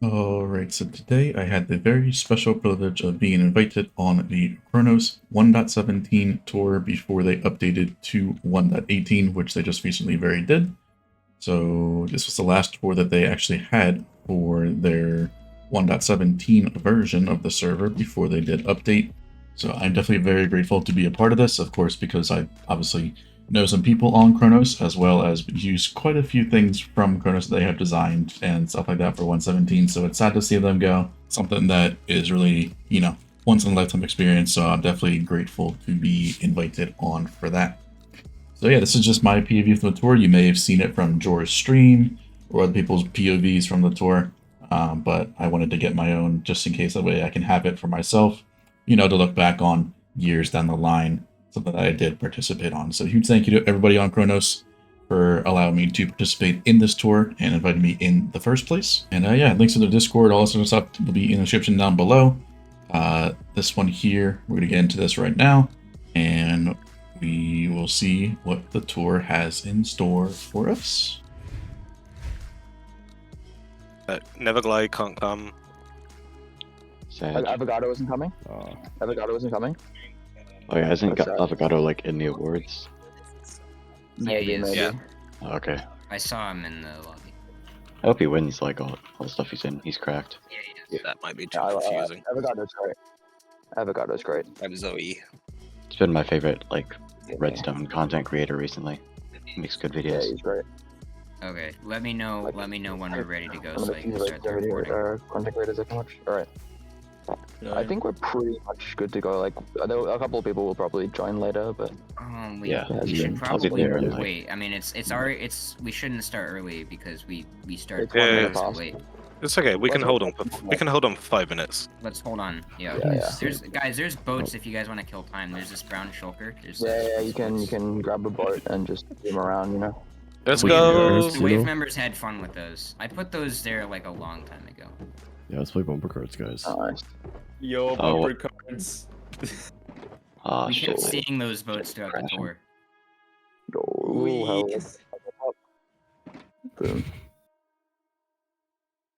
Alright, so today I had the very special privilege of being invited on the Chronos 1.17 tour before they updated to 1.18, which they just recently very did. So this was the last tour that they actually had for their 1.17 version of the server before they did update. So I'm definitely very grateful to be a part of this, of course, because I obviously know some people on Chronos, as well as use quite a few things from Chronos that they have designed and stuff like that for 117. So it's sad to see them go. Something that is really, once in a lifetime experience. So I'm definitely grateful to be invited on for that. So yeah, this is just my POV from the tour. You may have seen it from Jor's stream or other people's POVs from the tour, but I wanted to get my own just in case, that way I can have it for myself, to look back on years down the line, something that I did participate on. So huge thank you to everybody on Chronos for allowing me to participate in this tour and inviting me in the first place. And yeah, links to the Discord, all this sort of stuff will be in the description down below. This one here, we're gonna get into this right now, and we will see what the tour has in store for us. Neverglide can't come. Avocado isn't coming? Avocado isn't coming? Oh yeah, isn't Avocado like in the awards? Yeah, he is. Yeah. Oh, okay. I saw him in the lobby. I hope he wins like all the stuff he's in. He's cracked. Yeah, he does. That might be too confusing. Avocado's great. Avocado's great. I'm Zoe. He's been my favorite like Redstone content creator recently. He makes good Yeah, videos. he's great. Okay, let me know when we're ready to go One of so the I can few start the recording. content creators I can watch. Alright. I think we're pretty much good to go. Like, a couple of people will probably join later, but Yeah, we should I'll get probably there in, like- wait. I mean, we shouldn't start early because we started It's 1 minute too past. late. It's okay. We can Also- hold on. We can hold on for 5 minutes. Let's hold on. Yeah. Yeah. There's boats if you guys want to kill time. There's this brown shulker. Yeah, you can grab a boat and just zoom around, Let's The go. wave members had fun with those. I put those there like a long time ago. Yeah, let's play bumper cards, guys. Nice. Yo, Oh. bumper cards. Ah, We kept shit. seeing those boats throughout the tour. Oh, hell. Boom.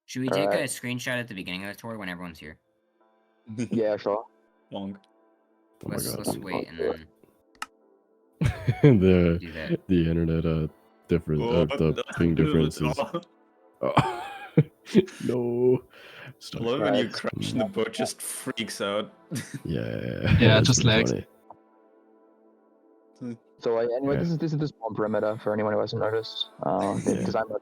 Should we take a Alright. screenshot at the beginning of the tour when everyone's here? Yeah, sure. Long. Oh my god. Let's wait and then the do that. the internet different the ping differences. Oh. No. Stop. Love when you Right. crash and the boat just freaks out. Yeah. Yeah, that's just pretty lags. funny. So anyway, Yeah. this is the spawn perimeter for anyone who hasn't noticed. It's Yeah. designed by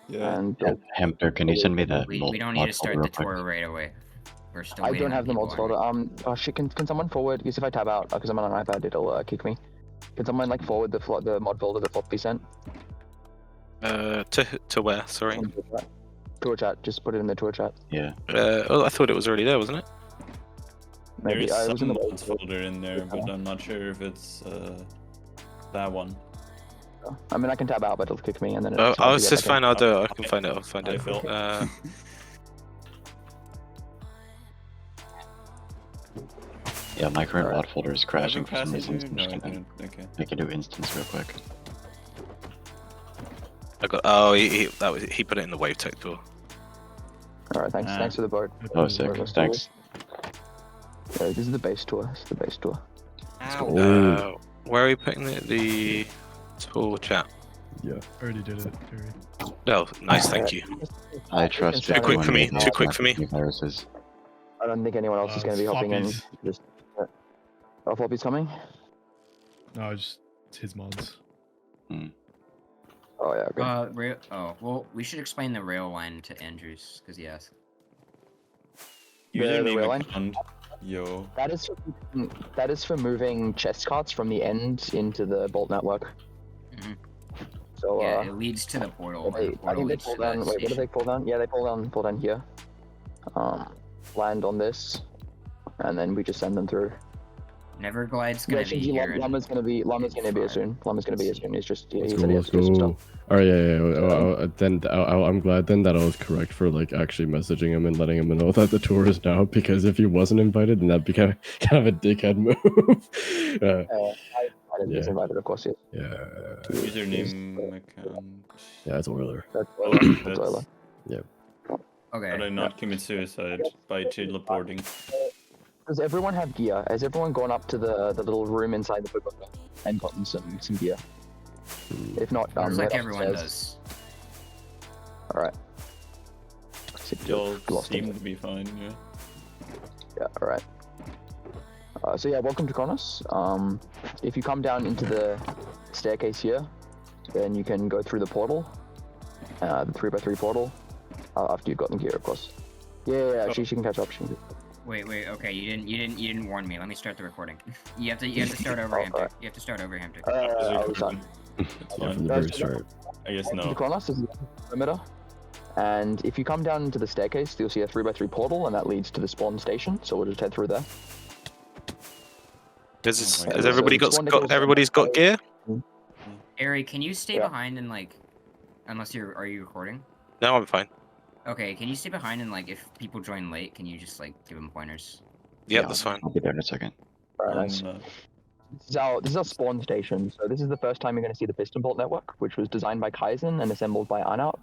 Yeah. and Hamster, can you send me that? We mod don't need to mod start folder the real quick? tour right away. We're still I waiting don't on have the people mods on it. folder. Oh shit! Can someone forward? Because if I tab out, because I'm on an iPad, it'll kick me. Can someone like forward the mod folder that Floppy sent? To where? Sorry. Tour chat. Just put it in the tour chat. Yeah. I thought it was already there, wasn't it? Maybe There's I was in some the mods folder in there, but I'm not sure if it's that one. I mean, I can tab out, but it'll kick me, and then. Oh, it's just fine. I'll do it. I can find it. I'll find I it. feel. Yeah, my current Alright. mod folder is crashing for some reason. Passenger? I'm No, just gonna okay. make a new instance real quick. I got. Oh, he put it in the wave tech tool. All right, thanks. Ah. Thanks for the boat. Oh, sick. Thanks. Yeah, this is the base tour. It's the base tour. Where are we putting the tool chat? Yeah. Already did it. Oh, nice. Thank you. I trust Too quick everyone for me, with too quick for me. viruses. I don't think anyone else is going to be hopping in. Floppies. Just. Oh, Floppy's coming. No, just it's his mods. Oh yeah. Okay. Well, we should explain the rail line to Andrews because he asked. The Username rail line? account. Yo. That is for moving chest carts from the end into the bolt network. Mhm. So Yeah, it leads to the portal. and the I portal think they leads pull to the down. Wait, what do station. they pull down? Yeah, they pull down here. Land on this, and then we just send them through. Neverglide's Yeah, gonna be here. Llama's gonna be here soon. Llama's gonna be here soon. He's just he Let's said go. he has Let's to do some go. stuff. All right. Yeah. Then I'm glad then that I was correct for like actually messaging him and letting him know that the tour is now, because if he wasn't invited, then that became kind of a dickhead move. I didn't get Yeah. invited, of course. Yeah, Yeah. Username account. Yeah, it's Euler. that's Oh, Euler. That's that's- Euler. Okay. But I not commit suicide by teleporting. Does everyone have gear? Has everyone gone up to the little room inside the football and gotten some gear? If not, Looks like head everyone upstairs. does. All right. You'll Lost seem it. to be fine, yeah. Yeah. All right. So yeah, welcome to Chronos. If you come down into the staircase here, then you can go through the portal, the 3x3 portal. After you've gotten gear, of course. Yeah. She can catch up. She can... Wait. Okay, you didn't warn me. Let me start the recording. You have to start over, Hamter. Alright. You have to start over, Hamter. I was done. It's Yeah, from fine. the very start. I guess The no. Chronos is the perimeter. And if you come down into the staircase, you'll see a 3x3 portal, and that leads to the spawn station. So we'll just head through there. Has Oh my has God. everybody So got everybody's got gear? Ari, can you stay Yeah. behind and like, unless are you recording? No, I'm fine. Okay, can you stay behind and like, if people join late, can you just like give them pointers? Yeah, that's fine. I'll be there in a second. Very nice. This is our spawn station. So this is the first time you're going to see the piston bolt network, which was designed by Kaizen and assembled by Arnaut.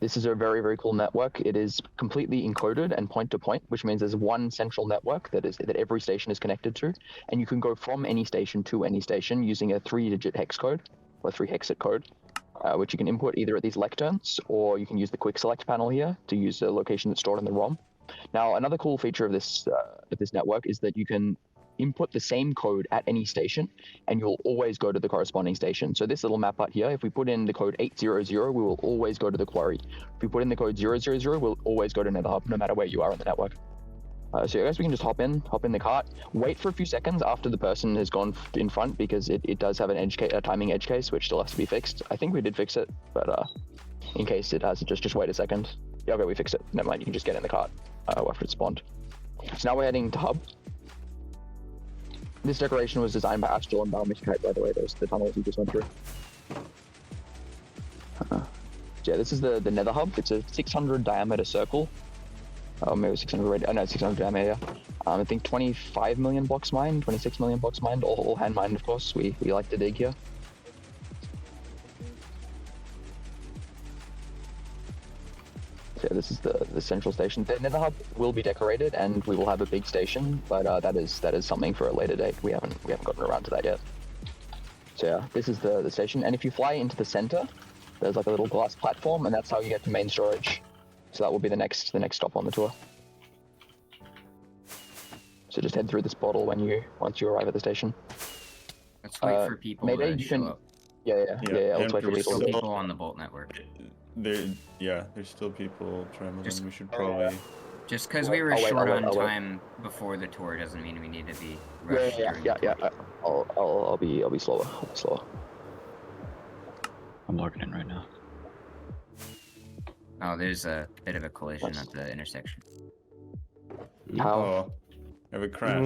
This is a very, very cool network. It is completely encoded and point-to-point, which means there's one central network that every station is connected to, and you can go from any station to any station using a 3-digit hex code, or 3-hexit code, which you can input either at these lecterns, or you can use the quick select panel here to use a location that's stored in the ROM. Now, another cool feature of this network is that you can input the same code at any station, and you'll always go to the corresponding station. So this little map out here, if we put in the code 800, we will always go to the quarry. If we put in the code 000, we'll always go to Nether Hub, no matter where you are on the network. So I guess we can just hop in the cart, wait for a few seconds after the person has gone in front, because it does have a timing edge case, which still has to be fixed. I think we did fix it, but in case it has, just wait a second. Yeah, okay, we fixed it. Never mind, you can just get in the cart after it's spawned. So now we're heading to Hub. This decoration was designed by Astral and Balmishkite, by the way. Those the tunnels we just went through. Yeah, this is the Nether Hub. It's a 600 diameter circle. Maybe 600 no, 600 diameter. I think 25 million blocks mined, 26 million blocks mined, all hand mined, of course. We like to dig here. So this is the central station. The Nether Hub will be decorated, and we will have a big station, but that is something for a later date. We haven't gotten around to that yet. So yeah, this is the station, and if you fly into the center, there's like a little glass platform, and that's how you get to main storage. So that will be the next stop on the tour. So just head through this portal once you arrive at the station. Let's wait for people Maybe to you show can. up. Yeah. Let's wait for There's people. Still still- people on the Bolt network. There's still people traveling. Just- We should probably. Just because we were I'll wait, short I'll on wait. time before the tour doesn't mean we need to be rushed during the Yeah. tour. I'll be slower. I'm logging in right now. Oh, there's a bit of a collision at the intersection. How Oh, have a crash.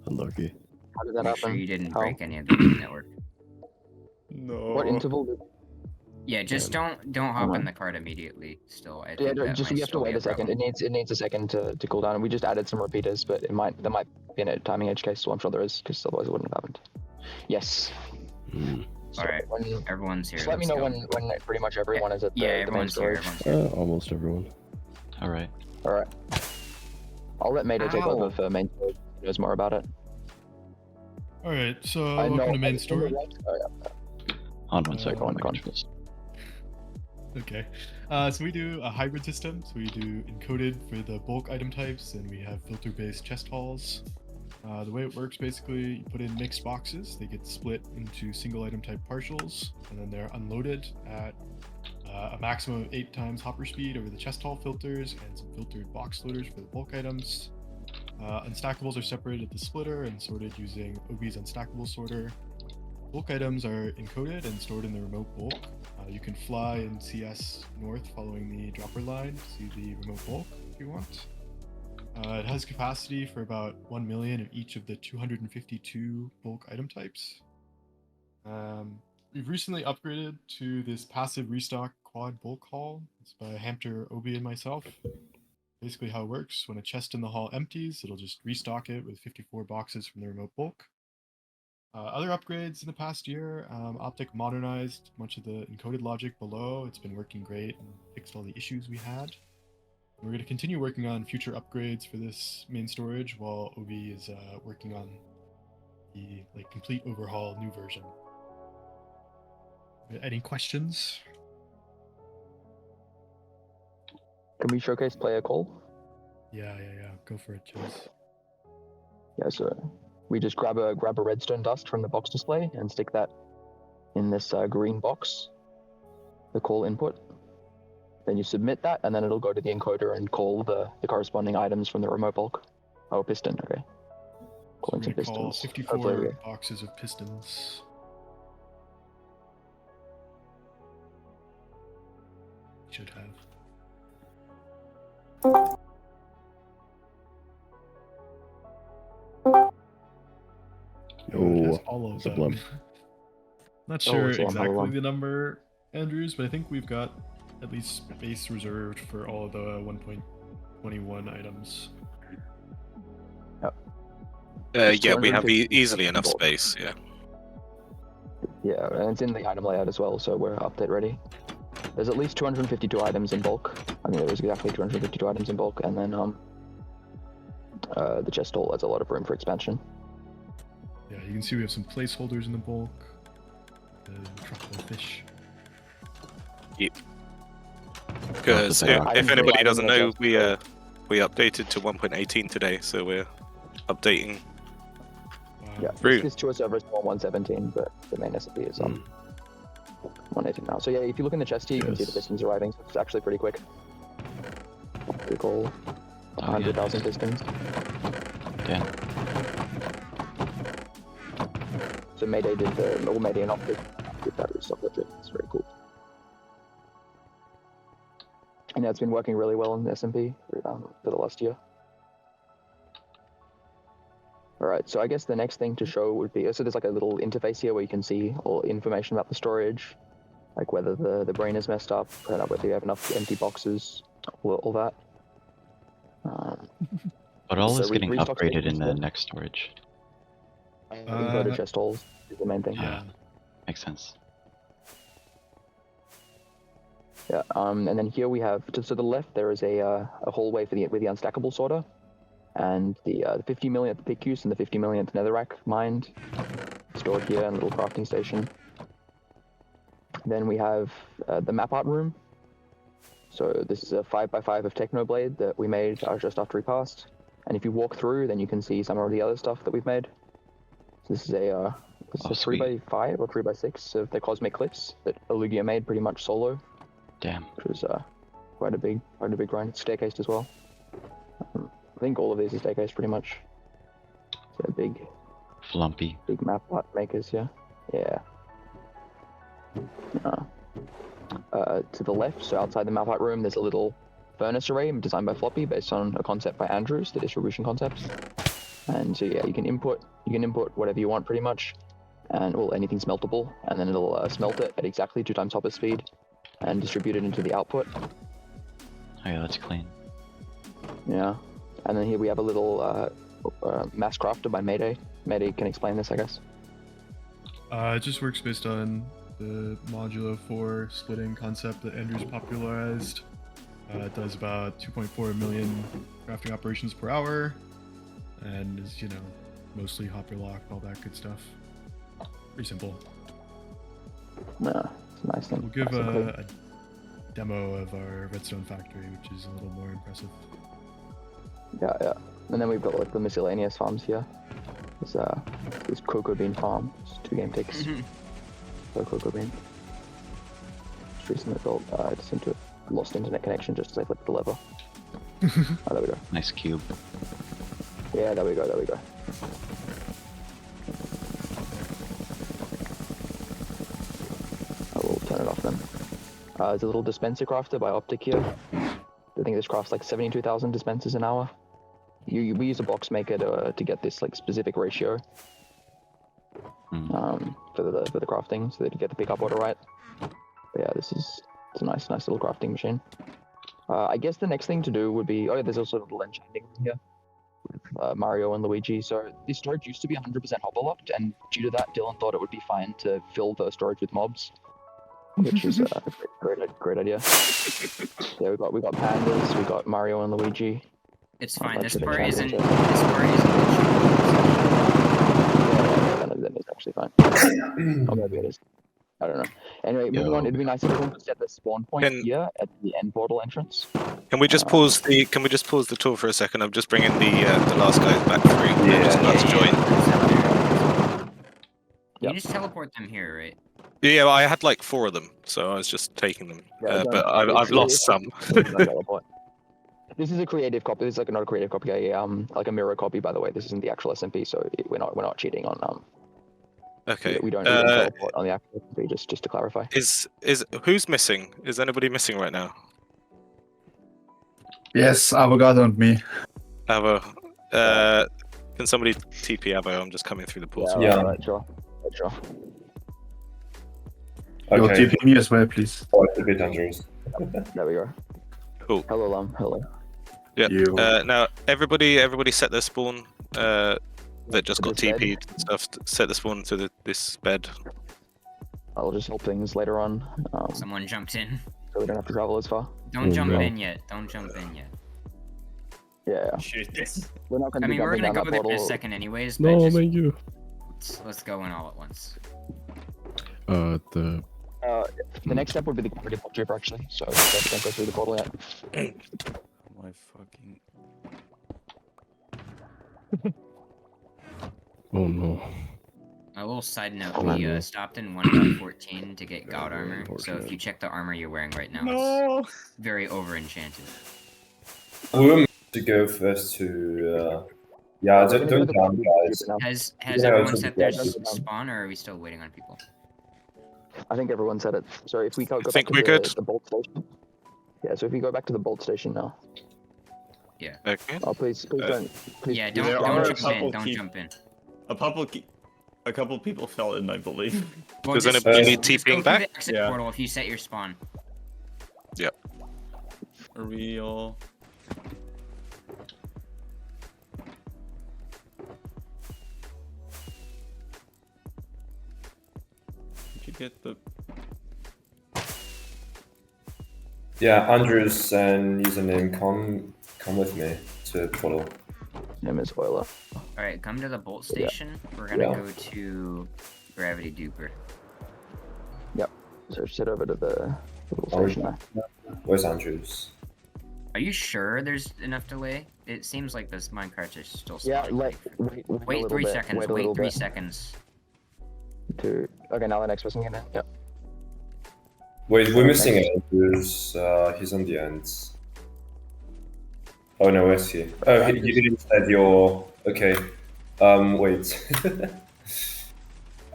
Unlucky. how did that Make sure happen? you didn't How? break any of the network. No. What interval? Yeah, just don't hop in the cart immediately. Still, I think that Just might we have to still be wait a second. problem. It needs a second to cool down. And we just added some repeaters, but there might be a timing edge case. So I'm sure there is, because otherwise it wouldn't have happened. Yes. So Alright, when, everyone's here. just let me let's know go. when pretty much everyone is at the Yeah, main everyone's here. storage. Everyone's here. Almost everyone. All right. All right. I'll let Mayday take Ow. over for main storage. He knows more about it. All right, so I know- welcome to main storage. Oh, yeah. On one second. go on, let me go on. get this. Okay, so we do a hybrid system. So we do encoded for the bulk item types, and we have filter-based chest hauls. The way it works, basically, you put in mixed boxes. They get split into single item type partials, and then they're unloaded at a maximum of 8 times hopper speed over the chest haul filters and some filtered box loaders for the bulk items. Unstackables are separated at the splitter and sorted using OB's unstackable sorter. Bulk items are encoded and stored in the remote bulk. You can fly in CS north following the dropper line to see the remote bulk if you want. It has capacity for about 1 million of each of the 252 bulk item types. We've recently upgraded to this passive restock quad bulk haul. It's by Hamter, Obi, and myself. Basically how it works, when a chest in the hall empties, it'll just restock it with 54 boxes from the remote bulk. Other upgrades in the past year, Optic modernized much of the encoded logic below. It's been working great and fixed all the issues we had. We're going to continue working on future upgrades for this main storage while OB is working on the complete overhaul new version. Any questions? Can we showcase player call? Yeah. Go for it, Chase. Yeah, so we just grab a redstone dust from the box display and stick that in this green box, the call input. Then you submit that, and then it'll go to the encoder and call the corresponding items from the remote bulk. Oh, piston, okay. Calling some We're gonna call pistons. 54 Hopefully, boxes of pistons. Should have. Oh, That's all of it's a them. blump. Not Oh, sure it's a lump, exactly lump. the number, Andrews, but I think we've got at least space reserved for all of the 1.21 items. Yeah, we have 250 easily enough bulk. space. Yeah. Yeah, and it's in the item layout as well, so we're update ready. There's at least 252 items in bulk. I mean, there was exactly 252 items in bulk, and then the chest hole has a lot of room for expansion. Yeah, you can see we have some placeholders in the bulk. The tropical fish. Because Well, if items anybody layout doesn't in the know, chest we updated to 1.18 today, so we're updating. Yeah, True. this tour server is on 117, but the main SMP is 118 now. So yeah, if you look in the chest here, you can see the Yes. pistons arriving. So it's actually pretty quick. Pretty cool. Oh, yeah. 100,000 pistons. Damn. So Mayday did Mayday and Optic did that stuff legit. It's very cool. And yeah, it's been working really well in the SMP for the last year. Alright, so I guess the next thing to show would be, so there's like a little interface here where you can see all information about the storage, like whether the brain is messed up, whether you have enough empty boxes, all that. But all So is we getting restock upgraded in stations the then? next storage. Encoded chest holes is the main thing. Yeah. Makes sense. Yeah, and then here we have, to the left, there is a hallway with the unstackable sorter, and the 50 millionth pick use and the 50 millionth netherrack mined stored here in a little crafting station. Then we have the map art room. So this is a 5x5 of Technoblade that we made just after we passed. And if you walk through, then you can see some of the other stuff that we've made. So this is a Oh, sweet. 3x5 or 3x6 of the Cosmic Cliffs that Alugia made pretty much solo, Damn. which was quite a big grind. It's staircased as well. I think all of these are staircased pretty much. So big Flumpy. map art makers, yeah. Yeah. To the left, so outside the map art room, there's a little furnace array designed by Floppy based on a concept by Andrews, the distribution concepts. And so yeah, you can input whatever you want pretty much, and well, anything smeltable, and then it'll smelt it at exactly 2 times hopper speed and distribute it into the output. Oh yeah, that's clean. Yeah. And then here we have a little mass crafter by Mayday. Mayday can explain this, I guess. It just works based on the modulo 4 splitting concept that Andrews popularized. It does about 2.4 million crafting operations per hour, and is, mostly hopper locked, all that good stuff. Pretty simple. Yeah, it's a nice thing. We'll give Nice and clean. a demo of our Redstone factory, which is a little more impressive. Yeah. And then we've got like the miscellaneous farms here. There's this cocoa bean farm. It's 2 game ticks. So cocoa bean. Just recently built. I just seem to have lost internet connection just as I flipped the lever. Oh, there we go. Nice cube. Yeah, there we go. I will turn it off then. There's a little dispenser crafter by Optic here. I think this crafts like 72,000 dispensers an hour. We use a box maker to get this like specific ratio for the crafting, so that you get the pickup order right. But yeah, it's a nice little crafting machine. I guess the next thing to do would be, there's also a little enchanting room here. Mario and Luigi. So the storage used to be 100% hopper locked, and due to that, Dylan thought it would be fine to fill the storage with mobs, which is a great idea. Yeah, we got pandas, we got Mario and Luigi. It's fine. This Actually, part the isn't. champions This part isn't. That is actually fine. Or maybe it is. I don't know. Anyway, moving on. It'd be nice if everyone could set the spawn point Can- here at the end portal entrance. Can we just pause the? Can we just pause the tour for a second? I'm just bringing the last guys back free. They're just about to join. You just teleport them here, right? Yeah, well, I had like 4 of them, so I was just taking them. Yeah, But I've lost some. This is a creative copy. This is like not a creative copy, like a mirror copy. By the way, this isn't the actual SMP, so we're not cheating on Okay. We don't teleport on the actual SMP. Just to clarify. Is who's missing? Is anybody missing right now? Yes, avocado and me. Avo. Can somebody TP Avo? I'm just coming through the portal. Yeah. Right, sure. You'll Okay. TP me as well, please. Oh, it's a bit dangerous. There we go. Cool. Hello, Lum. Hello. Yeah. You. Now everybody set their spawn. That just got This bed? TP'd and stuff. Set the spawn to this bed. I'll just help things later on, Someone jumped in. so we don't have to travel as far. Don't Oh, jump no. in yet. Don't jump in yet. Yeah. Shoot this. We're not going I to be mean, we're jumping gonna down go that there in a portal. second anyways, but No, just, thank you. let's go in all at once. The The next step would be the gravity block trip, actually. So don't go through the portal yet. My fucking. oh no. A little side note: Oh, we no. stopped in 1.14 to get god armor. So if unfortunate. you check the armor you're wearing right now, No. it's very over enchanted. We were meant to go first to. Yeah, We're gonna go to don't the down, gravity block guys. trip now. Has Yeah, everyone it's set their okay. spawn, or are we still waiting on people? I think everyone said it. So if we go back think to we're good. the bolt station. Yeah, so if we go back to the bolt station now. Okay. Oh, please don't. Please, Yeah, There don't are a jump in. couple Don't keep- jump in. A couple people fell in, I believe. Well, Does just- anybody just- need just go TPing through back? the exit Yeah. portal if you set your spawn. Are we all? Did you get the? Yeah, Andrews and username come with me to portal. name is Euler. Alright, come to the bolt station. We're gonna Yeah. go to gravity duper. So just head over to the little Oh, station there. Where's Andrews? Are you sure there's enough delay? It seems like this minecart is still Yeah, spawning. wait a Wait little 3 bit. seconds. Wait a Wait little 3 bit seconds. Okay, now the next person can in. Yep. Wait, we're missing Andrews. He's on the end. Oh no, where's he? Oh, you didn't said your. Okay. Wait.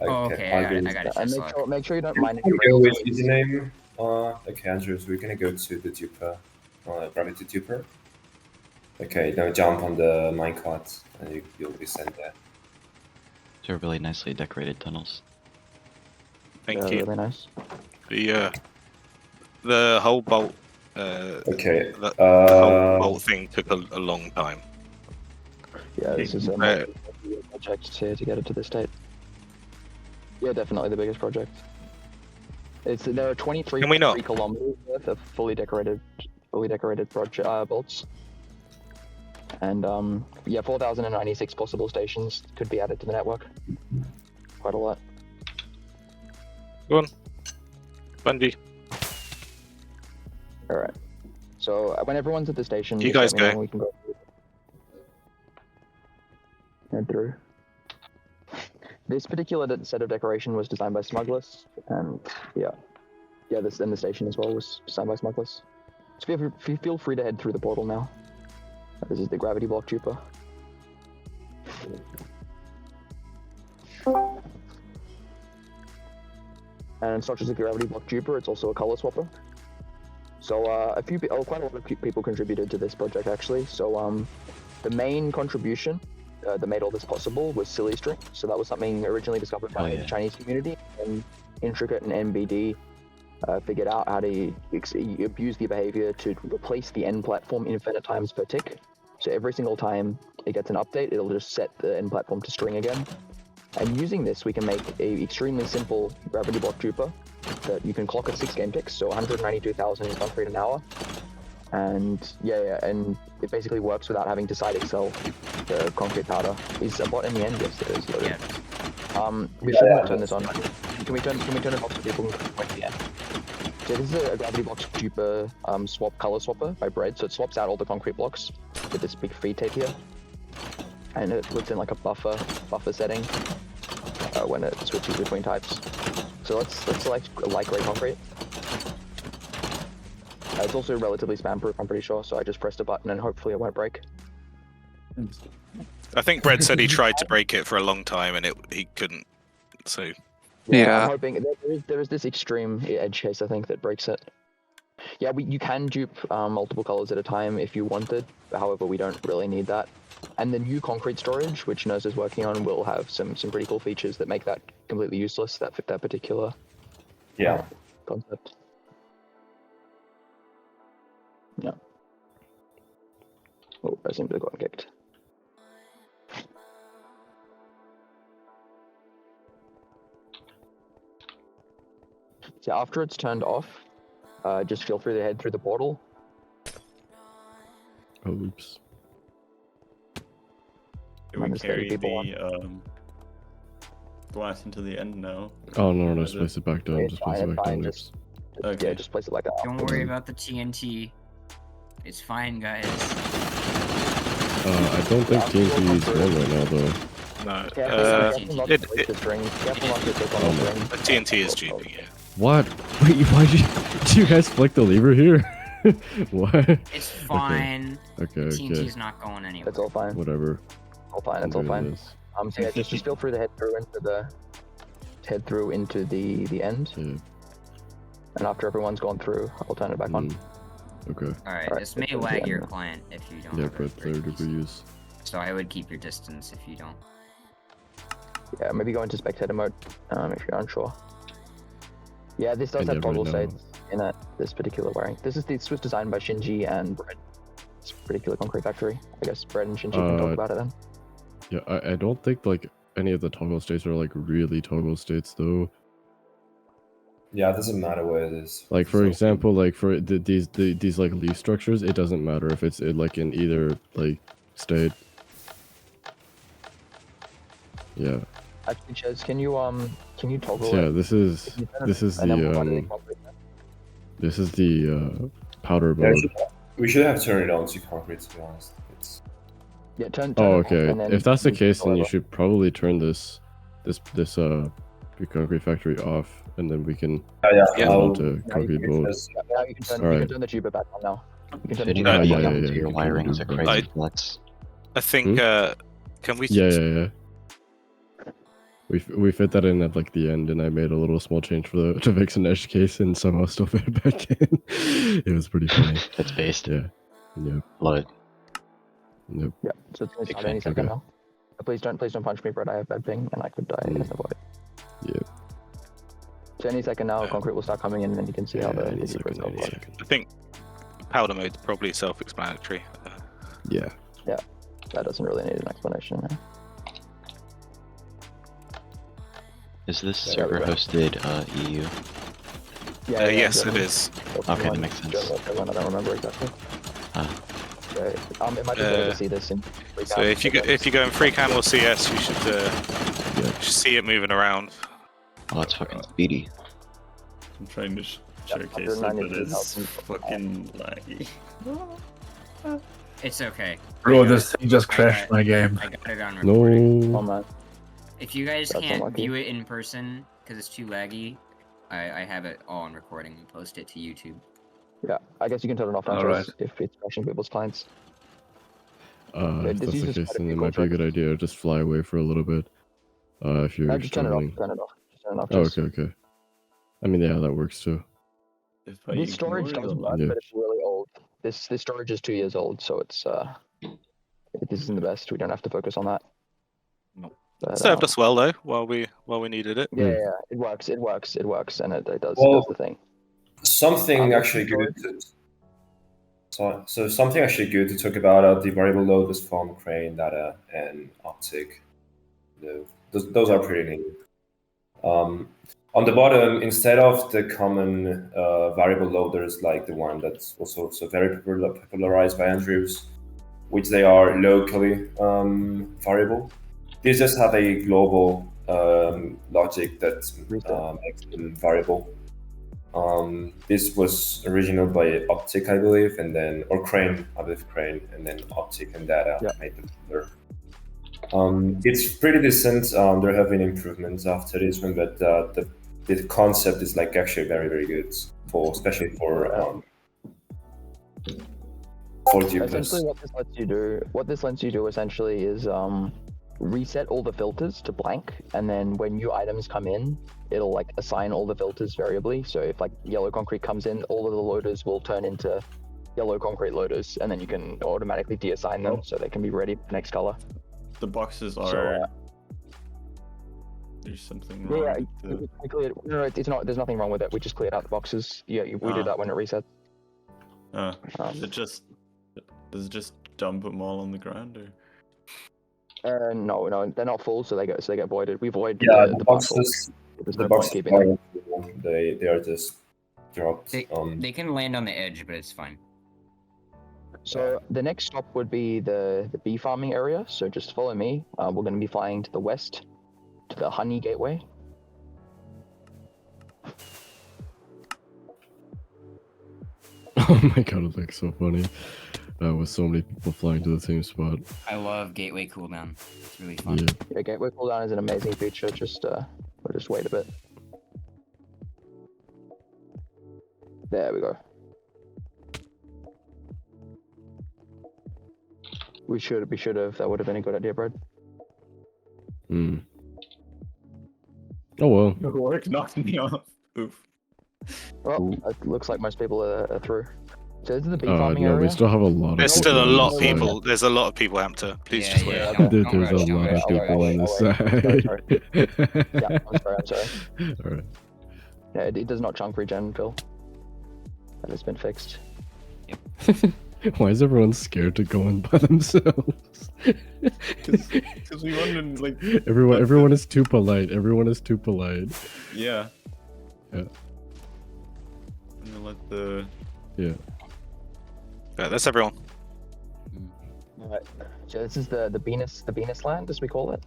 Oh, okay, I got it. I got it. And Just make sure you don't mind. Can we go with username? Okay, Andrews, we're gonna go to the duper. Gravity duper. Okay, now jump on the minecart and you'll be sent there. They're really nicely decorated tunnels. Thank you. Really nice. The whole bolt. Okay. The whole bolt Uh, thing took a long time. Yeah, this is a Right. project to get it to this state. Yeah, definitely the biggest project. There are 23 Can we not? kilometers worth of fully decorated project bolts, and yeah, 4,096 possible stations could be added to the network. Quite a lot. Go on. Bundy. All right. So when everyone's at the station, You just let guys me know go. and we can go head through. This particular set of decoration was designed by Smugglers, and yeah, this and the station as well was designed by Smugglers. So feel free to head through the portal now. This is the gravity block trooper. And it's not just a gravity block duper, it's also a color swapper. So quite a lot of people contributed to this project actually. So the main contribution that made all this possible was Silly String. So that was something originally discovered by the Chinese community, and Intricate and NBD figured out how to abuse the behavior to replace the end platform infinite times per tick. So every single time it gets an update, it'll just set the end platform to string again. And using this, we can make a extremely simple gravity block duper that you can clock at 6 game ticks, so 192,000 concrete an hour. And and it basically works without having to side excel the concrete powder. Is a bot in the end? Yes, it is. Loaded. Yeah. We should turn this on. Can we turn it off so people can wait at the end? So this is a gravity blocks duper swap color swapper by Bread. So it swaps out all the concrete blocks with this big feed tape here, and it puts in like a buffer setting when it switches between types. So let's select light gray concrete. It's also relatively spam proof, I'm pretty sure. So I just pressed a button and hopefully it won't break. I think Brett said he tried to break it for a long time and he couldn't. So I'm hoping there is this extreme edge case I think that breaks it. Yeah, you can dupe multiple colors at a time if you wanted. However, we don't really need that. And the new concrete storage, which Nose is working on, will have some pretty cool features that make that completely useless. That fit that particular concept. Yeah. Oh, I seem to have gotten kicked. So after it's turned off, just feel free to head through the portal. Oh, oops. Do we carry the glass into the end now? Oh no, just place it back down. Just place it back down. Yeah, just place it like that. Don't worry about the TNT. It's fine, guys. I don't think TNT is one right now, though. no, Careful not to it, break the string. Careful not to click on the string. the TNT is cheaping it. What? Wait, why did you guys flick the lever here? What? It's fine. Okay. TNT's not going anywhere. It's all fine. Whatever. All fine. It's all fine. So yeah, just feel free to head through into the end. Yeah. And after everyone's gone through, I'll turn it back on. Okay. Alright, this may lag your client if you don't. Yeah, have but player to use. So I would keep your distance if you don't. Yeah, maybe go into spectator mode if you're unsure. Yeah, this does have toggle states in this particular wiring. This was designed by Shinji and Bread. This particular concrete factory. I guess Bread and Shinji can talk about it then. Yeah, I don't think like any of the toggle states are like really toggle states though. Yeah, it doesn't matter where it is. Like for example, like for these like leaf structures, it doesn't matter if it's like in either like state. Yeah. Actually, Ches, can you toggle? Yeah, this is the powder Yeah, mode. we should have turned it on to concrete, to be honest. Yeah, turn Oh, it off, okay. and then If that's the you case, can then you toggle. should probably turn this big concrete factory off, and then we can Yeah. go I'll- into concrete mode. Now you can Alright. turn the tuber back on now. You can turn the Fitting tuber the back on now. yeah, into you your can wiring do is a that. crazy flex. I think can we? Yeah. We fit that in at like the end, and I made a little small change to fix an edge case, and somehow still fit it back in. It was pretty funny. It's based. Yeah. Yep. Love it. Yep. Yeah, so it's gonna Big start any fan. second Okay. now. Please don't punch me, Brett. I have bad ping, and I could die in the void. Yeah. So any second now, concrete will start coming in, and then you can see how the Any tuber second, itself any works. second. I think powder mode's probably self-explanatory. Yeah. That doesn't really need an explanation. Yeah. Is this Yeah, server right. hosted EU? Yes, it German. is. Okay, that makes sense. German, I don't remember exactly. Ah. So, it might be better to see this in So if you go in free cam or CS, you should see it moving around. Oh, it's fucking speedy. I'm trying to showcase it, but it's fucking laggy. It's okay. Bro, this thing just crashed my game. I got it on recording. No. Oh man. If you guys That's can't unlucky. view it in person because it's too laggy, I have it all on recording and post it to YouTube. Yeah, I guess you can turn it off now Alright. if it's crashing people's clients. If this that's the uses case, quite a then few it might be a cores, good idea to just fly away for a little bit. If you're Just turn it struggling. off. Turn it off. Just turn it off. Oh, just- okay. I mean, yeah, that works too. If I This storage ignore does the work, Yeah. but it's really old. This storage is 2 years old, so it's this isn't the best. We don't have to focus on that. No. But, Served us well though, while we needed it. Yeah, it works, and it does Well, the thing. Something What's actually the good. So something actually good to talk about the variable load is from crane data and optic. Those are pretty neat. On the bottom, instead of the common variable load, there's like the one that's also so very popularized by Andrews, which they are locally variable. These just have a global logic that makes them variable. This was original by Optic, I believe, and then Crane, and then Optic and Data made them better. It's pretty decent. There have been improvements after this one, but the concept is like actually very, very good especially for essentially what this lets you do essentially is reset all the filters to blank, and then when new items come in, it'll like assign all the filters variably. So if like yellow concrete comes in, all of the loaders will turn into yellow concrete loaders, and then you can automatically deassign them so they can be ready for the next color. The boxes are. There's something wrong. We cleared, no, it's not. There's nothing wrong with it. We just cleared out the boxes. Yeah, we do that when it resets. Does it just dump them all on the ground, or? No, they're not full, so they get voided. We void the boxes. The boxes are they are just dropped. They can land on the edge, but it's fine. So the next stop would be the bee farming area. So just follow me. We're going to be flying to the west, to the honey gateway. Oh my god, it looks so funny. With so many people flying to the same spot. I love gateway cooldown. It's really fun. Yeah, gateway cooldown is an amazing feature. We'll just wait a bit. There we go. We should have. That would have been a good idea, Brad. Oh well. Your work knocked me off. Oof. Well, it looks like most people are through. So this is the bee farming no, area. we still have a lot. There's still a lot of people. There's a lot of people, Hampter. Please just wait. There's a lot of people on this side. Yeah, I'm sorry. Alright. Yeah, it does not chunk regen, Phil. That has been fixed. Why is everyone scared to go in by themselves? Because we wanted like everyone is too polite. Everyone is too polite. Yeah. Yeah. I'm gonna let the. Yeah. Yeah, that's everyone. Alright. So this is the Venus land, as we call it.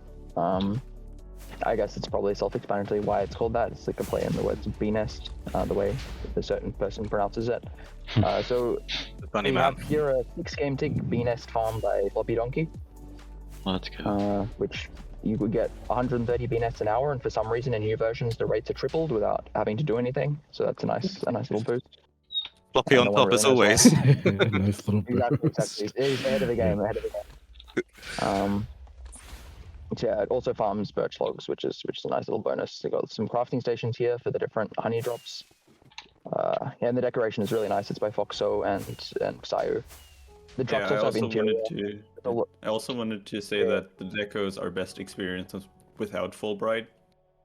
I guess it's probably self-explanatory why it's called that. It's like a play in the words Venus, the way a certain person pronounces it. So we have here a 6-game tick Venus farm by Floppy Donkey. Let's go. Which you would get 130 BNets an hour, and for some reason in new versions the rates are tripled without having to do anything. So that's a nice little boost. Floppy on top as always. Nice little boost. Exactly. He's ahead of the game. Yeah, it also farms birch logs, which is a nice little bonus. They got some crafting stations here for the different honey drops. And the decoration is really nice. It's by Foxo and Sayu. The drops also have interior. I also wanted to say that the decos are best experienced without Fulbright.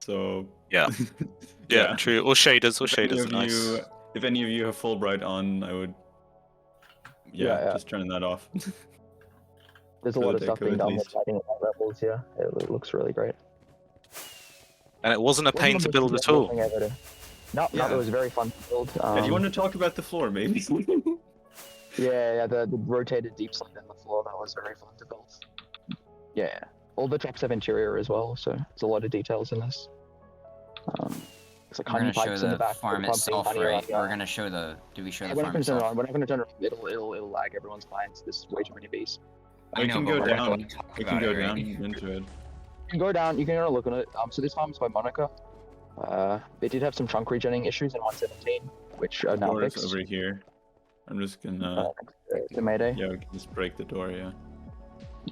So yeah, true. Or shaders are nice. If any of you have Fulbright on, I would just turn that off. There's a lot of stuff being done with lighting and rebels here. It looks really great. And it wasn't a pain to build at all. No, it was very fun to build. Do you want to talk about the floor, maybe? the rotated deep slate on the floor, that was very fun to build. Yeah, all the drops have interior as well, so there's a lot of details in this. It's like honey pipes in the back. Farm itself, right? We're gonna show the. Do we show the farm itself? We're not gonna turn it around. It'll lag everyone's clients. There's way too many bees. We can go down. We can go down into it. You can go down. You can go look at it. So this farm is by Monica. They did have some chunk regenning issues in 117, which are now fixed. Over here. I'm just gonna. The Mayday. Yeah, we can just break the door. Yeah.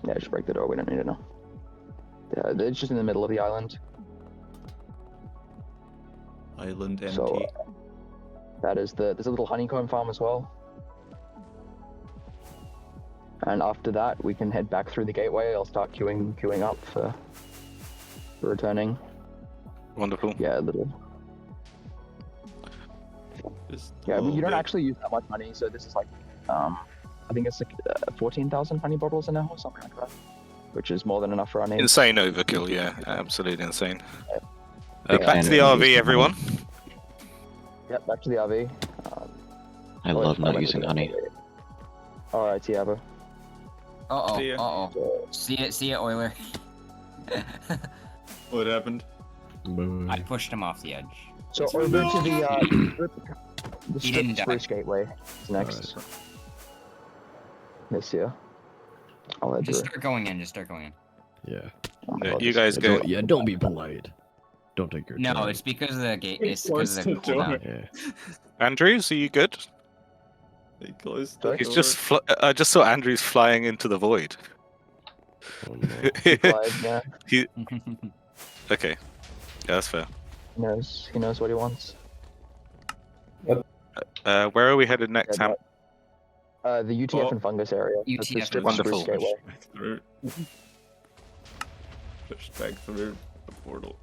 Yeah, just break the door. We don't need it now. Yeah, it's just in the middle of the island. Island empty. So that is there's a little honeycomb farm as well. And after that, we can head back through the gateway. I'll start queuing up for returning. Wonderful. Yeah, a little. Yeah, but you don't actually use that much money, so this is like I think it's like 14,000 honey bottles an hour or something like that, which is more than enough for our needs. Insane overkill, yeah, absolutely insane. Big Back fan to the of RV, using everyone. Yep, back to the RV. I love not using honey. Alright, Tiabo. Uh See ya. oh. See ya, Euler. What happened? I pushed him off the edge. So over to the He didn't die. Spruce Gateway is next. This year. I'll head Just through. start going in. Just start going in. Yeah. Oh my Yeah, God, you this guys is- go. Don't be polite. Don't take your No, time. it's because of the gate. It's Close because of the the door. cooldown. Yeah. Andrews, are you good? They closed the He's door. just. I just saw Andrews flying into the void. Oh, no. Live, yeah. Okay, yeah, that's fair. He knows what he wants. Where are we headed next, Yeah, Ham? the UTF Oh. and Fungus area. That's the UTF strip and Spruce Fungus. Gateway. Back through. Push back through the portal.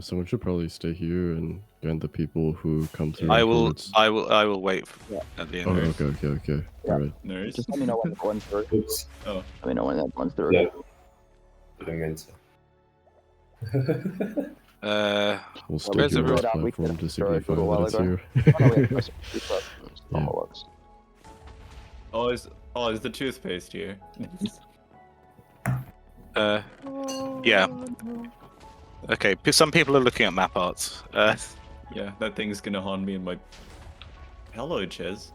Someone should probably stay here and get the people who come through. I will. afterwards. I will wait Yeah. at the Oh, end. okay. Yeah. Alright. Nurse. Just let me know when that one's through. Oops. Oh. Let me know when that one's through. Yeah. Doing it. We'll still Where's do this everyone? We platform could to throw it signify a while that it's ago. here. Oh, no, we have to press it first. That's not Yeah. how it works. Is the toothpaste here? Yeah. Okay. Some people are looking at map arts. Yeah, that thing's gonna haunt me in my. Hello, Ches.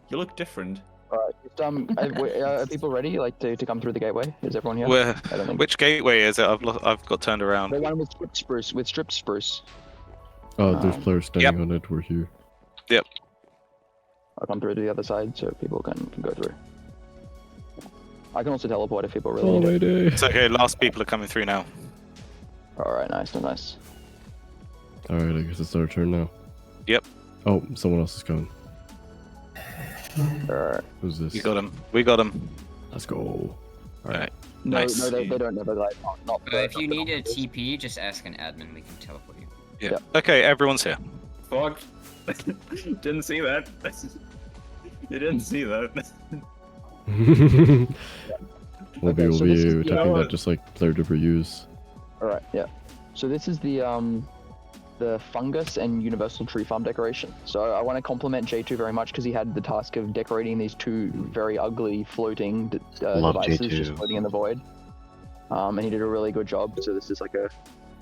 You look different. Alright, are people ready? Like to come through the gateway? Is everyone here? Where? I don't think. Which gateway is it? I've got turned around. The one with stripped spruce. With stripped spruce. Oh, there's players standing Yep. on it. We're here. I'll come through to the other side so people can go through. I can also teleport if people really need it. Holiday. It's okay. Last people are coming through now. Alright, nice. Alright, I guess it's our turn now. Yep. Oh, someone else is coming. Alright. Who's this? We got him. We got him. Let's go. Alright. No, Nice. no, they don't never like not. If you need a TP, just ask an admin. We can teleport you. Yeah. Yep. Okay. Everyone's here. Fuck. Didn't see that. You didn't see that. We'll Okay, be so this is the- attacking that just like player debris use. Alright, yeah. So this is the fungus and universal tree farm decoration. So I want to compliment J2 very much because he had the task of decorating these two very ugly floating Love devices J2. just floating in the void. And he did a really good job. So this is like a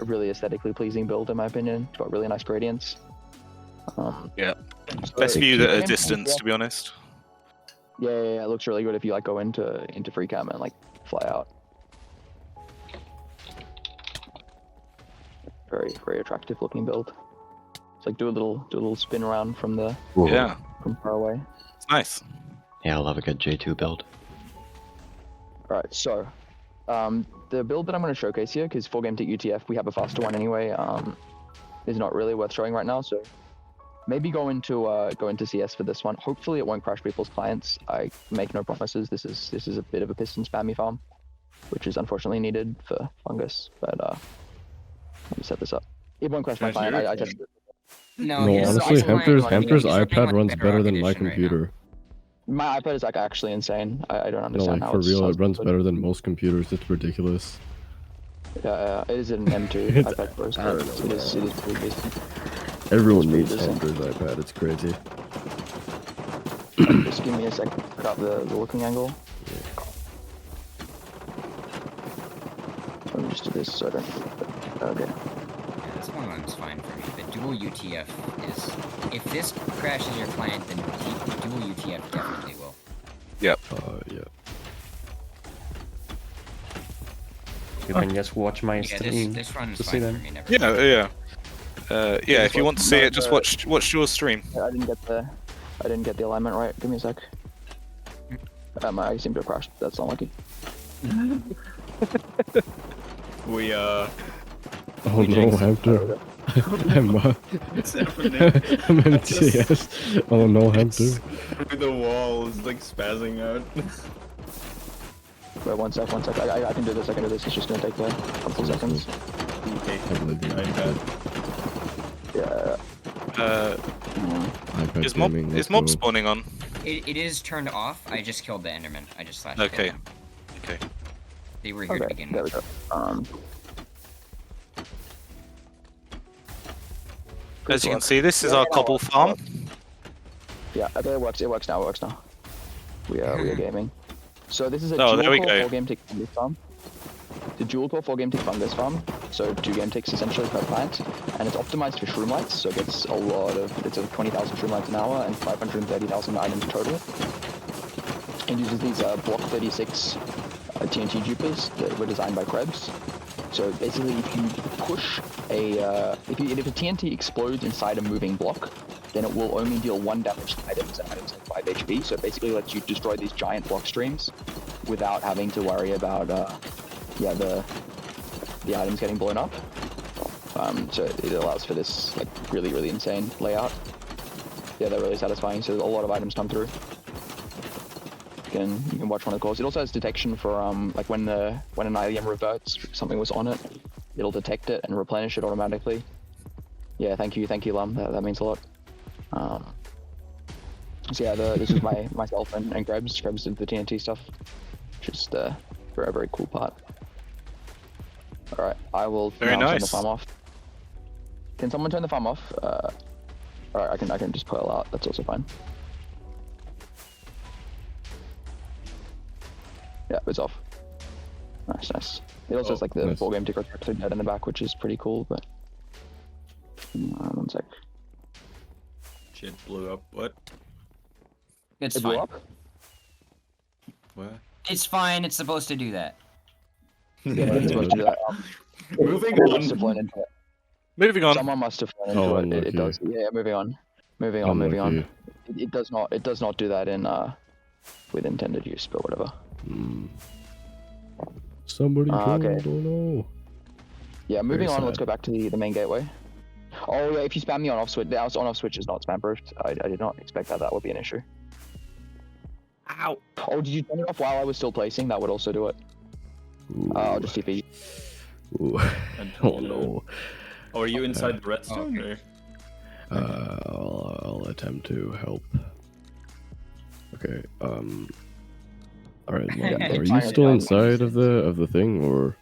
really aesthetically pleasing build in my opinion. It's got really nice gradients. Yeah. So Best view yeah, at a distance, to be honest. Yeah, it looks really good if you like go into free cam and like fly out. Very attractive looking build. It's like do a little spin around from Yeah. from far away. It's nice. Yeah, I love a good J2 build. Alright, so the build that I'm going to showcase here, because for game to UTF we have a faster one anyway, is not really worth showing right now. So maybe go into CS for this one. Hopefully it won't crash people's clients. I make no promises. This is a bit of a piston spammy farm, which is unfortunately needed for Fungus. But let me set this up. It won't crash my Crash client. your I just No, No, his honestly, iPhone Hamster's running- Hamster's he's running iPad like runs Bedrock better than my Edition right now. computer. my iPad is like actually insane. I don't No, understand like how for it's real, so it runs good. better than most computers. It's ridiculous. Yeah, it is an M2 It's- iPad Pro. So I don't know, it is pretty decent. Everyone pretty needs decent. Hamster's iPad. It's crazy. Just give me a second to cut the looking angle. Let me just do this so I don't. Okay. This one runs fine for me, but dual UTF is... If this crashes your client, then dual UTF definitely will. Yeah. You can just watch my Yeah, stream. this runs to see fine for them. me. Never Yeah, mind. yeah. If you want to see it, just No, watch your stream. I didn't get the alignment right. Give me a sec. I seem to have crashed. That's unlucky. We Oh We no, jinxed. Hamster. I'm What's happening? I'm MTS. Oh no, Hamster. Through the wall is like spazzing out. Wait, one sec. I can do this. It's just gonna take a couple seconds. Okay. I believe you. iPad. Yeah. iPad Is mob gaming, is let's mob go. spawning on? It is turned off. I just killed the Enderman. I just slashed. Okay. Killed them. Okay. They were here to Okay, begin there we with. go. As you can work. see, this is Yeah, our no, cobble farm. Yeah, okay, it works. It works now. It works now. We are gaming. So this is a Oh, there we dual go. core 4 game tick fungus farm. The dual core 4 game tick fungus farm. So 2 game ticks essentially per plant, and it's optimized for shroom lights. So it gets a lot of. It's 20,000 shroom lights an hour and 530,000 items total. It uses these block 36 TNT dupers that were designed by Krebs. So basically, if you push if a TNT explodes inside a moving block, then it will only deal 1 damage to items and items at 5 HP. So it basically lets you destroy these giant block streams without having to worry about the items getting blown up. So it allows for this like really insane layout. Yeah, they're really satisfying. So a lot of items come through. You can watch one of the calls. It also has detection for like when an item reverts, something was on it, it'll detect it and replenish it automatically. Yeah, thank you, Lum. That means a lot. So yeah, this is myself and Krebs. Krebs did the TNT stuff, which is the very cool part. All right, I will Very now turn the nice. farm off. Can someone turn the farm off? All right, I can just pearl out. That's also fine. Yeah, it's off. Nice. It also has like the nice. 4 game ticker dead in the back, which is pretty cool. But one sec. Shit blew up. What? It's It blew fine. up. What? It's fine. It's supposed to do that. Yeah, it's supposed to do that. Moving Someone must have on. flown into it. Moving on. Someone must have flown into Oh, it. It unlucky. does. Yeah, moving on. Moving on. Unlucky. It does not do that in with intended use, but whatever. Somebody okay. joined, oh no. Yeah, moving Very on. Let's sad. go back to the main gateway. Oh yeah, if you spam the on-off switch, the on-off switch is not spam-proofed. I did not expect that would be an issue. Ow. Oh, did you turn it off while I was still placing? That would also do it. I'll just TP. Ooh. Oh no. Oh, are you inside the redstone? okay. Or? I'll attempt to help. Okay. All right. Mom, Yeah, are you fine, still fine. inside of the thing, or?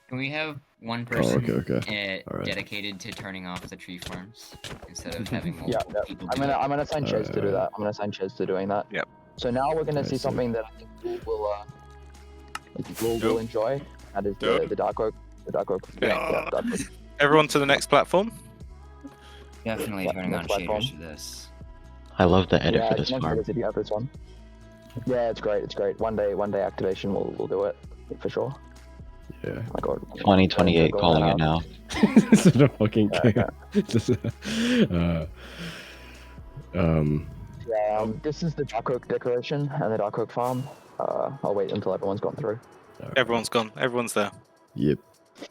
Can we have one person okay. Alright. dedicated to turning off the tree farms instead of having Yeah, multiple people? I'm do it? gonna assign Ches to do that. I'm gonna assign Ches to doing that. Yep. So now we're gonna I see see. something that I think will Nope. enjoy. That is Nope. the dark oak. The dark oak. Yeah. Yeah, dark oak. Everyone to the next platform. Definitely Yeah, turning on next platform. shaders for this. I love the edit Yeah, for this next farm. if you have this one. Yeah, it's great. It's great. One day activation will do it for sure. Yeah. Oh my god. 2028 Go calling that it out. now. Is it a fucking Yeah, game? Just, Yeah, this is the dark oak decoration and the dark oak farm. I'll wait until everyone's gone through. Everyone's gone. Everyone's there. Yep.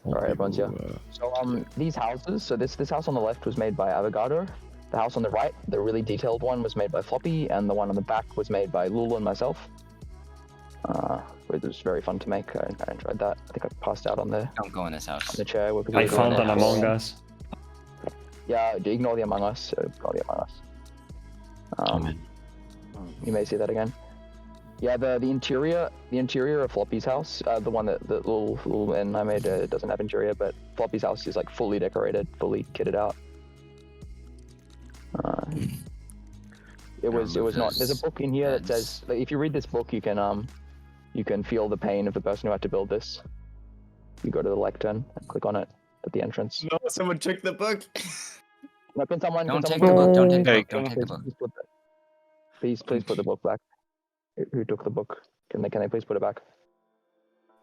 Alright, everyone's here. So these houses, so this house on the left was made by Avogadro. The house on the right, the really detailed one, was made by Floppy, and the one on the back was made by Lulu and myself. It was very fun to make. I enjoyed that. I think I passed out on the Don't go in this house. chair. I found an Among Us. Yeah, ignore the Among Us. Ignore the Among Us. Amen. You may see that again. Yeah, the interior of Floppy's house, the one that little and I made, it doesn't have interior, but Floppy's house is like fully decorated, fully kitted out. It was not. There's a book in here that says, like, if you read this book, you can feel the pain of the person who had to build this. You go to the lectern and click on it at the entrance. No, someone took the book. No, can someone? Don't can take the someone book. Don't take the Hey, book. Don't take the book. Please put the book back. Who took the book? Can they please put it back?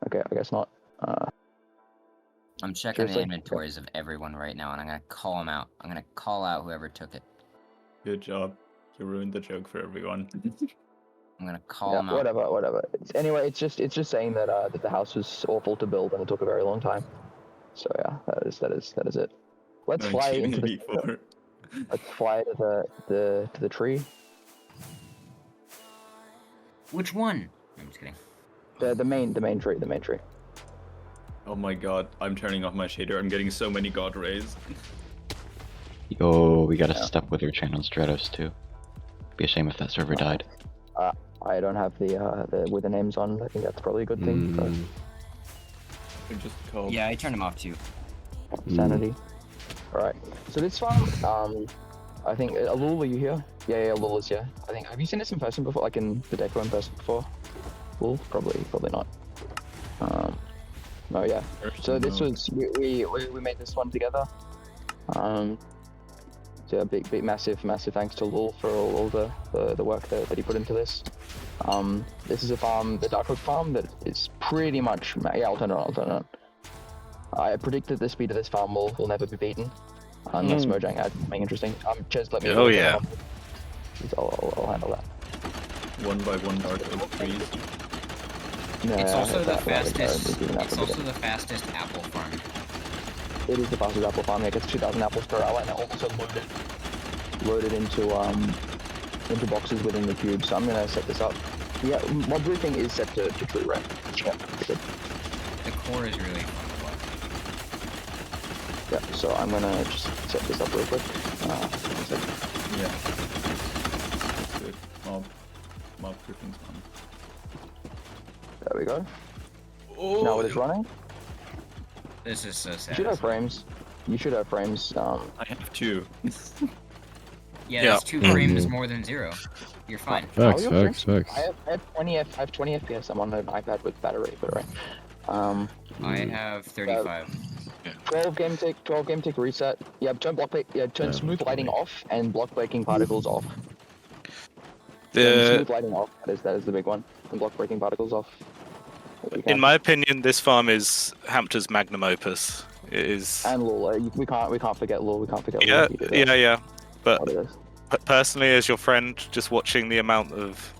Okay, I guess not. I'm checking the Seriously? inventories of everyone right now, and I'm gonna call them out. I'm gonna call out whoever took it. Good job. You ruined the joke for everyone. I'm gonna call Yeah, them out. whatever. Anyway, it's just saying that that the house was awful to build and it took a very long time. So yeah, that is it. Let's fly into the 1984. let's fly to the tree. Which one? I'm just kidding. The main tree. Oh my god, I'm turning off my shader. I'm getting so many god rays. Yo, we gotta step with your channel Stratos too. Be a shame if that server died. I don't have the with the names on. I think that's probably a good thing. But We just called. Yeah, I turned him off too. sanity. Alright. So this farm, I think Lul, are you here? Yeah, Lul is here. I think. Have you seen this in person before? Like in the deco in person before? Lul? Probably not. No, yeah. So this was we made this one together. So a big massive thanks to Lul for all the work that he put into this. This is a farm, the Dark Oak farm, that is pretty much. Yeah, I'll turn it on. I predicted the speed of this farm will never be beaten unless Mojang adds something interesting. Ches, let me. Oh yeah. I'll handle that. 1 by 1 Dark Oak trees. No, It's also the that's fastest. even It's after also the- the fastest apple farm. It is the fastest apple farm. It gets 2,000 apples per hour, and it also loaded into boxes within the cube. So I'm gonna set this up. Yeah, mod briefing is set to true, right? Yeah, good. The core is really fun to watch. Yeah, so I'm gonna just set this up real quick. Yeah. That's good. Mob grouping's fun. There we go. Oh, Now it is running. This is so sad. You should have frames. You should have frames. I have 2. Yeah, Yeah. that's 2 frames more than 0. You're fine. Facts, your facts, frames? facts. I have 20 FPS. I'm on an iPad with battery, but right. I have 35. 12 game tick reset. Yeah, turn turn smooth lighting off and block breaking particles off. Turn smooth lighting off. That is the big one. And block breaking particles off. In my opinion, this farm is Hampton's magnum opus. It is. And Lul, we can't forget Lul. We can't forget Yeah, Lul. He did yeah. But what it is. personally, as your friend, just watching the amount of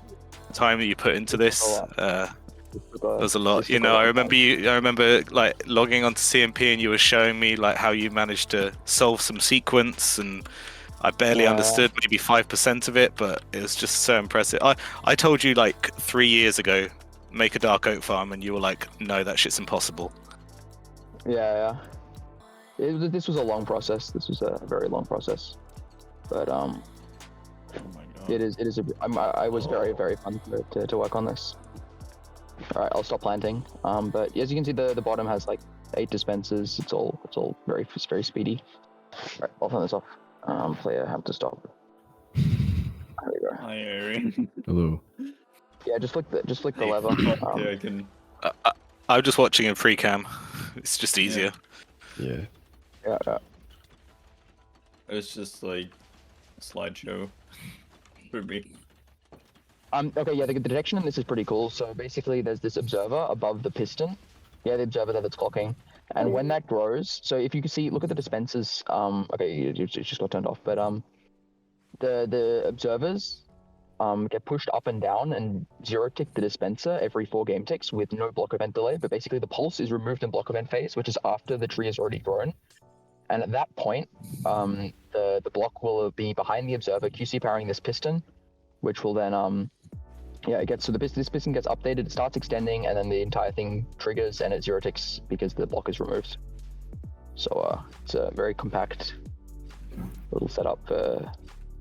time that you put into this, there's a lot. You know, I remember like logging onto CMP and you were showing me like how you managed to solve some sequence, and I barely understood maybe 5% of it, but it was just so impressive. I told you like 3 years ago, make a Dark Oak farm, and you were like, no, that shit's impossible. Yeah. This was a long process. This was a very long process, but Oh my god. it is. I was very fun to work on this. All right, I'll stop planting. But as you can see, the bottom has like 8 dispensers. It's all very speedy. All right, I'll turn this off. Player have to stop. There we go. Hi, Ari. Hello. Yeah, just flick the lever. Yeah, I can. I'm just watching in free cam. It's just easier. Yeah. Yeah. It's just like a slideshow for me. Okay, yeah, the detection in this is pretty cool. So basically, there's this observer above the piston. Yeah, the observer there that's clocking. And when that grows, so if you can see, look at the dispensers. Okay, it just got turned off, but the observers get pushed up and down and zero tick the dispenser every 4 game ticks with no block event delay. But basically, the pulse is removed in block event phase, which is after the tree has already grown. And at that point, the block will be behind the observer, QC powering this piston, which will then this piston gets updated, it starts extending, and then the entire thing triggers and it zero ticks because the block is removed. So it's a very compact little setup.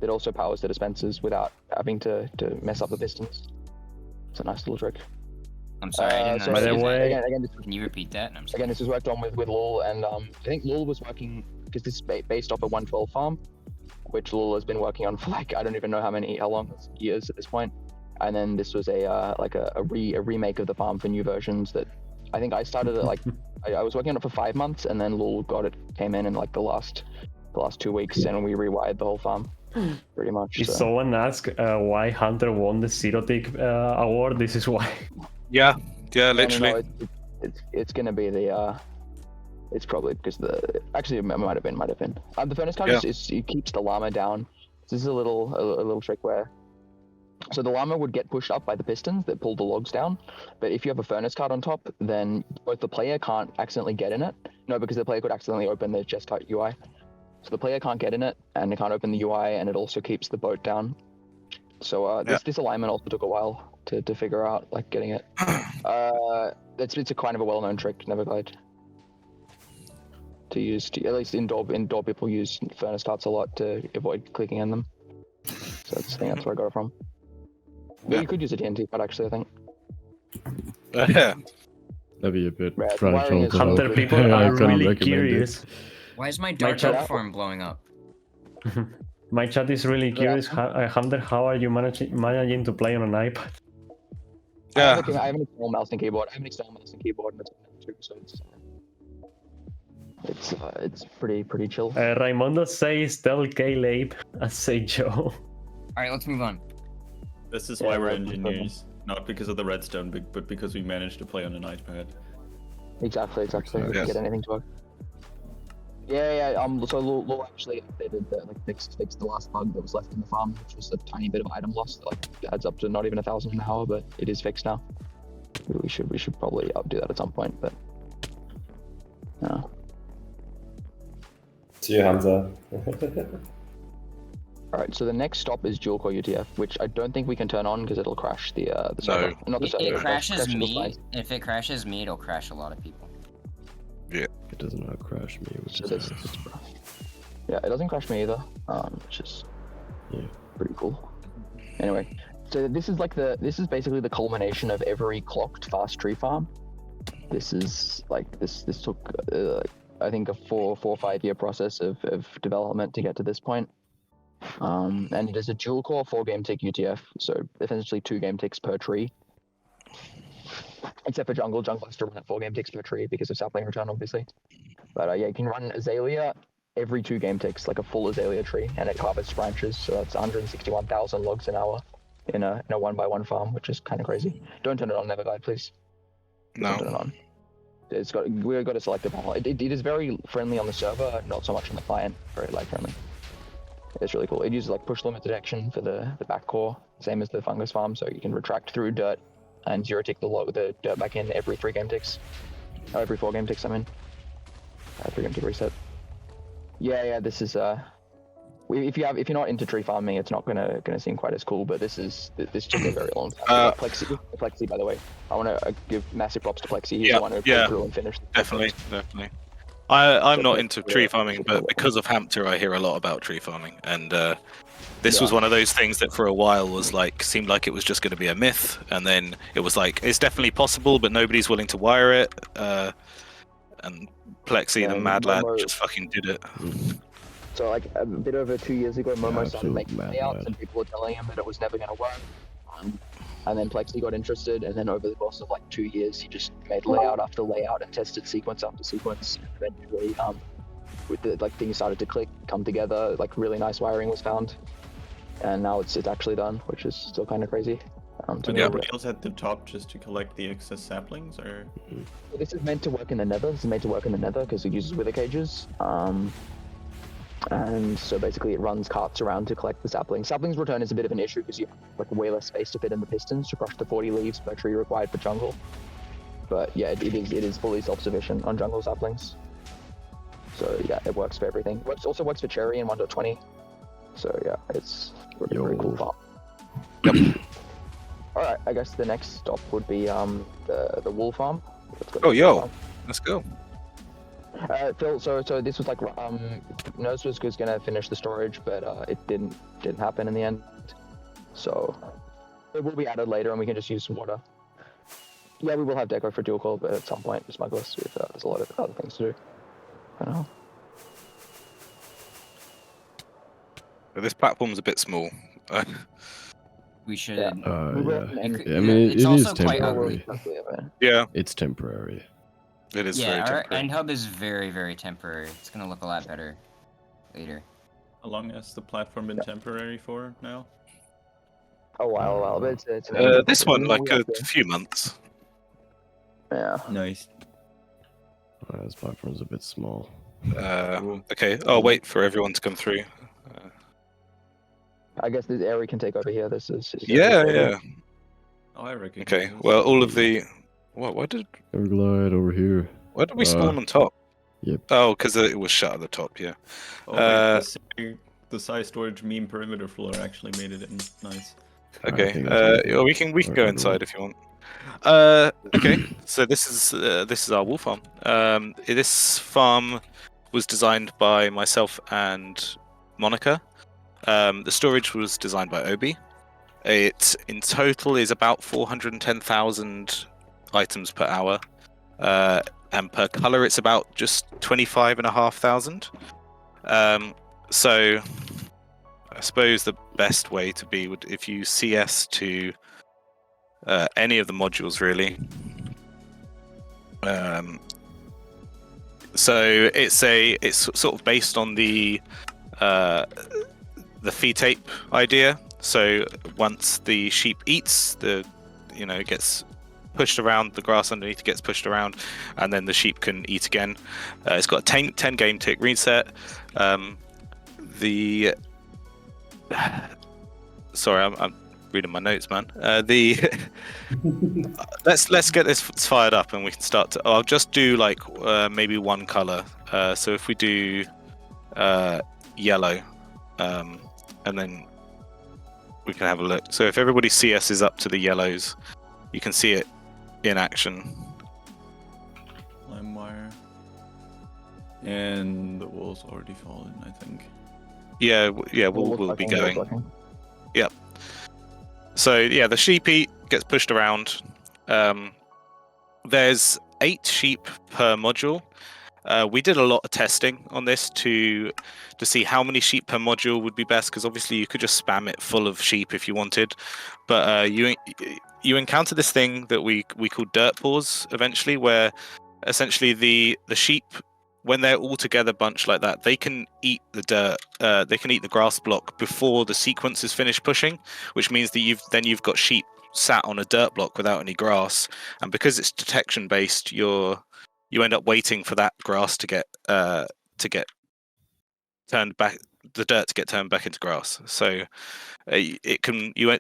It also powers the dispensers without having to mess up the pistons. It's a nice little trick. I'm sorry, I didn't so understand that. again, Can you repeat that? I'm sorry. Again, this was worked on with Lul, and I think Lul was working because this is based off a 112 farm, which Lul has been working on for like I don't even know how long years at this point. And then this was a remake of the farm for new versions that I think I started at like I was working on it for 5 months, and then Lul came in like the last 2 weeks, and we rewired the whole farm pretty much. If So. someone asks why Hunter won the Zero Tick award, this is why. Yeah, literally. No, it's gonna be the it's probably because actually it might have been the furnace card it keeps the llama down. This is a little trick where so the llama would get pushed up by the pistons that pull the logs down, but if you have a furnace card on top, then both the player can't accidentally get in it. No, because the player could accidentally open the chest cut UI, so the player can't get in it and it can't open the UI, and it also keeps the boat down. So this alignment also took a while to figure out, like getting it. It's a kind of a well-known trick, Neverglide, to use. At least indoor people use furnace carts a lot to avoid clicking in them. So I think that's where I got it from. But you could use a TNT card actually, I think. Yeah. That'd be a bit Right, fragile. wiring is- to Hunter help. people I are couldn't really recommend it. curious. Why is my dark chat- oak farm blowing up? My chat is really curious. Hunter, how are you managing to play on an iPad? Yeah. I have an external mouse and keyboard. And it's too, so it's pretty chill. Raimundo says tell Caleb, I say Joe. Alright, let's move on. This is Yeah, why we're right, engineers, not because of the redstone, but because we managed to play on an iPad. Exactly. Yes. Get anything to work. Yeah. So Law actually updated fixed the last bug that was left in the farm, which was a tiny bit of item loss that adds up to not even 1,000 an hour, but it is fixed now. We should probably do that at some point, but no. See you, Hamza. Alright, so the next stop is dual core UTF, which I don't think we can turn on because it'll crash the server. Not the server. It crashes crash the me. site. If it crashes me, it'll crash a lot of people. It does not crash me, which So is this- nice. Yeah, it doesn't crash me either, which is pretty cool. Anyway, so this is basically the culmination of every clocked fast tree farm. This took I think a 4 or 5 year process of development to get to this point. And it is a dual core 4 game tick UTF, so essentially 2 game ticks per tree. Except for jungle has to run at 4 game ticks per tree because of sapling return, obviously. But yeah, you can run azalea every 2 game ticks, like a full azalea tree, and it harvests branches, so that's 161,000 logs an hour in a 1x1 farm, which is kind of crazy. Don't turn it on, Never Guide, please. Don't turn it on. We've got a selective panel. It is very friendly on the server, not so much on the client. Very lag friendly. It's really cool. It uses push limit detection for the back core, same as the fungus farm, so you can retract through dirt and zero tick the dirt back in every 3 game ticks. Every 4 game ticks, I mean. 3 game tick reset. Yeah, this is if you're not into tree farming, it's not gonna seem quite as cool, but this took a very long time. Plexi, by the way, I want to give massive props to Plexi. He's the one who played through and finished. Definitely. I'm not into tree farming, but because of Hampter, I hear a lot about tree farming, and this was one of those things that for a while was seemed like it was just going to be a myth, and then it was it's definitely possible, but nobody's willing to wire it. And Plexi, the mad lad, just fucking did it. So a bit over 2 years ago, Momo started making mad layouts, lad. and people were telling him that it was never going to work. And then Plexi got interested, and then over the course of 2 years, he just made layout after layout and tested sequence after sequence. And eventually, with the things started to come together, really nice wiring was found, and now it's actually done, which is still kind of crazy. Are there rails at the top just to collect the excess saplings, or? This is meant to work in the Nether. This is meant to work in the Nether because it uses wither cages. And so basically it runs carts around to collect the saplings. Saplings return is a bit of an issue because you have way less space to fit in the pistons to crush the 40 leaves per tree required for jungle. But yeah, it is fully self-sufficient on jungle saplings. So yeah, it works for everything. It also works for cherry in 1.20. So yeah, it's a very cool farm. Yep. Alright, I guess the next stop would be the wool farm. Let's go. Phil, so this was Nose was gonna finish the storage, but it didn't happen in the end. So it will be added later, and we can just use some water. Yeah, we will have deco for dual core, but at some point, smugglers, if there's a lot of other things to do. I don't know. This platform's a bit small. We should. I mean, it's it also is quite temporary. Yeah, it's temporary. It is very our temporary. end hub is very, very temporary. It's gonna look a lot better later. How long has the platform been temporary for now? A while, but it's this one a few months. Yeah. Nice. This platform's a bit small. Okay, I'll wait for everyone to come through. I guess this area can take over here. This is Yeah. Oh, I reckon. Okay, well, all of the... Why did Everglide over here. Why did we spawn on top? Yep. Oh, because it was shut at the top, yeah. Oh, wait, the size storage meme perimeter floor actually made it in. Nice. Okay, we can go inside if you want. Okay, so this is our wool farm. This farm was designed by myself and Monica. The storage was designed by Obi. It in total is about 410,000 items per hour, and per color it's about just 25,500. So I suppose the best way to be would if you CS to any of the modules really. So it's sort of based on the feed tape idea. So once the sheep eats, it gets pushed around, the grass underneath gets pushed around, and then the sheep can eat again. It's got a 10 game tick reset. Sorry, I'm reading my notes, man. Let's get this fired up and we can start to. I'll just do like maybe one color. So if we do yellow, and then we can have a look. So if everybody CS is up to the yellows, you can see it in action. LimeWire. And the wall's already fallen, I think. Yeah, we'll be going. Yep. So yeah, the sheep eat, gets pushed around. There's 8 sheep per module. We did a lot of testing on this to see how many sheep per module would be best, because obviously you could just spam it full of sheep if you wanted, but you encounter this thing that we call dirt pores eventually, where essentially the sheep, when they're all together bunched like that, they can eat the dirt, they can eat the grass block before the sequence is finished pushing, which means that you've got sheep sat on a dirt block without any grass, and because it's detection based, you end up waiting for that grass to get turned back, the dirt to get turned back into grass. So you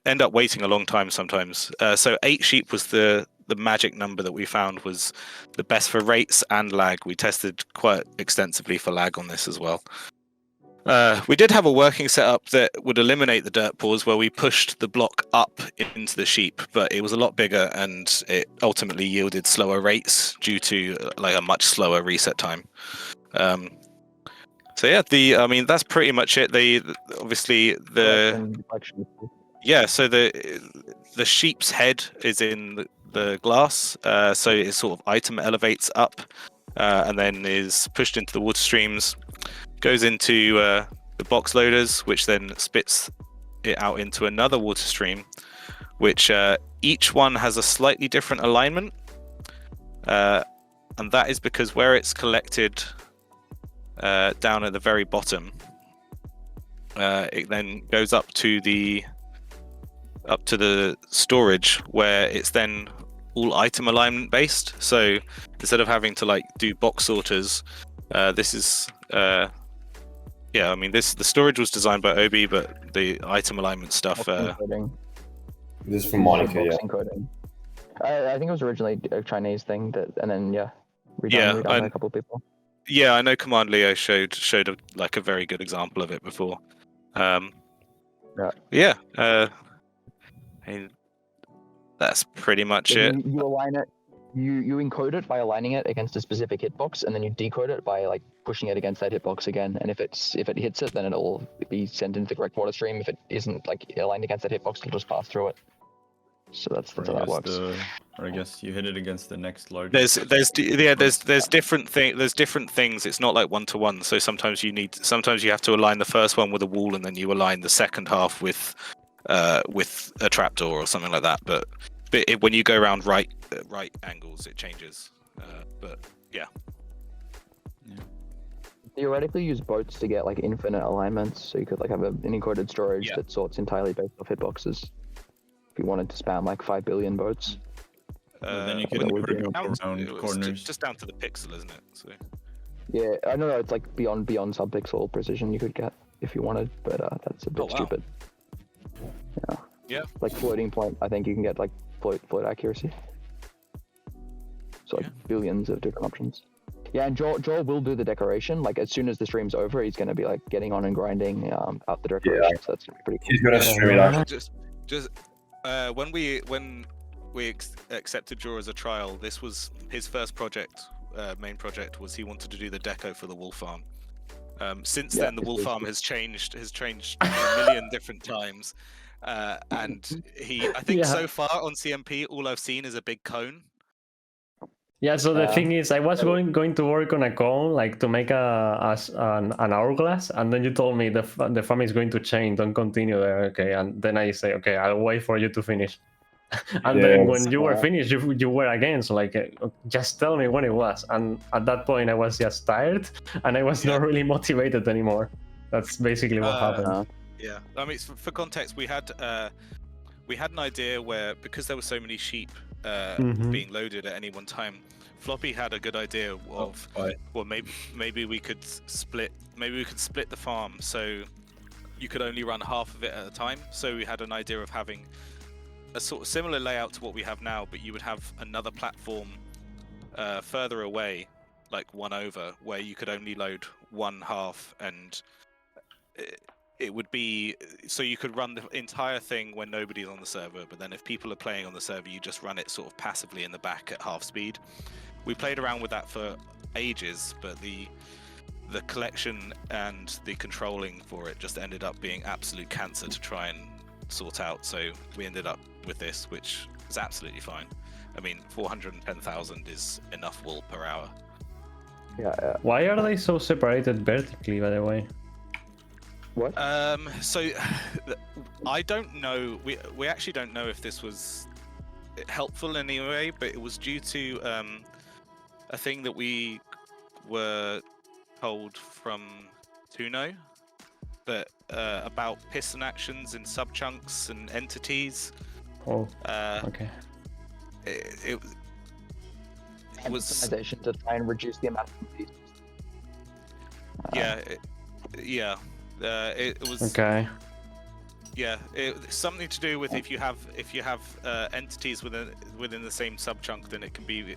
end up waiting a long time sometimes. So 8 sheep was the magic number that we found was the best for rates and lag. We tested quite extensively for lag on this as well. We did have a working setup that would eliminate the dirt pores where we pushed the block up into the sheep, but it was a lot bigger and it ultimately yielded slower rates due to like a much slower reset time. So yeah, that's pretty much it. So the sheep's head is in the glass, so it sort of item elevates up, and then is pushed into the water streams, goes into the box loaders, which then spits it out into another water stream, which each one has a slightly different alignment, and that is because where it's collected down at the very bottom, it then goes up to the storage, where it's then all item alignment based. So instead of having to like do box sorters, this is the storage was designed by Obi, but the item alignment stuff. This is from Monica. Yeah. Encoding. I think it was originally a Chinese thing and then redone by a couple of people. Yeah, I know Command Leo showed a very good example of it before. That's pretty much it. You align it. You encode it by aligning it against a specific hitbox, and then you decode it by like pushing it against that hitbox again. And if it hits it, then it'll be sent into the correct water stream. If it isn't like aligned against that hitbox, it'll just pass through it. So that's how that works. Or I guess you hit it against the next largest. There's different things. It's not like 1-to-1. So sometimes you have to align the first one with a wall, and then you align the second half with a trapdoor or something like that. But when you go around right angles, it changes. But yeah. Theoretically, use boats to get like infinite alignments. So you could like have an encoded storage that sorts entirely based off hitboxes. If you wanted to spam like 5 billion boats. Then you can around corners. Just down to the pixel, isn't it? So. Yeah, I know it's like beyond sub-pixel precision you could get if you wanted, but that's a bit stupid. Yeah. Like floating point, I think you can get like float accuracy. So like billions of different options. Yeah, and Joel will do the decoration. Like as soon as the stream's over, he's gonna be like getting on and grinding out the decoration. Yeah. So that's pretty cool. He's gonna stream it out. Just when we accepted Joe as a trial, this was his first project main project was he wanted to do the deco for the wool farm. Since then, the wool farm has changed a million different times, and I think so far on CMP, all I've seen is a big cone. Yeah, so the thing is, I was going to work on a cone, like to make an hourglass, and then you told me the farm is going to change, don't continue there, okay? And then I say, okay, I'll wait for you to finish. And then when you were finished, you were again, so like, just tell me when it was. And at that point, I was just tired, and I was not really motivated anymore. That's basically what happened. Yeah, I mean, for context, we had an idea where, because there were so many sheep being loaded at any one time, Floppy had a good idea of, well, maybe we could split the farm so you could only run half of it at a time. So we had an idea of having a sort of similar layout to what we have now, but you would have another platform further away, like one over, where you could only load one half, and it would be so you could run the entire thing when nobody's on the server, but then if people are playing on the server, you just run it sort of passively in the back at half speed. We played around with that for ages, but the collection and the controlling for it just ended up being absolute cancer to try and sort out, so we ended up with this, which is absolutely fine. I mean, 410,000 is enough wool per hour. Yeah. Why are they so separated vertically, by the way? What? So I don't know. We actually don't know if this was helpful in any way, but it was due to a thing that we were told from Tuno that about piston actions in subchunks and entities. Oh. Okay. It was optimization to try and reduce the amount of pieces. It was okay. Yeah, it's something to do with if you have entities within the same subchunk, then it can be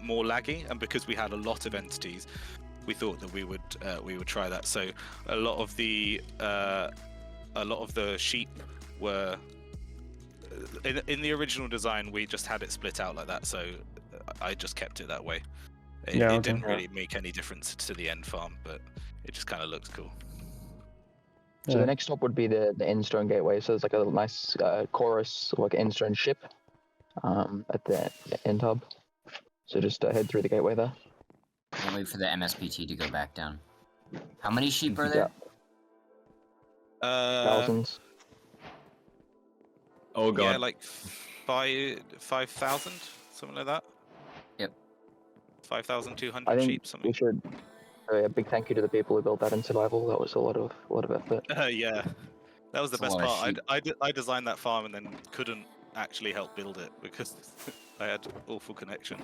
more laggy. And because we had a lot of entities, we thought that we would try that. So a lot of the sheep were in the original design. We just had it split out like that, so I just kept it that way. It didn't really make any difference to the end farm, but it just kind of looks cool. So the next stop would be the Endstone gateway. So there's like a nice chorus, like Endstone ship, at the end hub. So just head through the gateway there. And wait for the MSPT to go back down. How many sheep are there? Thousands. Oh god. Yeah, like 5,000, something like that. Yep. 5,200 sheep, something. We should. A big thank you to the people who built that in survival. That was a lot of effort. Yeah, that was the best part. I designed that farm and then couldn't actually help build it because I had awful connection.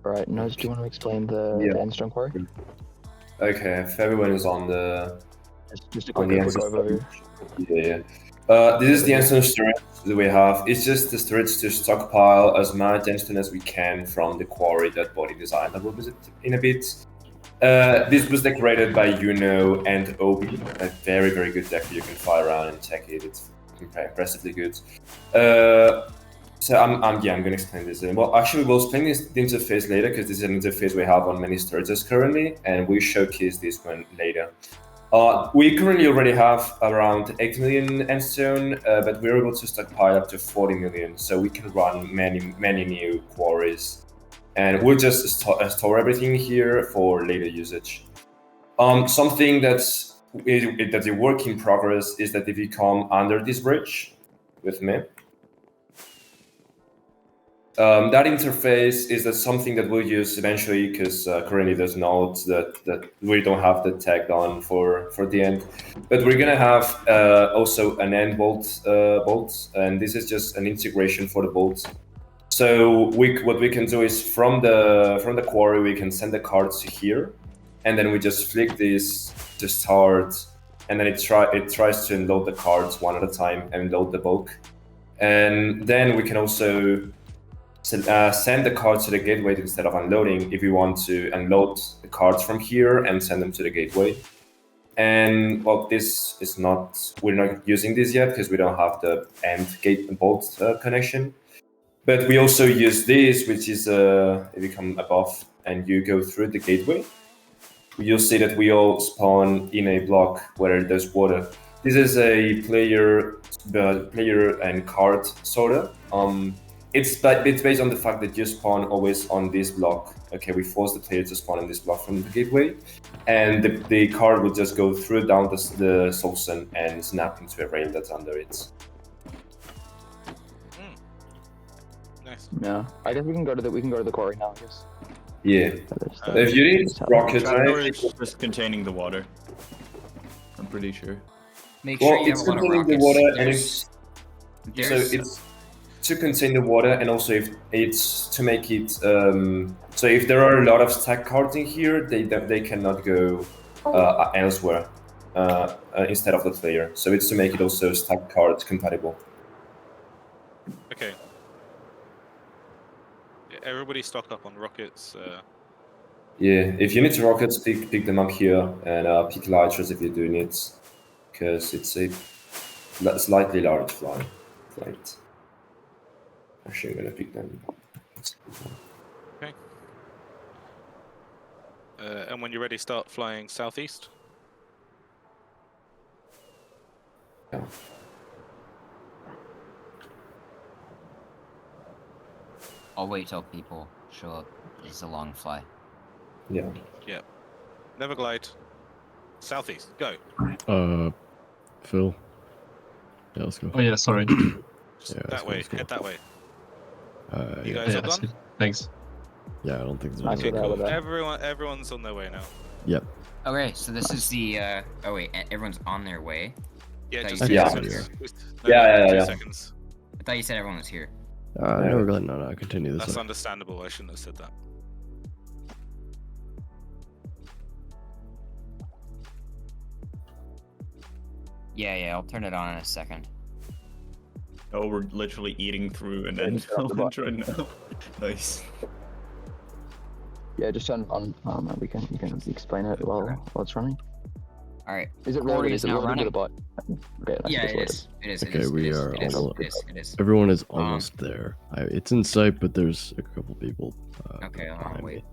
Alright, Nose, do you want to explain the Endstone quarry? Okay, if everyone is on the... Just a quick overview. Yeah. This is the Endstone storage that we have. It's just the storage to stockpile as much Endstone as we can from the quarry that Body designed. I will visit in a bit. This was decorated by Yuno and Obi. A very, very good deck. You can fly around and check it. It's impressively good. So I'm gonna explain this. Well, actually, we'll explain the interface later because this is an interface we have on many storages currently, and we showcase this one later. We currently already have around 8 million Endstone, but we're able to stockpile up to 40 million, so we can run many new quarries, and we'll just store everything here for later usage. Something that's a work in progress is that if you come under this bridge with me. That interface is something that we'll use eventually because currently there's nodes that we don't have the tag done for the end. But we're gonna have also an end bolt, and this is just an integration for the bolts. So what we can do is from the quarry we can send the cards to here, and then we just flick this to start, and then it tries to unload the cards one at a time and load the bulk, and then we can also send the cards to the gateway instead of unloading if we want to unload the cards from here and send them to the gateway. And well, this is not, we're not using this yet because we don't have the end gate bolt connection. But we also use this, which is if you come above and you go through the gateway, you'll see that we all spawn in a block where there's water. This is a player and card sorter. It's based on the fact that you spawn always on this block. Okay, we force the player to spawn on this block from the gateway, and the card will just go through down the soul sun and snap into a rail that's under it. Nice. Yeah, I guess we can go to the quarry now. I guess. Yeah. If you need rockets, Trapdoor right? is just containing the water. I'm pretty sure. Make sure you have a lot of rockets. The water, and There's- so it's to contain the water, and also if it's to make it. So if there are a lot of stack cards in here, they cannot go elsewhere instead of the player. So it's to make it also stack card compatible. Okay. Yeah, everybody stock up on rockets. Yeah, if you need rockets, pick them up here, and pick lighters if you do need, because it's a slightly large flight. Actually, I'm gonna pick them. Okay. And when you're ready, start flying southeast. Yeah. I'll wait till people show up. It's a long fly. Yeah. Yeah. Never glide. Southeast. Go. Phil. Yeah, let's go. Oh yeah, sorry. Yeah, That way. let's go. Head that way. Yeah. You guys Yeah, all that's done? good. Thanks. Yeah, I don't think there's I any feel other- that with that. Everyone's on their way now. Yep. Okay, so this is the. Oh wait, everyone's on their way. Yeah, Thought just you 2 Yeah. seconds. Yeah. 2 seconds. I thought you said everyone was here. No, we're going. No, continue this That's way. understandable. I shouldn't have said that. Yeah, I'll turn it on in a second. Oh, we're literally eating through an end element right now. Nice. Yeah, just turn on. You can explain it while it's running. All right. Is it Quarry loaded? is Is it now loaded to running. the bot? Okay, nice, Yeah, it's it loaded. is. It is. Okay, it is, we it is, are it is, almost- it is. It is. Everyone is almost there. It's in sight, but there's a couple people. Okay, hold on, behind wait. me.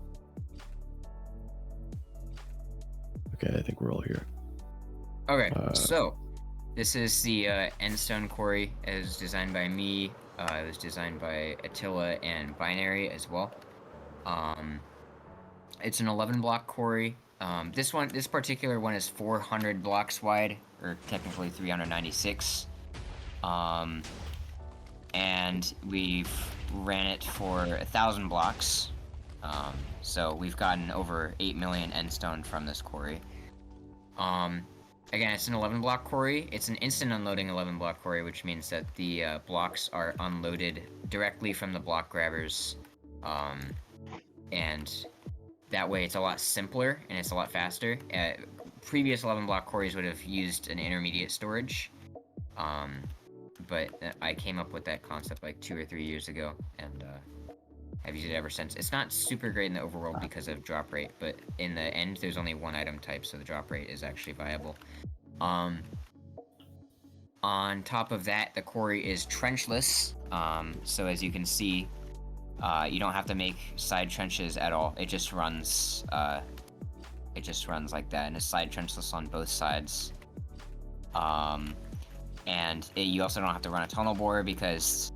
Okay, I think we're all here. Okay, Uh, so this is the Endstone quarry. It was designed by me. It was designed by Attila and Binary as well. It's an 11 block quarry. This particular one is 400 blocks wide, or technically 396. And we've ran it for 1,000 blocks. So we've gotten over 8 million Endstone from this quarry. Again, it's an 11 block quarry. It's an instant unloading 11 block quarry, which means that the blocks are unloaded directly from the block grabbers. And that way it's a lot simpler and it's a lot faster. Previous 11 block quarries would have used an intermediate storage. But I came up with that concept like 2 or 3 years ago, and I've used it ever since. It's not super great in the overworld because of drop rate, but in the end, there's only one item type, so the drop rate is actually viable. On top of that, the quarry is trenchless. So as you can see, you don't have to make side trenches at all. It just runs. It just runs like that, and it's side trenchless on both sides. You also don't have to run a tunnel bore because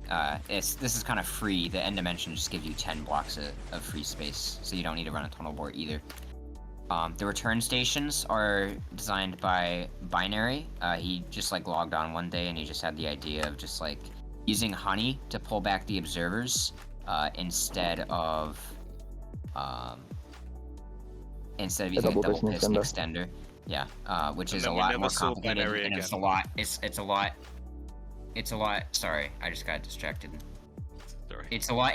this is kind of free. The end dimension just gives you 10 blocks of free space, so you don't need to run a tunnel bore either. The return stations are designed by Binary. He just like logged on one day and he just had the idea of just like using honey to pull back the observers instead of using a double piston extender. Yeah, which is a lot more complicated, and it's a lot. Sorry, I just got distracted. Sorry. It's a lot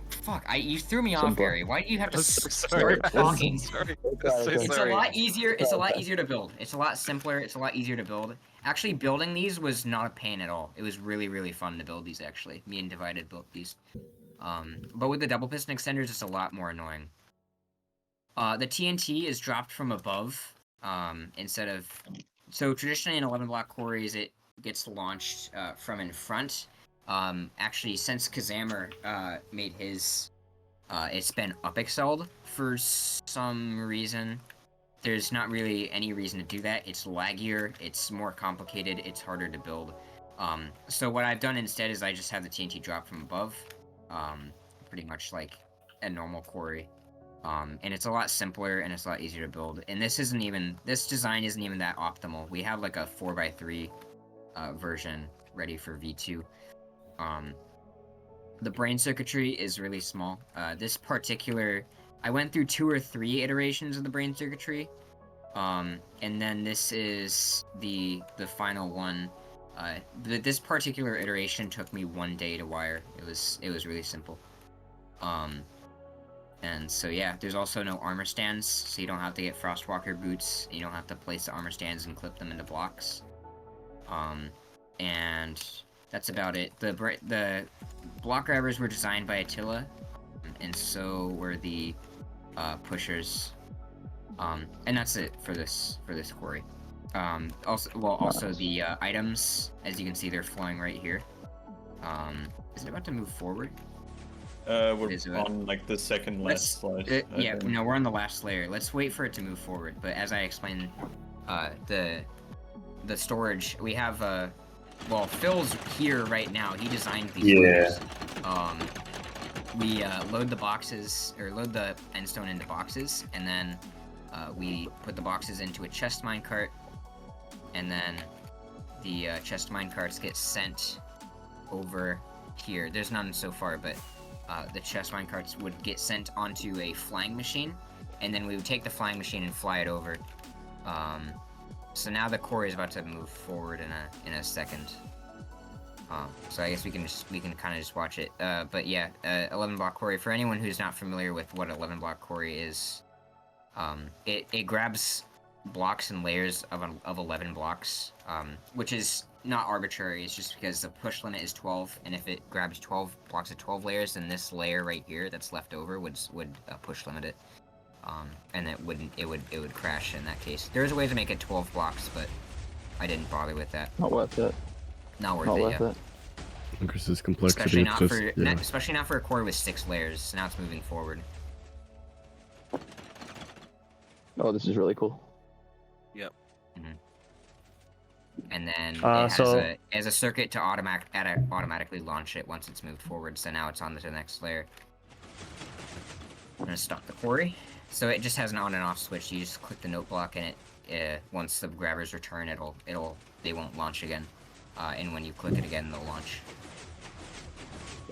Fuck! You threw me off, Simple. Gary. Why do you have to I'm so sorry. start talking? Sorry. Okay. It's sorry. a lot easier. It's a lot easier to build. It's a lot simpler. It's a lot easier to build. Actually, building these was not a pain at all. It was really fun to build these. Actually, me and Divided built these. But with the double piston extenders, it's a lot more annoying. The TNT is dropped from above. Instead of so traditionally in 11 block quarries, it gets launched from in front. Actually, since Kazamer made his, it's been up excelled for some reason. There's not really any reason to do that. It's laggier, it's more complicated, it's harder to build. So what I've done instead is I just have the TNT drop from above, pretty much like a normal quarry. And it's a lot simpler and it's a lot easier to build. And this design isn't even that optimal. We have like a 4x3 version ready for V2. The brain circuitry is really small. I went through 2 or 3 iterations of the brain circuitry, and then this is the final one. This particular iteration took me 1 day to wire. It was really simple. And so yeah, there's also no armor stands, so you don't have to get Frostwalker boots. You don't have to place the armor stands and clip them into blocks. And that's about it. The block grabbers were designed by Attila, and so were the pushers. And that's it for this quarry. Also the items, as you can see, they're flowing right here. Is it about to move forward? We're on like the second last slide. No, we're on the last layer. Let's wait for it to move forward. But as I explained, the storage we have. Well, Phil's here right now. He designed these. Yeah. We load the boxes or load the Endstone into boxes, and then we put the boxes into a chest minecart, and then the chest minecarts get sent over here. There's none so far, but the chest minecarts would get sent onto a flying machine, and then we would take the flying machine and fly it over. So now the quarry is about to move forward in a second. So I guess we can kind of just watch it. But yeah, 11 block quarry. For anyone who's not familiar with what 11 block quarry is, it grabs blocks and layers of 11 blocks, which is not arbitrary. It's just because the push limit is 12, and if it grabs 12 blocks of 12 layers, then this layer right here that's left over would push limit it. And it would crash in that case. There's a way to make it 12 blocks, but I didn't bother with that. Not worth it. Not worth it. Increases complexity. Especially not for a core with 6 layers. So now it's moving forward. Oh, this is really cool. Yep. And then it has a circuit to automatically launch it once it's moved forward. So now it's on to the next layer. I'm gonna stop the quarry. So it just has an on and off switch. You just click the note block, and it once the grabbers return, they won't launch again. And when you click it again, they'll launch.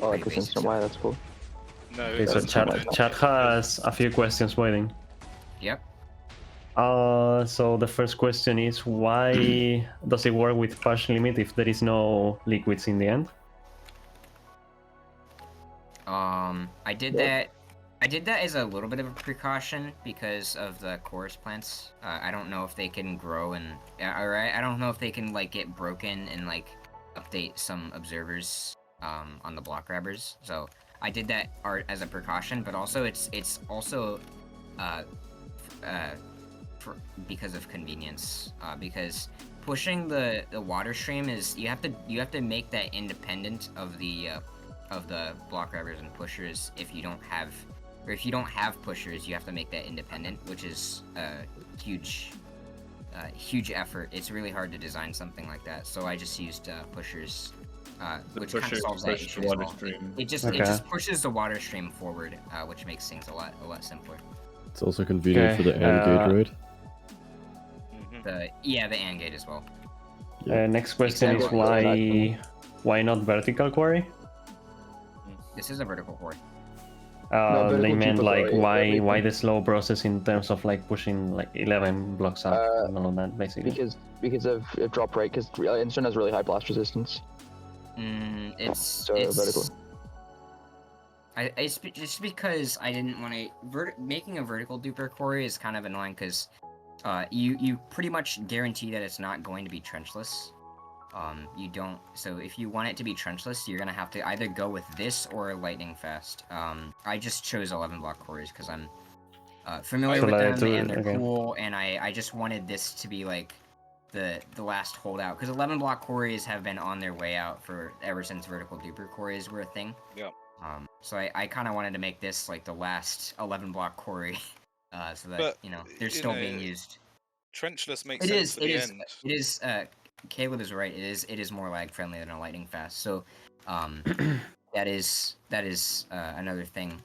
Oh, like this instant wire, that's cool. No. Okay, so chat has a few questions waiting. Yep. So the first question is, why does it work with push limit if there is no liquids in the end? I did that as a little bit of a precaution because of the chorus plants. I don't know if they can grow I don't know if they can like get broken and like update some observers on the block grabbers. So I did that as a precaution, but also it's also because of convenience. Because pushing the water stream is you have to make that independent of the block grabbers and pushers. If you don't have pushers, you have to make that independent, which is a huge effort. It's really hard to design something like that. So I just used pushers, which kind of solves that issue as well. It just pushes the water stream forward, which makes things a lot simpler. It's also convenient for the AND gate, right? The AND gate as well. Next question is why not vertical quarry? This is a vertical quarry. They meant like why the slow process in terms of like pushing like 11 blocks up and all of that basically. Because of drop rate, because Endstone has really high blast resistance. It's vertical. It's just because I didn't want to. Making a vertical duper quarry is kind of annoying because you pretty much guarantee that it's not going to be trenchless. You don't. So if you want it to be trenchless, you're gonna have to either go with this or lightning fast. I just chose 11 block quarries because I'm familiar with them and they're cool, and I just wanted this to be like the last holdout because 11 block quarries have been on their way out for ever since vertical duper quarries were a thing. Yeah. So I kind of wanted to make this like the last 11 block quarry, so that they're still being used. Trenchless makes sense for the end. It is. Caleb is right. It is more lag friendly than a lightning fast. So, that is another thing.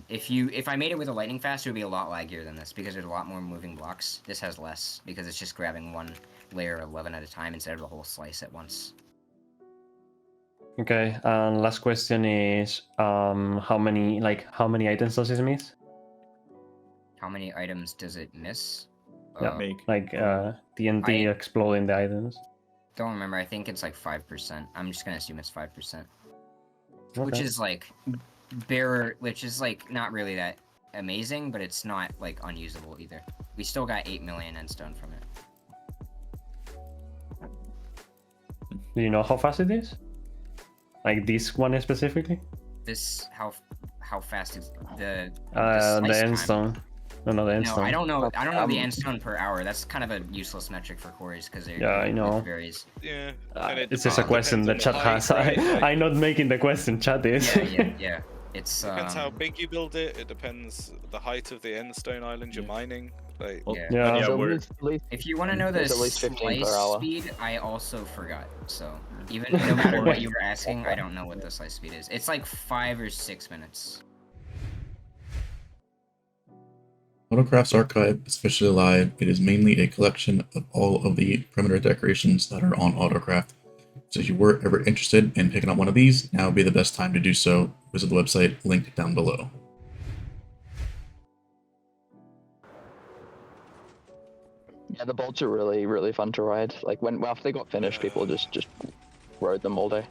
If I made it with a lightning fast, it would be a lot laggier than this because there's a lot more moving blocks. This has less because it's just grabbing one layer 11 at a time instead of the whole slice at once. Okay, and last question is how many items does it miss? How many items does it miss? Yeah, TNT exploding the items. Don't remember. I think it's like 5%. I'm just gonna assume it's 5%, Okay. which is like which is like not really that amazing, but it's not like unusable either. We still got 8 million Endstone from it. Do you know how fast it is? Like this one specifically? This how fast is the Endstone? No, the Endstone. No, I don't know. I don't know the Endstone per hour. That's kind of a useless metric for quarries because I know. It varies. Yeah. It's just a question the chat has. I'm not making the question. Chat is. Yeah. It's depends how big you build it. It depends the height of the Endstone island you're mining. Like, if you want to know the slice speed, I also forgot. So even no matter what you were asking, I don't know what the slice speed is. It's like 5 or 6 minutes. Autocraft's archive is officially live. It is mainly a collection of all of the perimeter decorations that are on Autocraft. So if you were ever interested in picking up one of these, now would be the best time to do so. Visit the website linked down below. Yeah, the bolts are really fun to ride. Like after they got finished, people just rode them all day.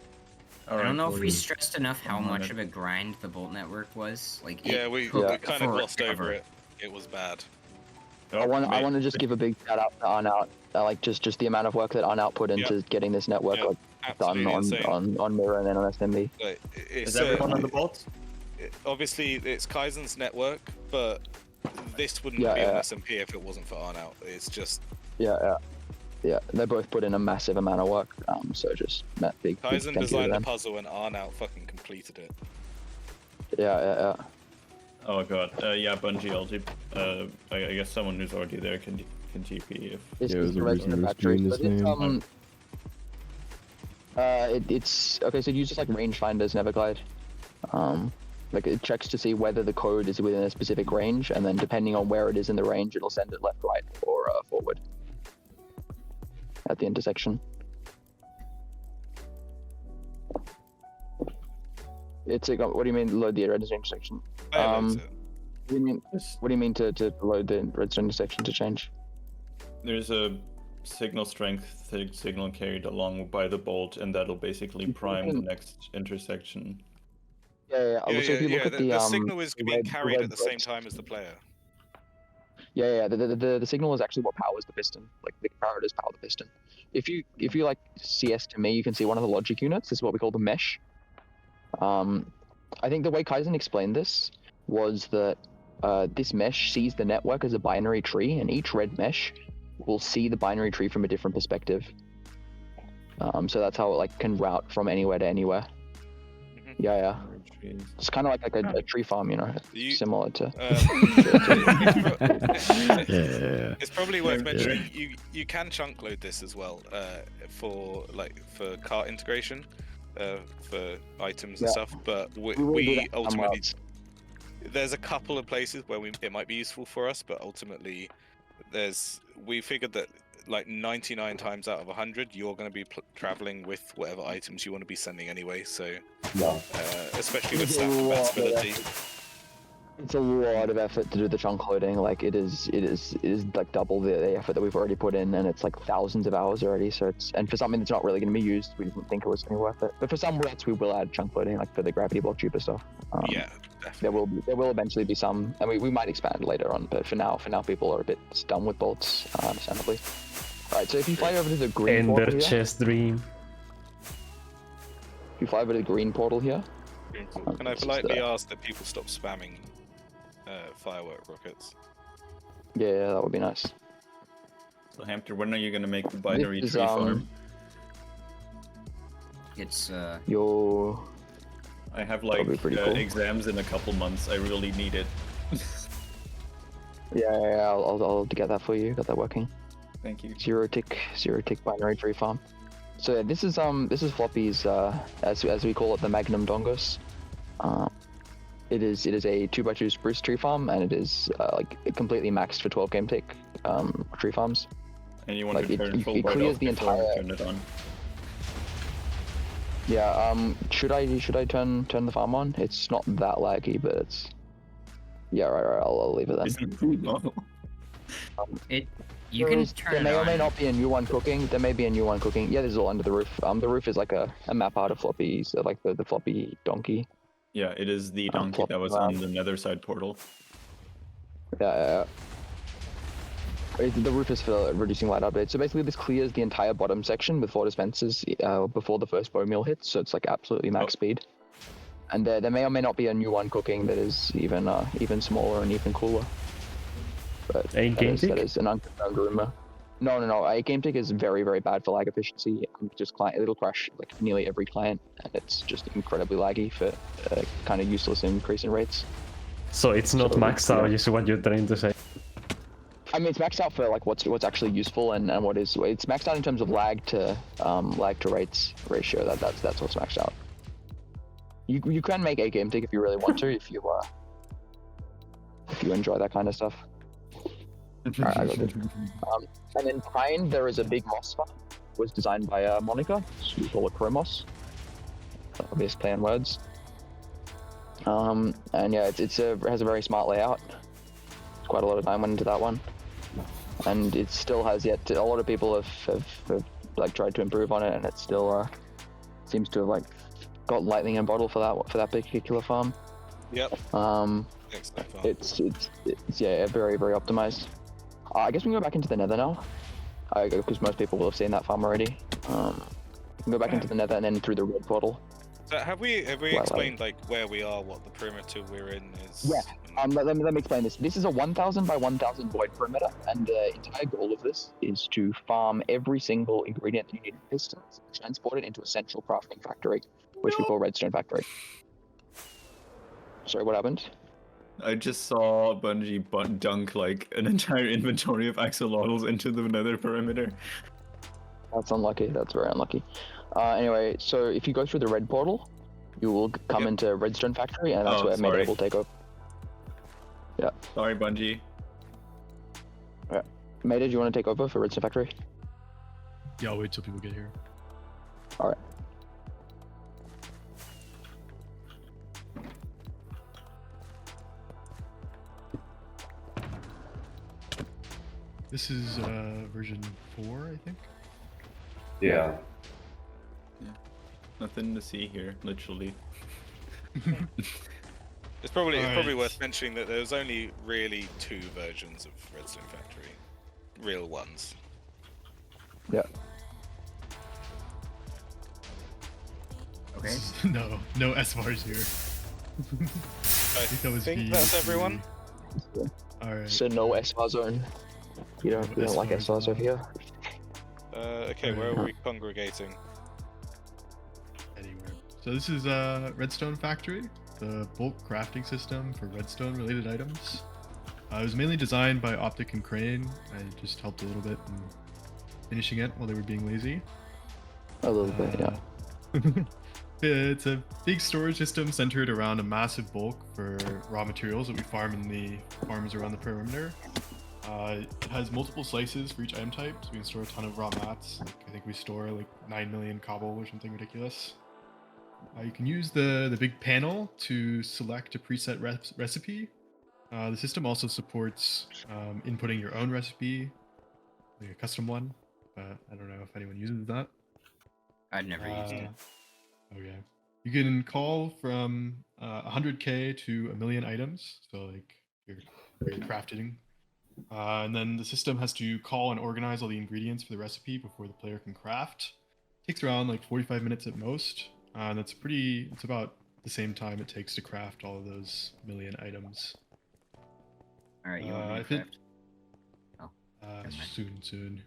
I don't know if we stressed enough how much of a grind the bolt network was. Like we kind of glossed over it. It was bad. I want to just give a big shout out to Arnout. Like just the amount of work that Arnout put into getting this network done on Mirror and then on SMB. Is everyone on the bolts? Obviously, it's Kaizen's network, but this wouldn't be on SMP if it wasn't for Arnout. It's just yeah. They both put in a massive amount of work. So just big. Kaizen designed the puzzle and Arnout fucking completed it. Yeah. Oh god, yeah, Bungie LG. I guess someone who's already there can TP if. There's a reason the batteries, but it's okay. So it uses like rangefinder's Neverglide. Like it checks to see whether the code is within a specific range, and then depending on where it is in the range, it'll send it left, right, or forward at the intersection. It's like, what do you mean load the redstone intersection? What do you mean to load the redstone intersection to change? There's a signal strength signal carried along by the bolt, and that'll basically prime the next intersection. So if you look at the signal is being carried at the same time as the player. The signal is actually what powers the piston. Like the comparators power the piston. If you like CS to me, you can see one of the logic units. This is what we call the mesh. I think the way Kaizen explained this was that this mesh sees the network as a binary tree, and each red mesh will see the binary tree from a different perspective. So that's how it can route from anywhere to anywhere. Yeah. It's kind of like a tree farm, similar to. It's probably worth mentioning. You can chunk load this as well for cart integration for items and stuff, but we ultimately there's a couple of places where it might be useful for us, but ultimately we figured that 99 times out of 100 you're going to be traveling with whatever items you want to be sending anyway, so especially with staff compatibility. It's a lot of effort to do the chunk loading. Like it is like double the effort that we've already put in, and it's like thousands of hours already. So it's, and for something that's not really going to be used, we didn't think it was going to be worth it. But for some routes, we will add chunk loading, like for the gravity block duper stuff. Yeah, there will eventually be some, and we might expand later on. But for now, people are a bit done with bolts, understandably. All right, so if you fly over to the green Ender portal here, chest dream. if you fly over to the green portal here, Can I politely ask that people stop spamming firework rockets? Yeah, that would be nice. So Hamster, when are you gonna make the binary This is, tree farm? It's your. I have like pretty cool. exams in a couple months. I really need it. Yeah, I'll get that for you. Got that working. Thank you. Zero tick binary tree farm. So yeah, this is Floppy's as we call it, the Magnum Dongos. It is a 2x2 spruce tree farm, and it is like completely maxed for 12 game tick tree farms. And you want like to turn full it bright clears off the before entire. you turn it on. Yeah. Should I turn the farm on? It's not that laggy, but it's. Yeah. Right. I'll leave it then. You can turn There it may or may on. not be a new one cooking. There may be a new one cooking. Yeah, this is all under the roof. The roof is like a map out of Floppy's, like the floppy donkey. Yeah, it is the donkey that was on the nether side portal. Yeah. The roof is for reducing light updates. So basically, this clears the entire bottom section with 4 dispensers before the first bone meal hits. So it's like absolutely max speed. And there may or may not be a new one cooking that is even smaller and even cooler. But that is an unconfirmed rumor. No. 8 game tick is very, very bad for lag efficiency. It'll crash like nearly every client, and it's just incredibly laggy for kind of useless increase in rates. So it's not maxed out, is what you're trying to say. I mean, it's maxed out for like what's actually useful and what is. It's maxed out in terms of lag to rates ratio. That's what's maxed out. You can make 8 game tick if you really want to, if you enjoy that kind of stuff. Alright, I got it. And then behind there is a big moss farm. It was designed by Monica. So we call it Chronos. Obvious play on words. And yeah, it has a very smart layout. Quite a lot of time went into that one, and it still has yet to, a lot of people have like tried to improve on it, and it still seems to have like got lightning in a bottle for that particular farm. Yep. Excellent farm. It's yeah, very, very optimized. I guess we can go back into the nether now, because most people will have seen that farm already. We can go back into the nether and then through the red portal. So have we explained like where we are, what the perimeter we're in is? Yeah. Let me explain this. This is a 1,000 by 1,000 void perimeter, and the entire goal of this is to farm every single ingredient that you need in pistons, transport it into a central crafting factory, which we call Redstone Factory. Sorry, what happened? I just saw Bungie dunk like an entire inventory of axolotls into the nether perimeter. That's unlucky. That's very unlucky. Anyway, so if you go through the red portal, you will come into Redstone Factory, and that's where Mayday will take over. Yeah. Sorry, Bungie. Yeah. Mayday, do you want to take over for Redstone Factory? Yeah, I'll wait till people get here. All right. This is version 4, I think. Yeah. Nothing to see here, literally. It's probably worth mentioning that there's only really 2 versions of Redstone Factory, real ones. Yeah. Okay. No S-bars here. I think that's everyone. All right. So no SR zone. You don't like SRs over here. Okay, where are we congregating? Anywhere. So this is Redstone Factory, the bulk crafting system for redstone related items. It was mainly designed by Optic and Crane. I just helped a little bit in finishing it while they were being lazy. A little bit, yeah. It's a big storage system centered around a massive bulk for raw materials that we farm in the farms around the perimeter. It has multiple slices for each item type, so we can store a ton of raw mats. Like, I think we store like 9 million cobble or something ridiculous. You can use the big panel to select a preset recipe, The system also supports inputting your own recipe, like a custom one, but I don't know if anyone uses that. I've never used it. Okay. You can call from 100k to 1,000,000 items, so like you're crafting. And then the system has to call and organize all the ingredients for the recipe before the player can craft. Takes around like 45 minutes at most, and it's about the same time it takes to craft all of those 1,000,000 items. All right, you want me to craft? Soon.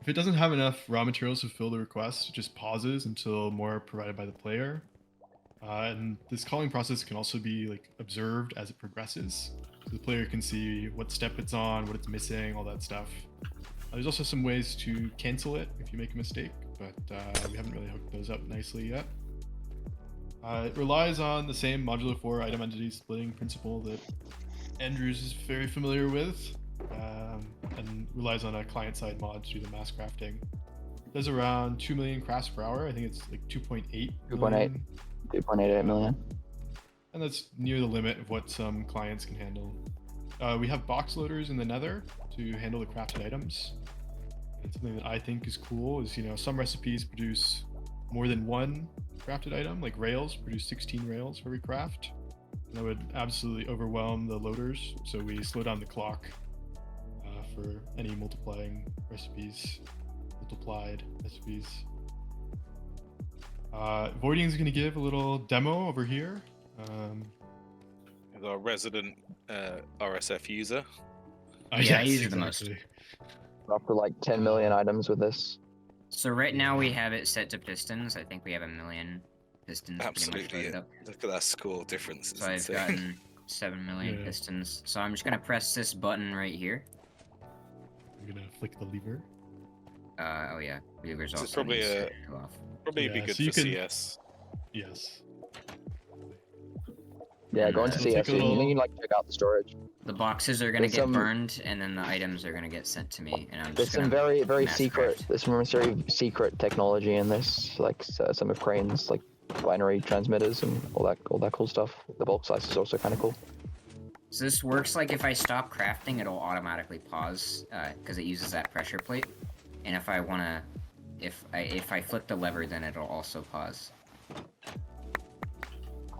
If it doesn't have enough raw materials to fill the request, it just pauses until more are provided by the player. And this calling process can also be like observed as it progresses. So the player can see what step it's on, what it's missing, all that stuff. There's also some ways to cancel it if you make a mistake, but we haven't really hooked those up nicely yet. It relies on the same modular 4 item entity splitting principle that Andrews is very familiar with, and relies on a client-side mod to do the mass crafting. It does around 2 million crafts per hour. I think it's like 2.88 million. And that's near the limit of what some clients can handle. We have box loaders in the nether to handle the crafted items. And something that I think is cool is, some recipes produce more than one crafted item, like rails produce 16 rails for every craft. And that would absolutely overwhelm the loaders, so we slow down the clock for any multiplied recipes. Voiding is going to give a little demo over here. We've got a resident RSF user. I use it the most. We're up to like 10 million items with this. So right now we have it set to pistons. I think we have 1,000,000 pistons. Absolutely. Up. Look at that score difference. So I've gotten 7 million pistons. So I'm just gonna press this button right here. I'm gonna flick the lever. Oh yeah, lever's also probably be good for CS. Yes. Yeah, go into CS. You can like check out the storage. The boxes are gonna get burned, and then the items are gonna get sent to me, and I'm just There's some very secret. There's some very secret technology in this, like some of Crane's like binary transmitters and all that cool stuff. The bulk slice is also kind of cool. So this works like if I stop crafting, it'll automatically pause because it uses that pressure plate, and if I if I flip the lever, then it'll also pause.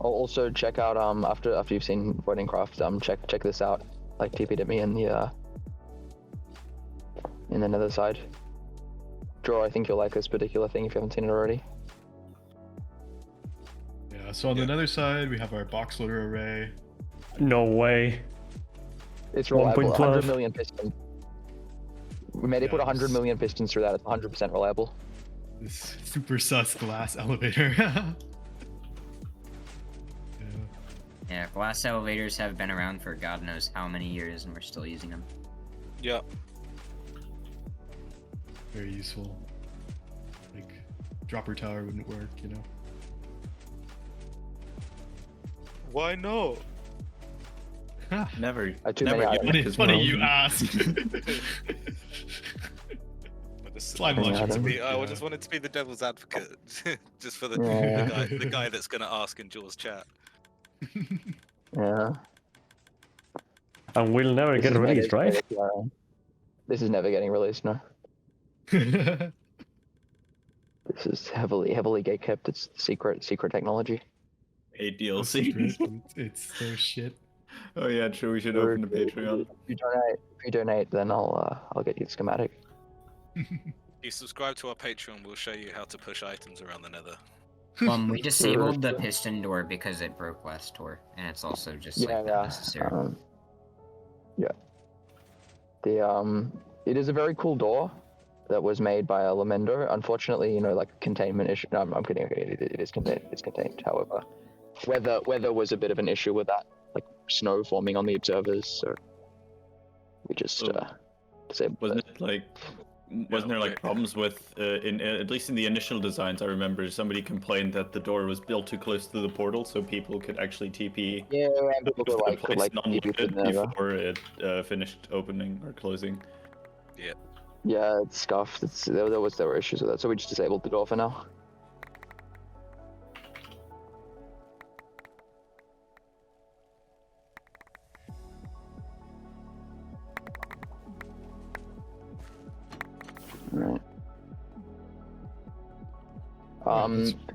I'll also check out after you've seen Voiding Craft, check this out. Like TP'd at me in the nether side. Draw, I think you'll like this particular thing if you haven't seen it already. Yeah, so on the nether side we have our box loader array. No way. It's reliable. 100 million pistons. We made it put 100 million pistons through that. It's 100% reliable. This super sus glass elevator. Yeah, glass elevators have been around for God knows how many years, and we're still using them. Yeah. Very useful. Like, dropper tower wouldn't work, Why not? Never. It's funny you ask. I just wanted to be the devil's advocate, just for the guy that's gonna ask in Jaws chat. Yeah. And we'll never get released, right? This is never getting released, no. This is heavily gatekept. It's secret technology. A DLC. It's so shit. Oh yeah, true. We should open the Patreon. If you donate, then I'll get you the schematic. If you subscribe to our Patreon, we'll show you how to push items around the nether. We disabled the piston door because it broke last tour, and it's also just unnecessary. It is a very cool door that was made by a Lamendo. Unfortunately, like containment issue. No, I'm kidding. Okay, it is contained. It's contained. However, weather was a bit of an issue with that, like snow forming on the observers. So we just disabled. Wasn't it like? Wasn't there like problems with, at least in the initial designs, I remember somebody complained that the door was built too close to the portal, so people could actually TP. Yeah, and people could like non-loaded before it finished opening or closing. Yeah. Yeah, it's scuffed. There were issues with that, so we just disabled the door for now.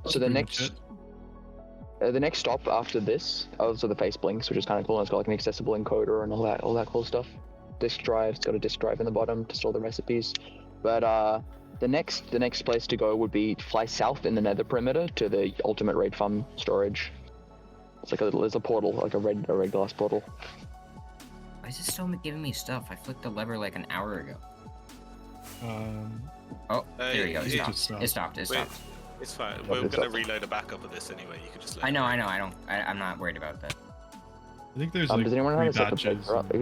So the next stop after this, also the face blinks, which is kind of cool. And it's got like an accessible encoder and all that cool stuff. Disk drive, it's got a disk drive in the bottom to store the recipes. But the next place to go would be fly south in the nether perimeter to the ultimate raid farm storage. It's like there's a portal, like a red glass portal. Why is it still giving me stuff? I flicked the lever like an hour ago. Oh, there we go. It stopped. It's fine. We're gonna reload a backup of this anyway. You could just. I know. I'm not worried about that. I think there's like does anyone know how to set the batches. placer up?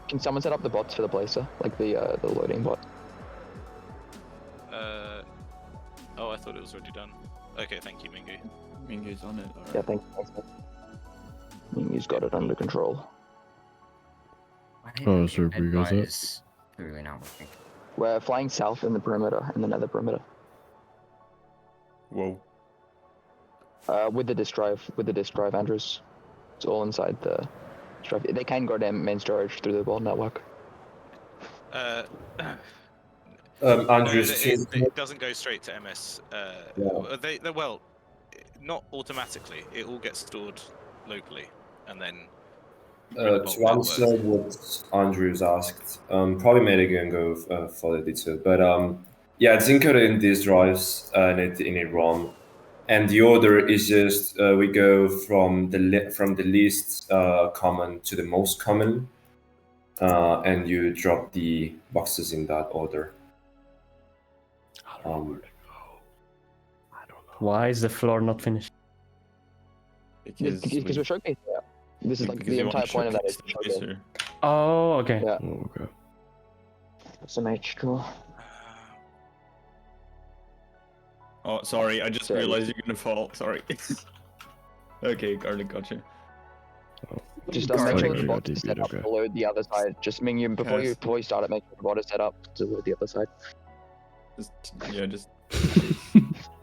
Can someone set up the bots for the placer, like the loading bot? Oh, I thought it was already done. Okay, thank you, Mingu. Mingu's on it. Alright. Yeah, thanks. Mingu's got it under control. Oh, sure, we got that. Is clearly not working. We're flying south in the perimeter, in the nether perimeter. Whoa. With the disk drive, Andrews. It's all inside the drive. They can go to main storage through the vault network. Andrews, it doesn't go straight to MS. Well, not automatically. It all gets stored locally, and then. To answer what Andrews asked, probably Meta can go for the detail, but yeah, it's encoded in these drives in a ROM, and the order is just we go from the least common to the most common, and you drop the boxes in that order. Why is the floor not finished? Because we're showcasing it. This is like the entire point of that is showcasing. Oh, okay. Yeah. Oh, okay. Some H2. Oh, sorry, I just realized you're gonna fall. Sorry. Okay, Garlic, gotcha. Just make sure the bot is set up to load the other side. Just before you start it, make sure the bot is set up to load the other side. Just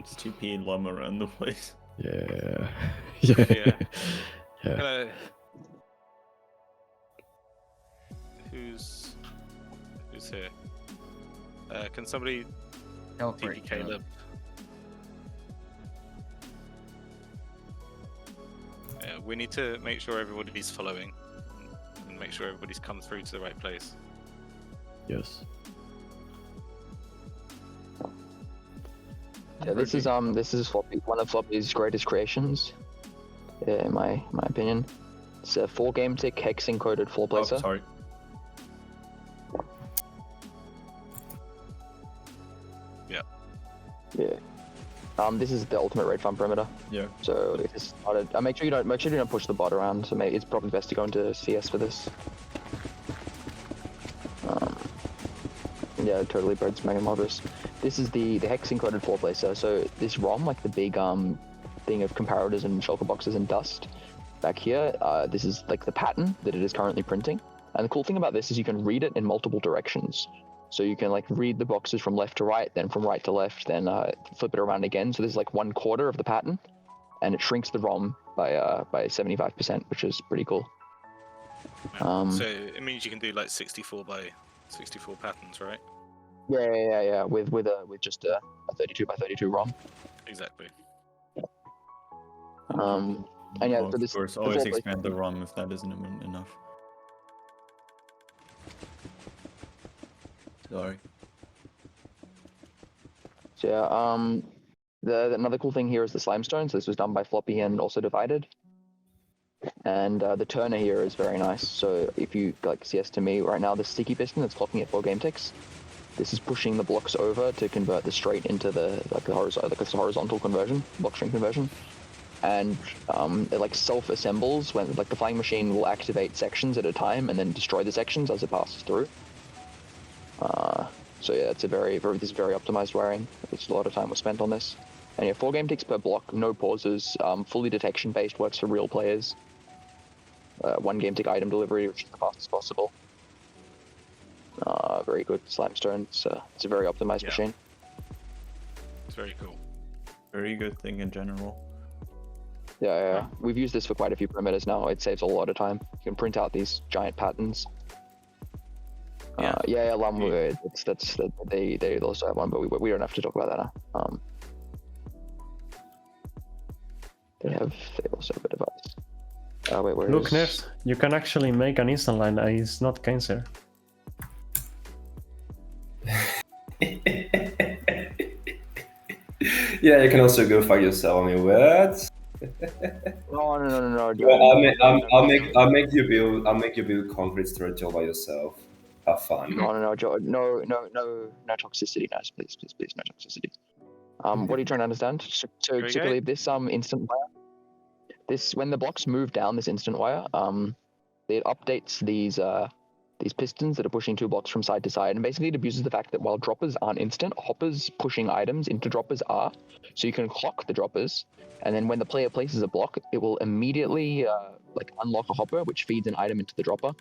TP and lum around the place. Yeah. Yeah. Yeah. Who's here? Can somebody Teleport TP Caleb? Yeah, we need to make sure everybody's following and make sure everybody's come through to the right place. Yes. Yeah, this is Floppy, one of Floppy's greatest creations, in my opinion. It's a 4-game tick hex encoded floor placer. Oh, sorry. Yeah. This is the ultimate raid farm perimeter. Yeah. So it is started. Make sure you don't push the bot around. So it's probably best to go into CS for this. Yeah, totally breeds Mega Modus. This is the hex encoded floor placer. So this ROM, like the big thing of comparators and shulker boxes and dust back here, this is like the pattern that it is currently printing. And the cool thing about this is you can read it in multiple directions. So you can like read the boxes from left to right, then from right to left, then flip it around again. So this is like 1/4 of the pattern, and it shrinks the ROM by 75%, which is pretty cool. So it means you can do like 64 by 64 patterns, right? Yeah. With just a 32 by 32 ROM. Exactly. And yeah, of so this course, always expand the ROM if that isn't enough. Sorry. So yeah, another cool thing here is the slimestone. So this was done by Floppy and also divided. And the turner here is very nice. So if you like CS to me right now, the sticky piston that's clocking at 4 game ticks, this is pushing the blocks over to convert the straight into the horizontal conversion, block string conversion. And it like self-assembles when like the flying machine will activate sections at a time and then destroy the sections as it passes through. So yeah, it's this is very optimized wiring. It's a lot of time was spent on this. And yeah, 4 game ticks per block, no pauses, fully detection based, works for real players. 1 game tick item delivery, which is the fastest possible. Very good slimestone. It's a very optimized machine. It's very cool. Very good thing in general. Yeah. We've used this for quite a few perimeters now. It saves a lot of time. You can print out these giant patterns. Lum. They also have one, but we don't have to talk about that now. They also have a device. Wait, where Look, is... Ness, you can actually make an instant line and it's not cancer. Yeah, you can also go fuck yourself. I mean, what? No. Well, I'll make you build. I'll make you build concrete storage all by yourself. Have fun. No, Joe. No toxicity, guys. Please, no toxicity. What are you trying to understand? So basically, this instant wire. This when the blocks move down this instant wire, it updates these pistons that are pushing 2 blocks from side to side, and basically it abuses the fact that while droppers aren't instant, hoppers pushing items into droppers are. So you can clock the droppers, and then when the player places a block, it will immediately unlock a hopper, which feeds an item into the dropper,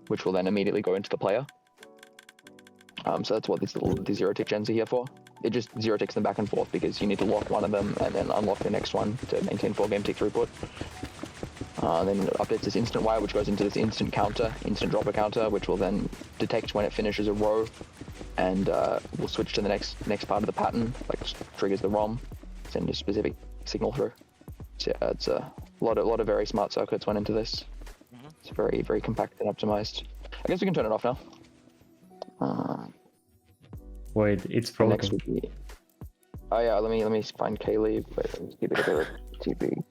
which will then immediately go into the player. So that's what these zero tick gens are here for. It just zero ticks them back and forth because you need to lock one of them and then unlock the next one to maintain 4 game tick throughput. Then it updates this instant wire, which goes into this instant dropper counter, which will then detect when it finishes a row, and will switch to the next part of the pattern, like triggers the ROM, send a specific signal through. So yeah, it's a lot of very smart circuits went into this. It's very, very compact and optimized. I guess we can turn it off now. Wait, it's broken. Next would be... Oh yeah, let me find Kaylee. Wait, let me keep it a TP.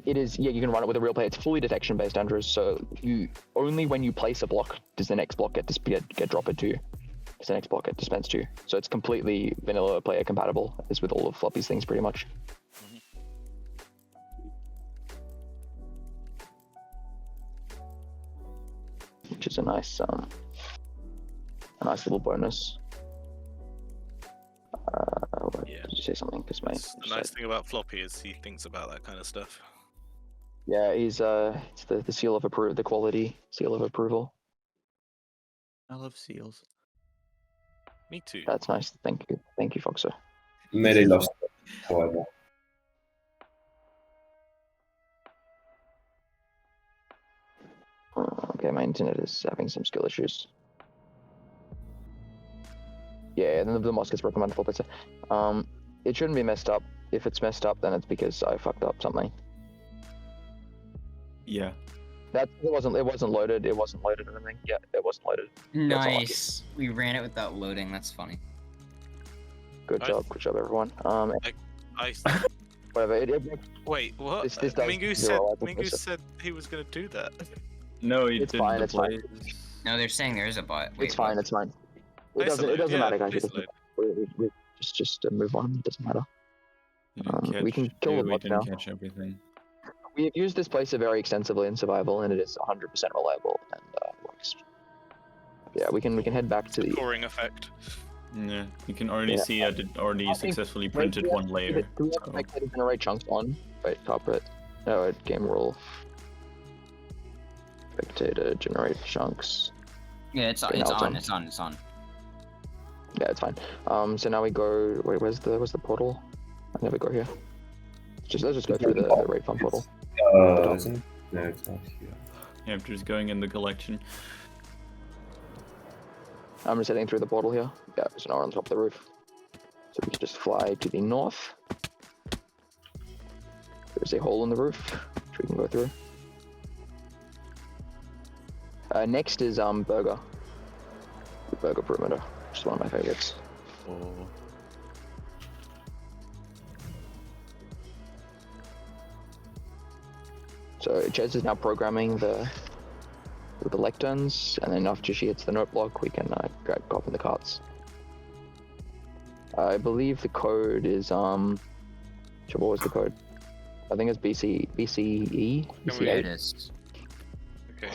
It is, yeah, you can run it with a real player. It's fully detection based, Andrews. So you only when you place a block does the next block get dropped to you. Does the next block get dispensed to you. So it's completely vanilla player compatible, as with all of Floppy's things pretty much. Which is a nice little bonus. Did you say something? The nice thing about Floppy is he thinks about that kind of stuff. Yeah, he's it's the seal of approval, the quality seal of approval. I love seals. Me too. That's nice. Thank you, Foxer. Maybe lost. However. Okay, my internet is having some skill issues. Yeah, and then the moss gets broken by default. It shouldn't be messed up. If it's messed up, then it's because I fucked up something. Yeah. It wasn't loaded. It wasn't loaded or anything. Yeah, it wasn't loaded. Nice. We ran it without loading. That's funny. Good job, everyone. Whatever. Wait, what? This Mingu said he was gonna do that. No, he it's didn't. Fine. It's fine. No, they're saying there is a bot. Wait, it's fine. what? It's fine. It doesn't matter, guys. We just move on. It doesn't matter. We can kill the bot now. Catch everything. We have used this placer very extensively in survival, and it is 100% reliable and works. Yeah, we can head back to the coring effect. Yeah, you can already see I did already successfully printed one layer. Do we have to make it generate chunks on? Wait, carpet. No, game rule. Spectator generate chunks. Yeah, it's on. Yeah, it's fine. So now we go. Wait, where's the portal? I never go here. Let's just go through the raid farm portal. No, it's not here. Yeah, just going in the collection. I'm just heading through the portal here. Yeah, there's an hour on top of the roof. So we can just fly to the north. There's a hole in the roof, which we can go through. Next is Burger. The Burger Perimeter, which is one of my favorites. Oh. So Jez is now programming the lecterns, and then after she hits the note block, we can go off in the carts. I believe the code is what was the code? I think it's BCE. There it is. Okay.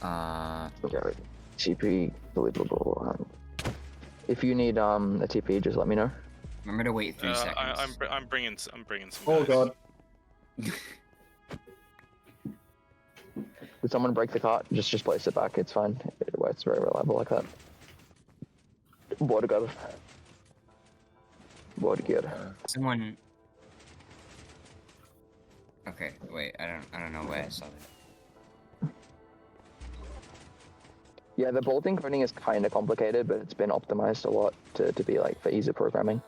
Okay. TP deliverable. If you need a TP, just let me know. Remember to wait 3 seconds. I'm bringing some. Oh guys. god. Did someone break the cart? Just place it back. It's fine. It works very reliable like that. Water gear. Someone. Okay, wait. I don't know where I saw that. Yeah, the bolting coding is kind of complicated, but it's been optimized a lot to be like for ease of programming.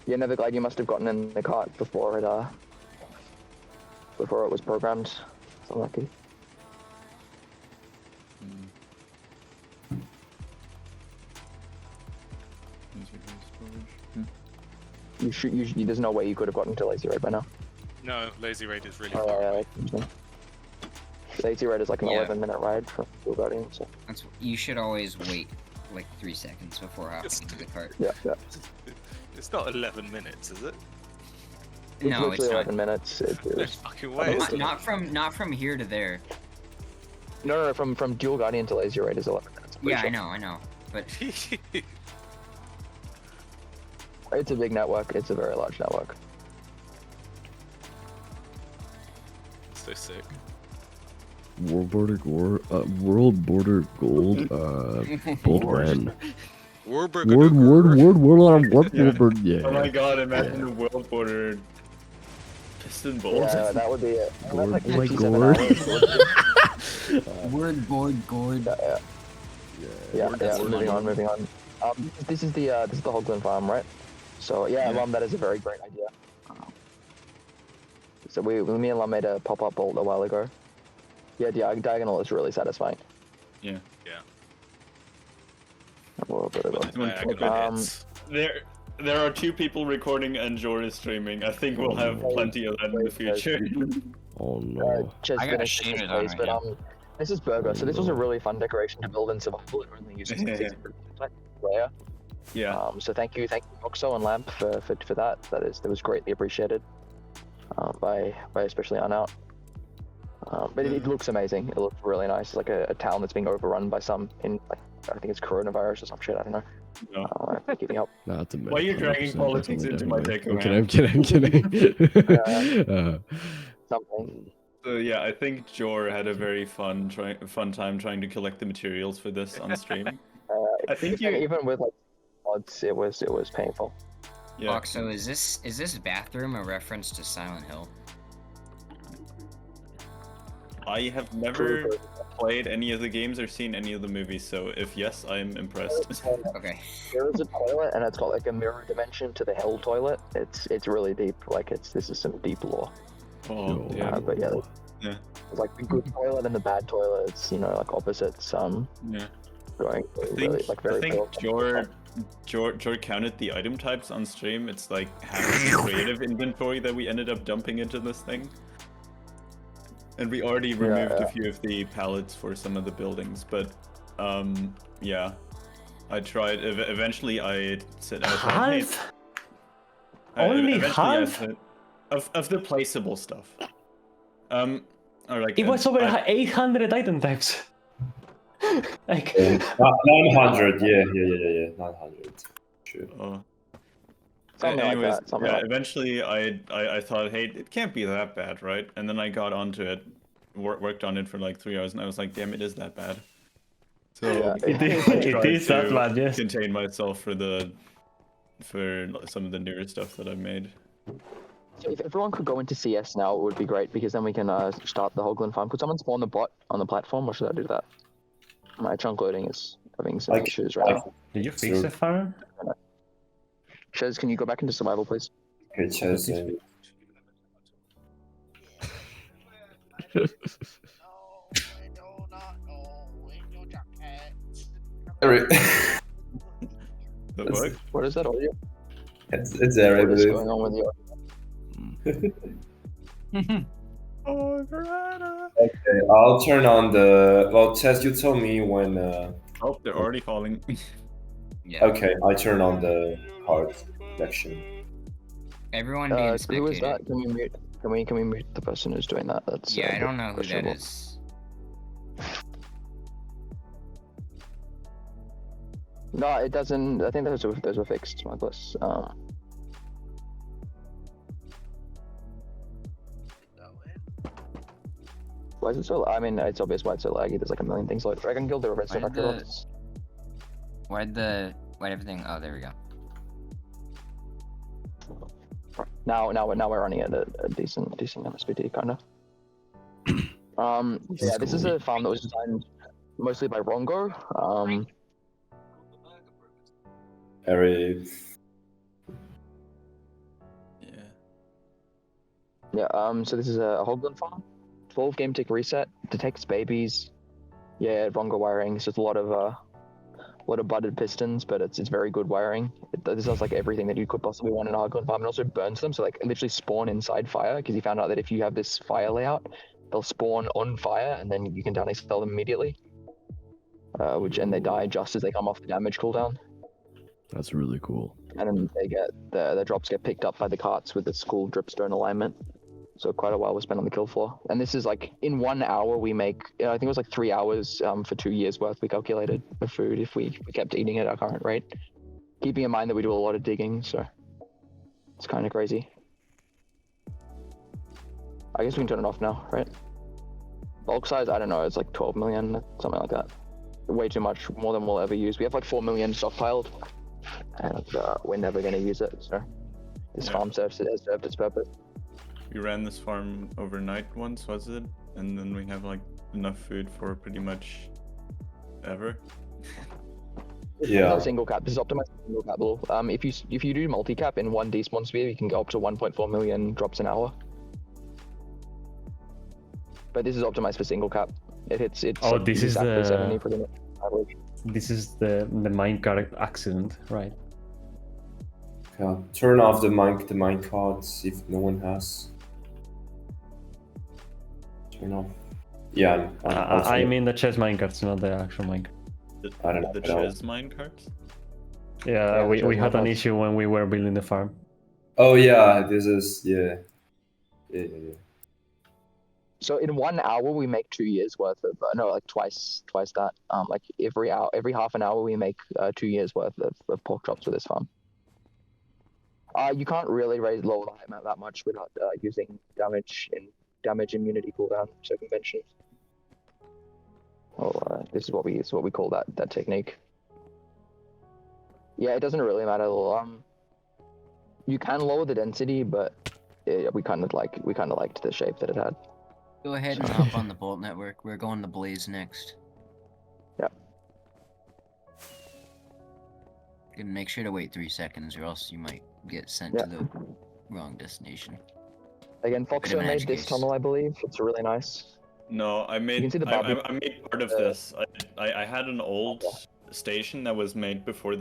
You're never glad you must have gotten in the cart before it was programmed. So lucky. There's no way you could have gotten to Lazy Raid by now. No, Lazy Raid is really Oh, far away. yeah. Lazy Raid is like an 11-minute ride from Steel Guardian. So. You should always wait like 3 seconds before hopping into the cart. Yeah. It's not 11 minutes, is it? No, it's it's not. 11 minutes. No fucking way. Not from here to there. No, from Dual Guardian to Lazy Raid is 11 minutes. Yeah, sure. I know. But it's a big network. It's a very large network. So sick. World Border Gold, Bolt Ren. Word, yeah. Oh my god, imagine a world border piston bolt. Yeah, that would be it. Gourd, like like 57 gourd. hours. Word, gourd. Yeah. Moving on. This is the Hoglin farm, right? So yeah, that is a very great idea. So me and Lum made a pop-up bolt a while ago. Yeah, diagonal is really satisfying. Yeah. There are 2 people recording and Jor is streaming. I think we'll have plenty of that in the future. Oh no. I gotta shade it on but this is Burger, so this was a really fun decoration to build in survival. It only uses 6 layer. Yeah. So thank you Oxo and Lamp for that. That was greatly appreciated by especially Unout. But it looks amazing. It looks really nice. It's like a town that's being overrun by I think it's coronavirus or some shit. I don't know. No. Keeping up. Why are you dragging politics into my deck? I'm kidding. Something. So yeah, I think Jor had a very fun time trying to collect the materials for this on stream. I think even with like odds, it was painful. Yeah. So is this bathroom a reference to Silent Hill? I have never played any of the games or seen any of the movies, so if yes, I am impressed. Okay. There is a toilet, and it's got like a mirror dimension to the hell toilet. It's really deep. Like this is some deep lore. Oh, yeah. But yeah. It's like the good toilet and the bad toilet. It's like opposites. Yeah. Going really, like very. I think Jor counted the item types on stream. It's like half the creative inventory that we ended up dumping into this thing. And we already removed a few of the pallets for some of the buildings, but yeah, I tried. Eventually, I said, half. Only half of the placeable stuff. Or like it was over 800 item types. Like 900. Yeah. 900. Sure. Anyways, eventually I thought, hey, it can't be that bad, right? And then I got onto it, worked on it for like 3 hours, and I was like, damn, it is that bad. So it is that bad, yes. Contain myself for some of the newer stuff that I've made. So if everyone could go into CS now, it would be great, because then we can start the Hoglin farm. Could someone spawn the bot on the platform, or should I do that? My chunk loading is having some issues right now. Did you fix the farm? Chez, can you go back into survival, please? Okay, Chez. What is that audio? It's there, I believe. What is going on with the audio? Okay, I'll turn on the. Well, Chez, you tell me when. Oh, they're already falling. Yeah. Okay, I turn on the hard section. Everyone being spectated. Who is that? Can we mute? Can we mute the person who's doing that? That's I don't know who that is. No, it doesn't. I think those were fixed, Smugless. Why is it so? I mean, it's obvious why it's so laggy. There's like a million things like Dragon Guild. There are redstone activities. Why'd everything? Oh, there we go. Now we're running at a decent MSPT kind of. Yeah, this is a farm that was designed mostly by Rongo. Yeah. So this is a Hoglin farm. 12 game tick reset. Detects babies. Yeah, Ronga wiring. So it's a lot of butted pistons, but it's very good wiring. This does like everything that you could possibly want in a Hoglin farm, and also burns them. So like literally spawn inside fire, because he found out that if you have this fire layout, they'll spawn on fire, and then you can down expel them immediately. And they die just as they come off the damage cooldown. That's really cool. And then they get the drops get picked up by the carts with this cool dripstone alignment. So quite a while was spent on the kill floor. And this is like in 1 hour we make, I think it was like 3 hours for 2 years worth we calculated of food if we kept eating at our current rate. Keeping in mind that we do a lot of digging, so it's kind of crazy. I guess we can turn it off now, right? Bulk size, I don't know, it's like 12 million, something like that. Way too much, more than we'll ever use. We have like 4 million stockpiled, and we're never going to use it, so this farm has served its purpose. We ran this farm overnight once, was it? And then we have like enough food for pretty much ever. Yeah. Single cap. This is optimized for single cap. If you do multi-cap in one despawn sphere, you can go up to 1.4 million drops an hour. But this is optimized for single cap. It's Oh, like this is exactly the 70 pretty much average. This is the minecart accident, right? Yeah. Turn off the mine cards if no one has. Turn off. Yeah. I mean the chess minecarts, not the actual minecart. I don't know. The chess minecarts? Yeah, we had an issue when we were building the farm. Oh yeah, this is yeah. So in 1 hour we make 2 years worth of no, like twice that. Like every half an hour we make 2 years worth of pork chops with this farm. You can't really lower the height map that much without using damage immunity cooldown circumvention. Oh, this is what we call that technique. Yeah, it doesn't really matter. You can lower the density, but we kind of liked the shape that it had. Go ahead and hop on the Bolt network. We're going to Blaze next. Yeah. And make sure to wait 3 seconds, or else you might get sent to the wrong destination. Again, Foxo made this tunnel, I believe. It's really nice. No, I made I made part of this. I had an old station that was made before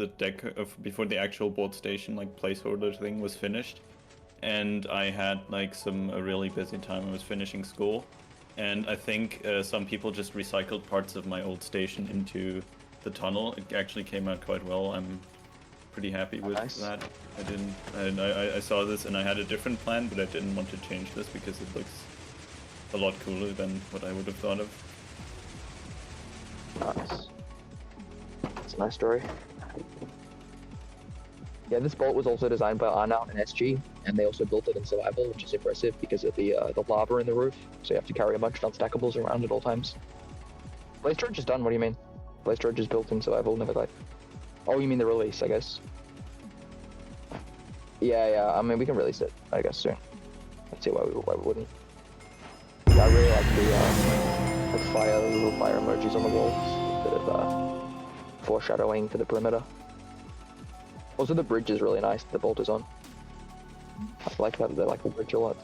before the actual board station like placeholder thing was finished. And I had like a really busy time. I was finishing school, and I think some people just recycled parts of my old station into the tunnel. It actually came out quite well. I'm pretty happy with that. I saw this and I had a different plan, but I didn't want to change this because it looks a lot cooler than what I would have thought of. Nice. That's a nice story. Yeah, this bolt was also designed by Arnout and SG, and they also built it in survival, which is impressive because of the lava in the roof. So you have to carry a bunch of unstackables around at all times. Blaze Storage is done. What do you mean? Blaze Storage is built in survival, never died. Oh, you mean the release, I guess. Yeah. I mean, we can release it, I guess, soon. Let's see why we wouldn't. Yeah, I really like the little fire emojis on the walls. A bit of foreshadowing for the perimeter. Also, the bridge is really nice. The bolt is on. I like that. They like the bridge a lot.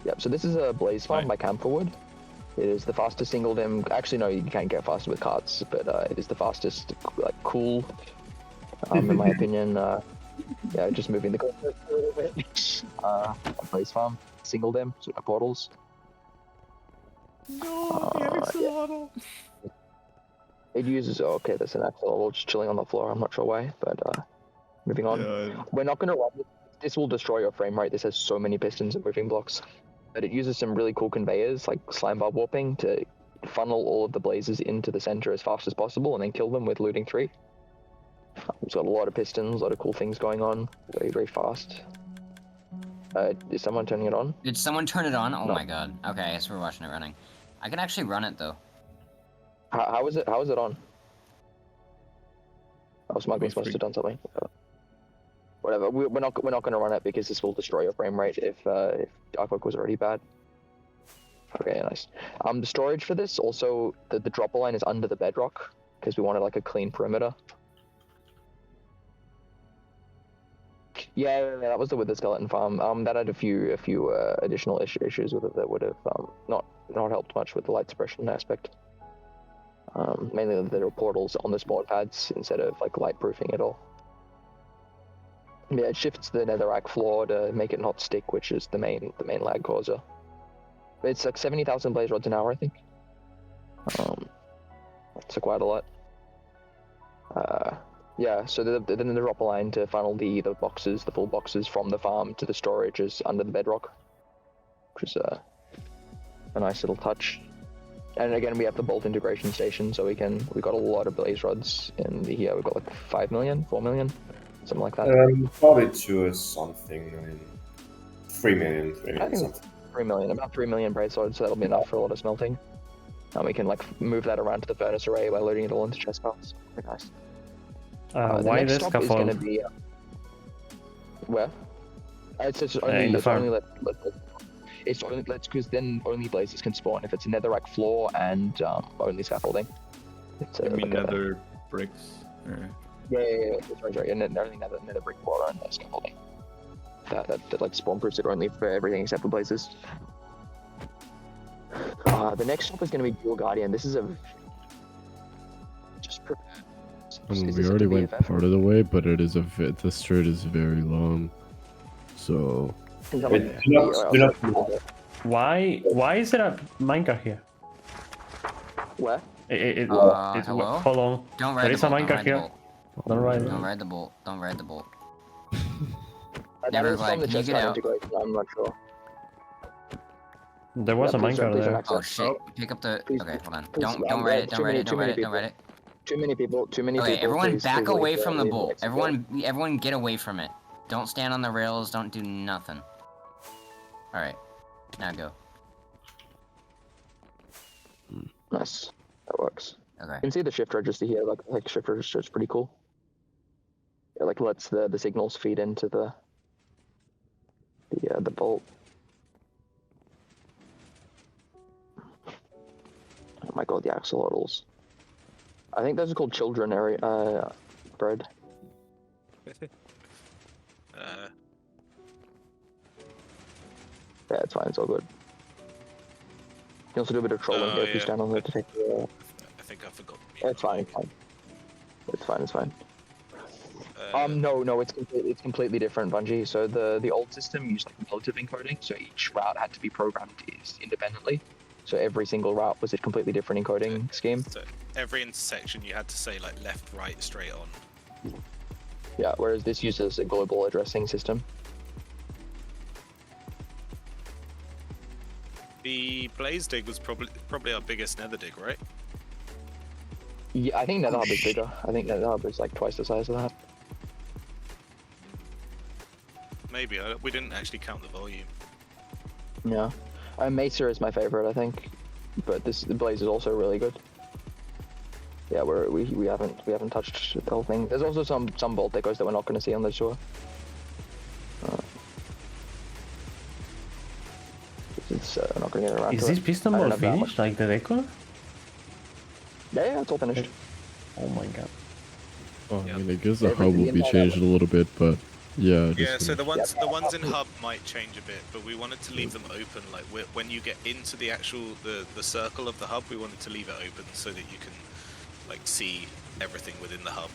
Yep. So this is a blaze farm by Camphorwood. It is the fastest single dim. Actually, no, you can't get faster with carts, but it is the fastest, like, cool. In my opinion. Yeah, just moving the goalpost a little bit. Blaze farm, single dim, so no portals. No, the axolotl. Yeah. It uses. Oh, okay, there's an axolotl just chilling on the floor. I'm not sure why, but moving on. Yeah. We're not gonna run this. This will destroy your frame rate. This has so many pistons and moving blocks, but it uses some really cool conveyors like slime bar warping to funnel all of the blazes into the center as fast as possible and then kill them with looting 3. It's got a lot of pistons, a lot of cool things going on, very, very fast. Is someone turning it on? Did someone turn it on? Oh No. my god. Okay, I guess we're watching it running. I can actually run it though. How is it? How is it on? Oh, Smuggling's must have done something. Whatever. We're not going to run it because this will destroy your frame rate if Darkwork was already bad. Okay, nice. The storage for this also the dropper line is under the bedrock because we wanted like a clean perimeter. Yeah, that was the Wither skeleton farm. That had a few additional issues with it that would have not helped much with the light suppression aspect. Mainly that there were portals on the spawn pads instead of like light proofing it all. Yeah, it shifts the netherrack floor to make it not stick, which is the main lag causer. It's like 70,000 blaze rods an hour, I think. That's quite a lot. Yeah, so then they drop a line to funnel the boxes, the full boxes from the farm to the storages under the bedrock, which is a nice little touch. And again, we have the bolt integration station, so we got a lot of blaze rods in here. We've got like 5 million, 4 million, something like that. Probably 2 or something. I mean, 3 million, I think something. 3 million, about 3 million blaze rods, so that'll be enough for a lot of smelting. And we can like move that around to the furnace array by loading it all into chest piles. Very nice. The Why next this stop is going to scaffold? be where? It's just in only, the it's farm. only it's only because then only blazes can spawn if it's a netherrack floor and only scaffolding. It's You mean like a- nether bricks? Or... Yeah, sorry, and then only nether brick floor and scaffolding. That like spawn proofs it only for everything except for blazes. The next stop is going to be Dual Guardian. This is a just prepare. We already went part of the way, but it is the strait is very long, so. Why is there a minecart here? Where? Hello? Hold on. Don't ride There the is a bolt. Don't minecart ride the here. bolt. Don't ride it. Don't ride the bolt. Don't ride the bolt. That Never is from glide. the Can you chest get line out? integration, I'm not sure. There was a Please don't- minecart please don't there. access. Oh shit! Pick up the. Please- Okay, hold on. please, Don't ride it. Don't ride it. Don't ride it. Don't ride it. Too many people. Too many Okay, people. everyone please, back please away leave from the leave bolt. exit. Everyone get away from it. Don't stand on the rails. Don't do nothing. All right, now go. Nice. That works. Okay. You can see the shift register here. Like shift register is pretty cool. It like lets the signals feed into the bolt. Oh my god, the axolotls. I think those are called children bread. Yeah, it's fine, it's all good. You can also do a bit of trolling here if you stand on there to take the... I think I forgot. It's fine, it's fine. It's fine. No, it's completely different, Bungie. So the old system used like relative encoding, so each route had to be programmed independently. So every single route was a completely different encoding scheme. So every intersection you had to say like left, right, straight on. Yeah, whereas this uses a global addressing system. The blaze dig was probably our biggest nether dig, right? Yeah, I think Netherhub is bigger. I think Netherhub is like twice the size of that. Maybe we didn't actually count the volume. Yeah, Mesa is my favorite, I think, but the Blaze is also really good. Yeah, we haven't touched the whole thing. There's also some bolt echoes that we're not going to see on the tour. It's not going to get around. Is to this it. piston I don't ball have that finished? Like the decor? Yeah, it's all finished. Oh my god. Oh, I mean, I guess the hub will be changed a little bit, but yeah. Yeah, so the ones in hub might change a bit, but we wanted to leave them open. Like when you get into the actual the circle of the hub, we wanted to leave it open so that you can like see everything within the hub.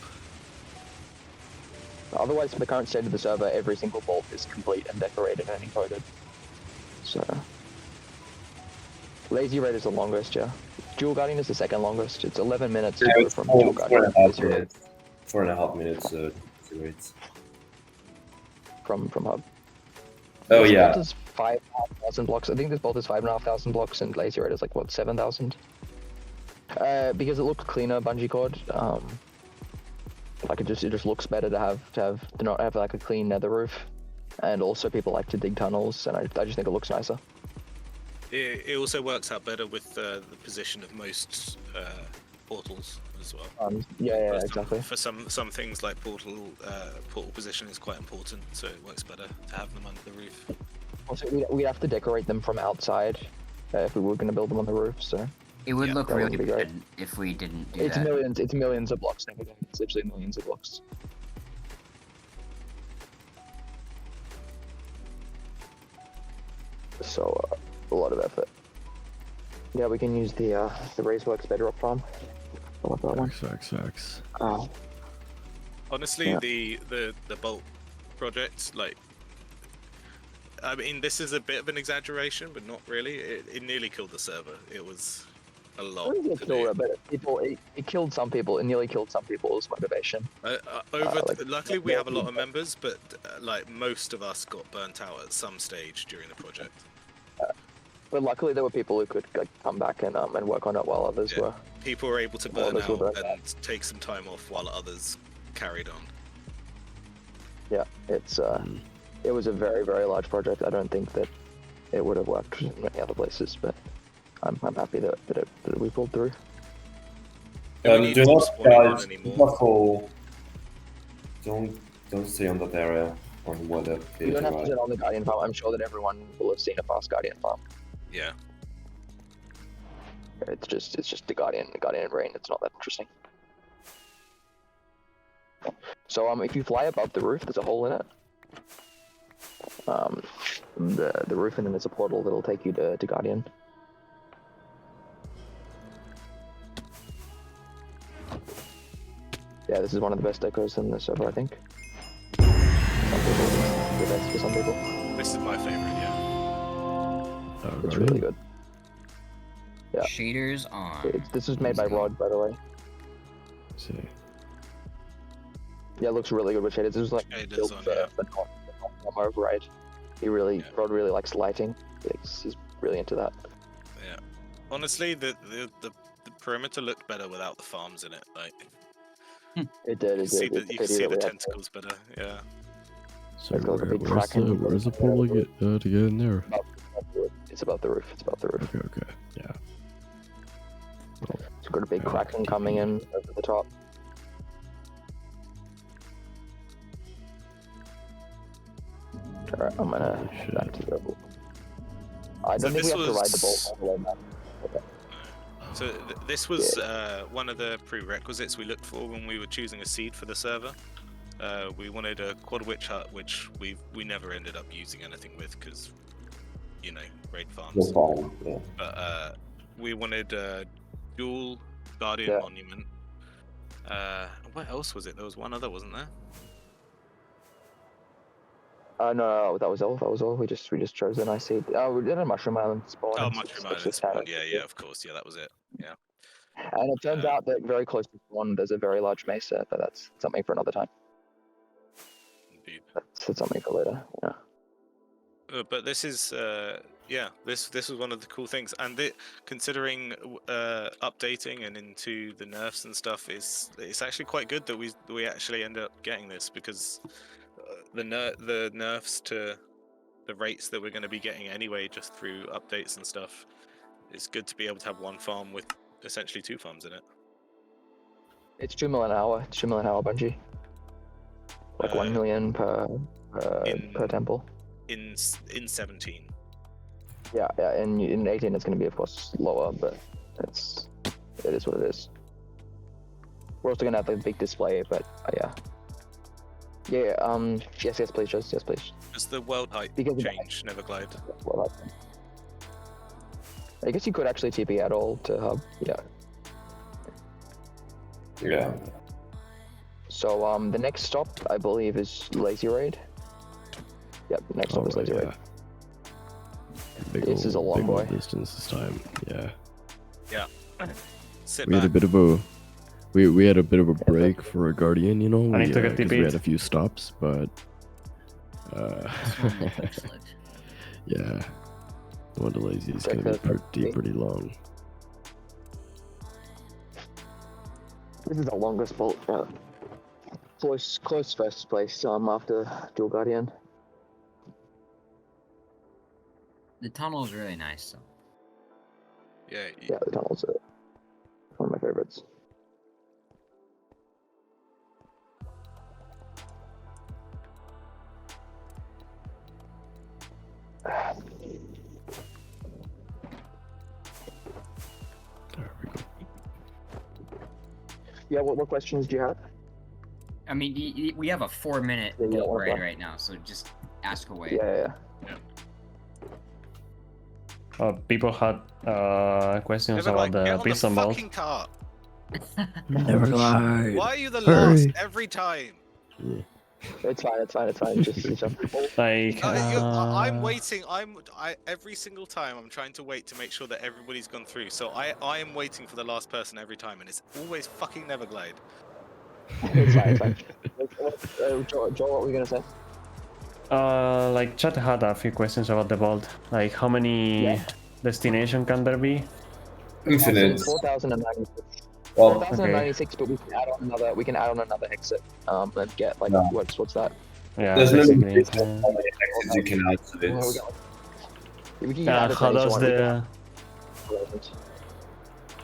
Otherwise, for the current state of the server, every single bolt is complete and decorated and encoded. So, Lazy Red is the longest, yeah. Dual Guardian is the second longest. It's 11 minutes to go from Dual Guardian. 4.5 minutes. Wait. From hub. Oh This yeah. bolt is 5,500 blocks. I think this bolt is 5,500 blocks, and Lazy Red is like what 7,000. Because it looks cleaner, bungee cord. Like it just looks better to not have like a clean nether roof, and also people like to dig tunnels, and I just think it looks nicer. It also works out better with the position of most portals as well. Yeah, exactly. For some things like portal position is quite important, so it works better to have them under the roof. Also, we'd have to decorate them from outside if we were going to build them on the roof. So it would look that really wouldn't be great. good if we didn't do It's that. It's millions of blocks. It's literally millions of blocks. So a lot of effort. Yeah, we can use the Raceworks bedrock farm. I want that one. X. Honestly, Yeah. the Bolt project, like, I mean, this is a bit of an exaggeration, but not really. It nearly killed the server. It was a lot. I think it to killed do. it, but it killed some people. It nearly killed some people's motivation. Luckily, we have a lot of members, but like most of us got burnt out at some stage during the project. But luckily, there were people who could come back and work on it while others were. People were able to Well, burn others were out burnt and take some time off while others carried on. Yeah, it was a very, very large project. I don't think that it would have worked in many other places, but I'm happy that we pulled through. Do not guys, be careful. Don't stay on that area on where the You don't have to right. sit on the Guardian farm. I'm sure that everyone will have seen a fast Guardian farm. Yeah. It's just the Guardian and Rain. It's not that interesting. So if you fly above the roof, there's a hole in it. The roof, and then there's a portal that'll take you to Guardian. Yeah, this is one of the best decos in the server, I think. The best for some people. This is my favorite, yeah. It's really good. Yeah. Shaders on. This was made by Rod, by the way. See. Yeah, it looks really good with shaders. This was like built for not override. Rod really likes lighting. He's really into that. Yeah. Honestly, the perimeter looked better without the farms in it. Like. It did. You can see the tentacles better. Yeah. So where's the portal to get in there? It's above the roof. Okay. Yeah. It's got a big kraken coming in over the top. Alright, I'm gonna back to the. I don't think we have to ride the bolt all the way back. Okay. So this was one of the prerequisites we looked for when we were choosing a seed for the server. We wanted a quad witch hut, which we never ended up using anything with because, you know, raid farms. Yeah. But we wanted a dual guardian monument. What else was it? There was one other, wasn't there? No, that was all. We just chose a nice seed. We did a mushroom island spawn. Oh, mushroom island spawn. Yeah, of course. Yeah, that was it. Yeah. And it turns out that very close to spawn, there's a very large mesa, but that's something for another time. Indeed. That's something for later. Yeah. But this is, this was one of the cool things, and considering updating and into the nerfs and stuff, it's actually quite good that we actually end up getting this because the nerfs to the rates that we're going to be getting anyway, just through updates and stuff, it's good to be able to have one farm with essentially two farms in it. It's 2 million an hour. It's 2 million an hour Bungie. Like 1 million per temple. In 17. Yeah. In 18 it's going to be of course lower, but it is what it is. We're also going to have a big display, but yeah. Yes, please. Yes, please. Does the world height change, Neverglide? I guess you could actually TP at all to hub. Yeah. So the next stop I believe is Lazy Raid. Yep, the next stop is Lazy Raid. This is a long way. Distance this time. Yeah. Yeah. We had a bit of a. We had a bit of a break for a guardian, you know, because we had a few stops, but yeah, the one to Lazy is gonna be pretty long. This is the longest bolt. Close first place. After dual guardian. The tunnel is really nice, though. Yeah, the tunnel's one of my favorites. Yeah, what questions do you have? I mean, we have a 4-minute bolt raid right now, so just ask away. Yeah. People had questions Never about mind, get the on the piston bolt. fucking cart. Never lied. Why are you the Hurry. last every time? It's fine. Just Like, I'm waiting. Every single time I'm trying to wait to make sure that everybody's gone through. So I am waiting for the last person every time, and it's always fucking Neverglide. it's fine. Joel, what were you gonna say? like chat had a few questions about the vault. Like, how many destination can there be? Infinite. 4,096. Well, 4,096, but we can add on another exit. And get like what's that? Yeah, there's no basically. limit on how many exits you can add to this. We can add How as does many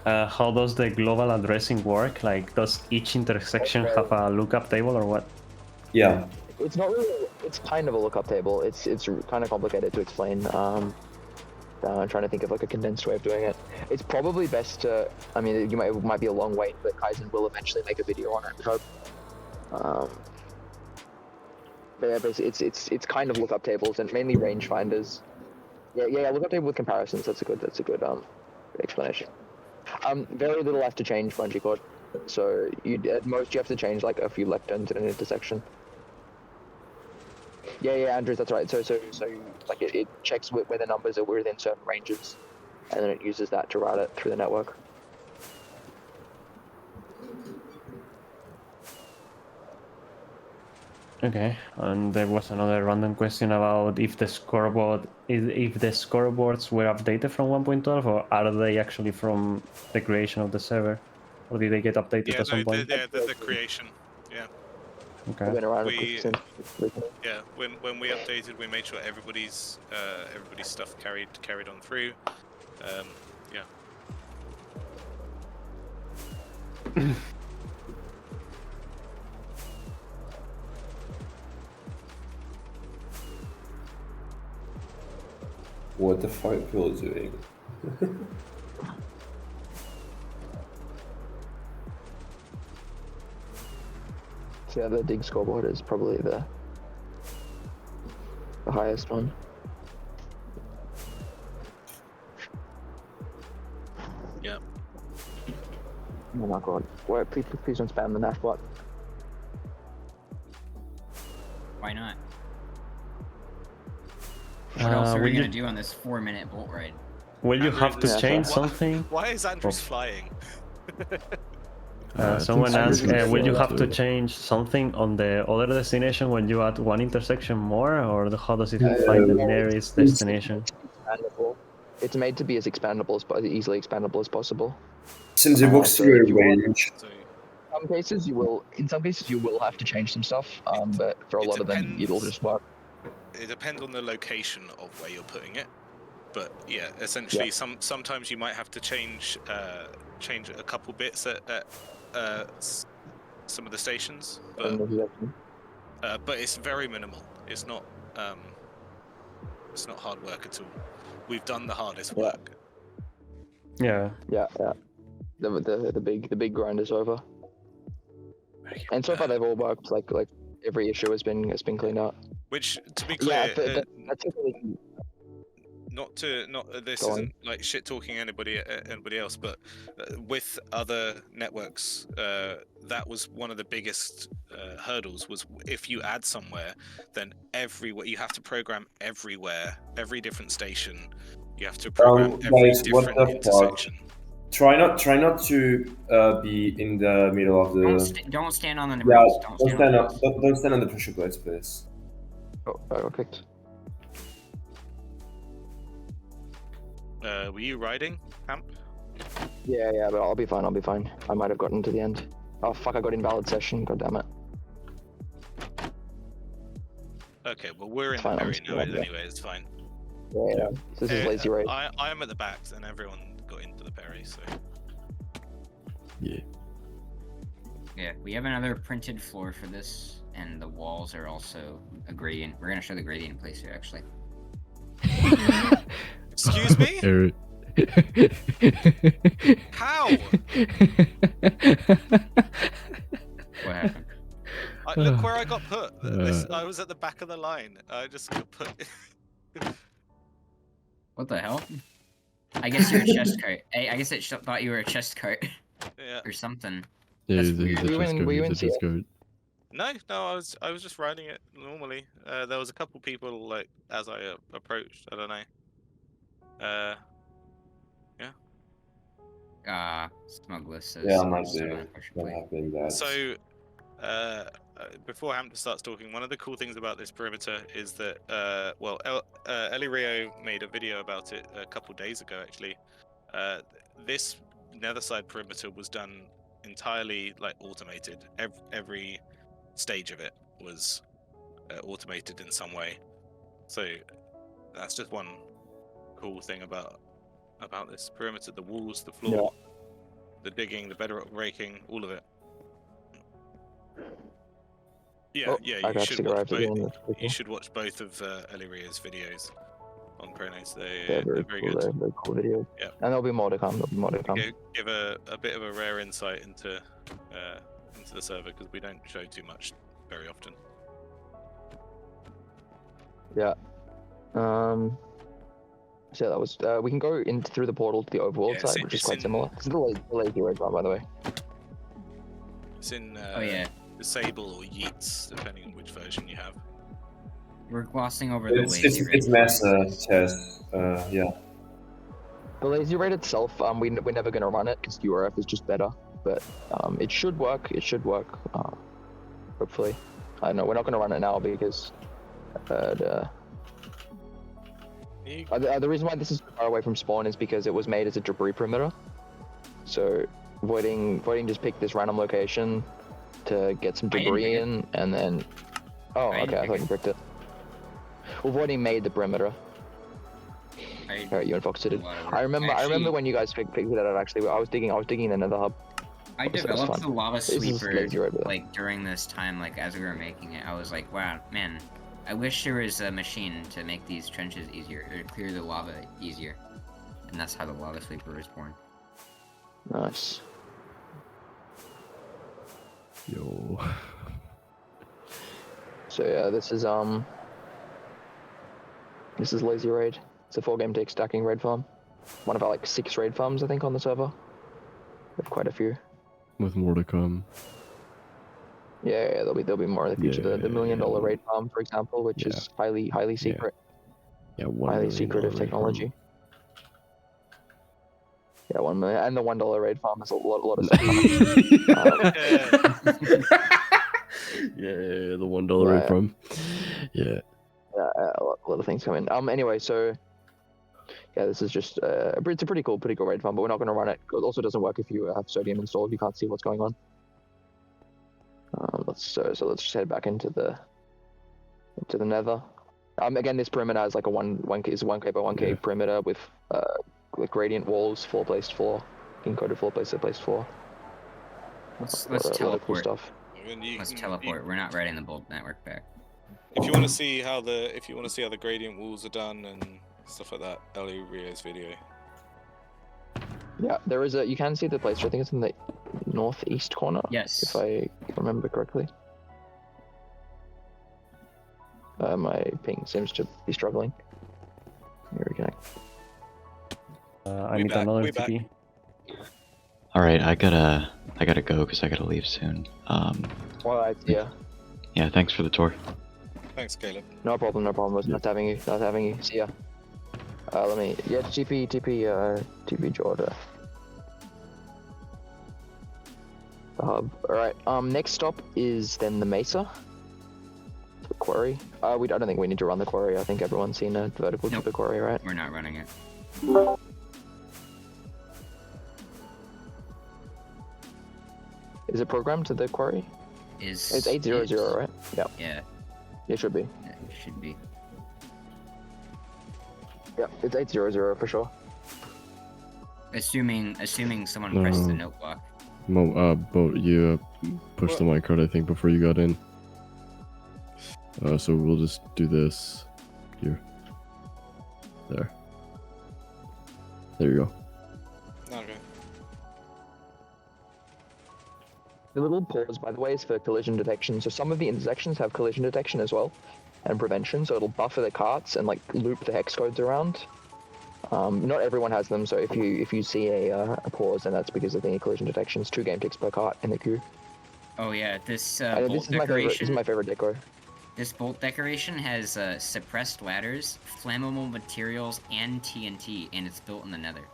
how does the global addressing work? Like, does each intersection have a lookup table or what? Yeah. It's not really. It's kind of a lookup table. It's kind of complicated to explain. I'm trying to think of like a condensed way of doing it. It's probably best to. I mean, it might be a long wait, but Kaizen will eventually make a video on it. I hope. But yeah, basically, it's kind of lookup tables and mainly rangefinders. Yeah. Lookup table with comparisons. That's a good explanation. Very little has to change bungee cord. So at most you have to change like a few left turns at an intersection. Yeah, Andrews, that's right. So like it checks where the numbers are within certain ranges, and then it uses that to route it through the network. Okay, and there was another random question about if the scoreboards were updated from 1.12, or are they actually from the creation of the server, or did they get updated at some point? Yeah, the creation. Yeah. Okay. When we updated, we made sure everybody's stuff carried on through. Yeah. What the fuck people are doing? So yeah, the dig scoreboard is probably the highest one. Yeah. Oh my god. Wait, please don't spam the nav bot. Why not? What else are will we gonna you- do on this 4-minute bolt ride? Will you have to Yeah, change sure. something? Why is Andrews flying? Someone asked, will you have to too. change something on the other destination when you add one intersection more, or how does it find the nearest destination? It's made to be as expandable as easily expandable as possible. Since it works So through if a you want- range. In some cases you will have to change some stuff. But for a lot of them, it'll just work. It depends on the location of where you're putting it. But yeah, essentially, sometimes you might have to change a couple bits at some of the stations, but it's very minimal. It's not hard work at all. We've done the hardest work. Yeah. The big grind is over. And so far they've all worked. Like every issue has been cleaned out. Which, to be clear, that's really... this isn't like shit talking anybody else, but with other networks, that was one of the biggest hurdles. Was if you add somewhere, then everywhere you have to program everywhere, every different station. You have to program every guys, different what the intersection. fuck? Try not to be in the middle of the. Don't stand on the Yeah, roofs. don't stand on the pressure plates, please. Oh, I got picked. Were you riding, Hamp? Yeah, but I'll be fine. I might have gotten to the end. Oh fuck, I got invalid session, god damn it. Okay, well we're in Fine, the I'm ferry still now up there. anyway, it's fine. Yeah. This is lazy raid. I am at the backs and everyone got into the ferry, so... Yeah. Yeah, we have another printed floor for this, and the walls are also a gradient. We're gonna show the gradient in place here, actually. Excuse me? Eric. How? What happened? Look where I got put. I was at the back of the line. I just got put. What the hell? I guess you're a chest cart. I guess it thought you were a chest cart Yeah. or something. Yeah, That's he's a weird. chest code. He's a chest code. No, I was just riding it normally. There was a couple people like as I approached. I don't know. Yeah. Smugless says. Yeah, I might so be unfortunately. not happening that. So, before Hampton starts talking, one of the cool things about this perimeter is that, Ellie Rio made a video about it a couple days ago, actually. This nether side perimeter was done entirely like automated. Every stage of it was automated in some way. So that's just one cool thing about this perimeter: the walls, the floor, the digging, the bedrock breaking, all of it. Yeah, you should watch both of Ellie Rio's videos on Chronos. They're very good. They're very cool videos. Yeah. And there'll be more to come. Give a bit of a rare insight into the server because we don't show too much very often. Yeah. So that was. We can go in through the portal to the overworld side, which is quite similar. It's the lazy road one, by the way. It's in. Disable or Yeats, depending on which version you have. We're glossing over the lazy raid. It's Mesa test. Yeah. The lazy raid itself, we're never gonna run it because URF is just better. But it should work. It should work. Hopefully. I don't know. We're not gonna run it now because the reason why this is far away from spawn is because it was made as a debris perimeter. So Voiding just picked this random location to get some debris in, and then... Oh, okay, I thought you bricked it. Well, Voiding made the perimeter. Alright, you and Fox did it. I remember when you guys figured it out, actually. I was digging in another hub. I developed the lava sweeper, like, during this time, like, as we were making it. I was like, wow, man, I wish there was a machine to make these trenches easier, or clear the lava easier. And that's how the lava sweeper was born. Nice. Yo. So yeah, this is Lazy Raid. It's a 4-game tick stacking raid farm. One of our like 6 raid farms, I think, on the server. We have quite a few. With more to come. Yeah, there'll be more in the future. The $1 million raid farm, for example, which is highly secret. Yeah, highly secretive technology. Yeah, 1 million, and the $1 raid farm is a lot of stuff. The $1 raid farm. Yeah. Yeah, a lot of things coming. Anyway, so yeah, this is just it's a pretty cool raid farm, but we're not going to run it. It also doesn't work if you have sodium installed. You can't see what's going on. Let's just head back into the nether. Again, this perimeter is like a 1K by 1K perimeter with gradient walls, floor placed floor, encoded floor placed floor. Let's teleport. Cool stuff. Let's teleport. We're not writing the bolt network back. If you want to see how the gradient walls are done and stuff like that, Ellie Rio's video. Yeah, there is you can see the place. I think it's in the northeast corner. Yes. If I remember correctly. My ping seems to be struggling. Here we go. I need another TP. All right, I gotta go because I gotta leave soon. Well, yeah. Yeah, thanks for the tour. Thanks, Caleb. No problem. Nice having you. See ya. TP Jordan. The hub. Alright, next stop is then the Mesa. The quarry. I don't think we need to run the quarry. I think everyone's seen a vertical to the quarry, right? We're not running it. Is it programmed to the quarry? It's 800, right? Yeah. Yeah. It should be. Yeah, it should be. Yeah, it's 800 for sure. Assuming someone pressed the note block. Boat, you pushed the minecart, I think, before you got in. So we'll just do this here. There you go. Okay. The little pause, by the way, is for collision detection. So some of the intersections have collision detection as well, and prevention. So it'll buffer the carts and like loop the hex codes around. Not everyone has them, so if you see a pause, then that's because of the collision detections. 2 game ticks per cart in the queue. Oh yeah, this This bolt is my favorite. decoration. This is my favorite decor. This bolt decoration has suppressed ladders, flammable materials, and TNT, and it's built in the Nether.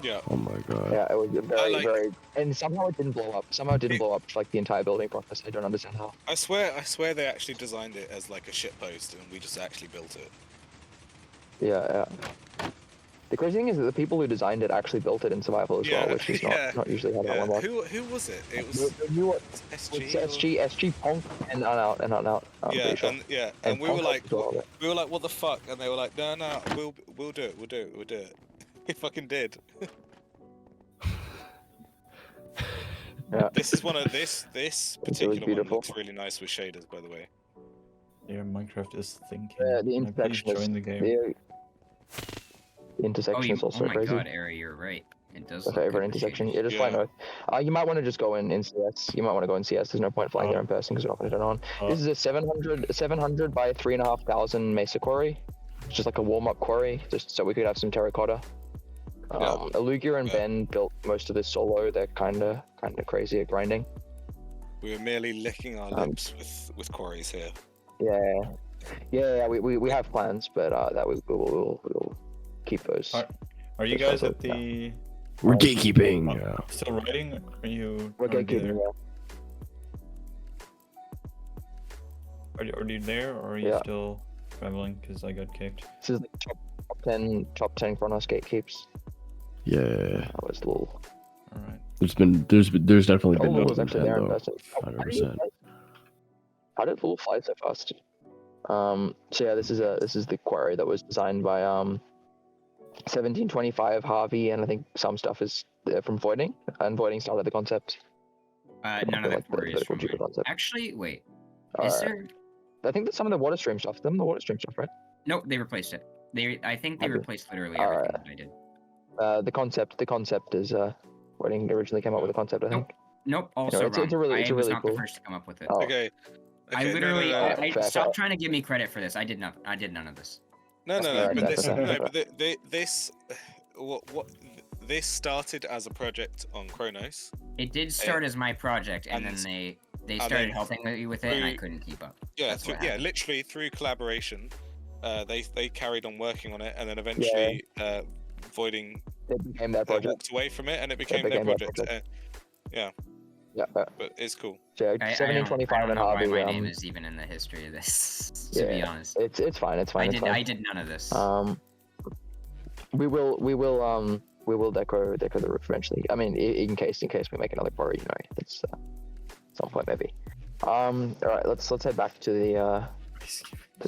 Yeah. Oh my god. Yeah, it was very, and somehow it didn't blow up. Somehow it didn't blow up like the entire building process. I don't understand how. I swear they actually designed it as like a shitpost, and we just actually built it. Yeah. The crazy thing is that the people who designed it actually built it in survival as well, which is not usually how that one works. Who was it? It was SG, Ponk, and Unout. And we were like, what the fuck? And they were like, no, we'll do it. We fucking did. Yeah. This is one of this particular one looks really nice with shaders, by the way. Yeah, Minecraft is thinking. The intersection join the game. The intersection is also crazy. Oh my god, Ari, you're right. It does. The favorite intersection. Yeah, just fly north. You might want to just go in CS. You might want to go in CS. There's no point flying there in person because we're not going to turn on. This is a 700 by 3,500 Mesa quarry. It's just like a warm-up quarry, just so we could have some terracotta. Alugia and Ben built most of this solo. They're kind of crazy at grinding. We were merely licking our lips with quarries here. Yeah. We have plans, but that we'll keep those. Are you guys at the? We're gatekeeping. Yeah. Still writing? Are you? We're gatekeeping. Are you there, or are you still traveling? Because I got kicked. This is the top 10 Chronos gatekeeps. Yeah. That was a little. All right. There's definitely been no was actually there in 100%. How did Lulu fly so fast? So yeah, this is the quarry that was designed by 1725 Harvey, and I think some stuff is from Voiding, and Voiding started the concept. None of the quarry is from Voiding. Actually, wait. Is there? I think that some of the water stream stuff. The water stream stuff, right? Nope, they replaced it. I think they replaced literally everything that I did. The concept is Voiding originally came up with the concept, I think. Nope. Also wrong. It's I was really not cool. the first to come up with it. Okay. I literally fair. stop trying to give me credit for this. I did none of this. No. But this started as a project on Chronos. It did start as my project, and then they started helping me with it, and I couldn't keep up. Yeah, literally through collaboration, they carried on working on it, and then eventually Voiding walked away from it, and it became their project. But it's cool. So, 1725 and Harvey. Why my name is even in the history of this? To be honest, it's fine. I did none of this. We will deco the roof eventually. I mean, in case we make another quarry, it's some point maybe. All right, let's head back to the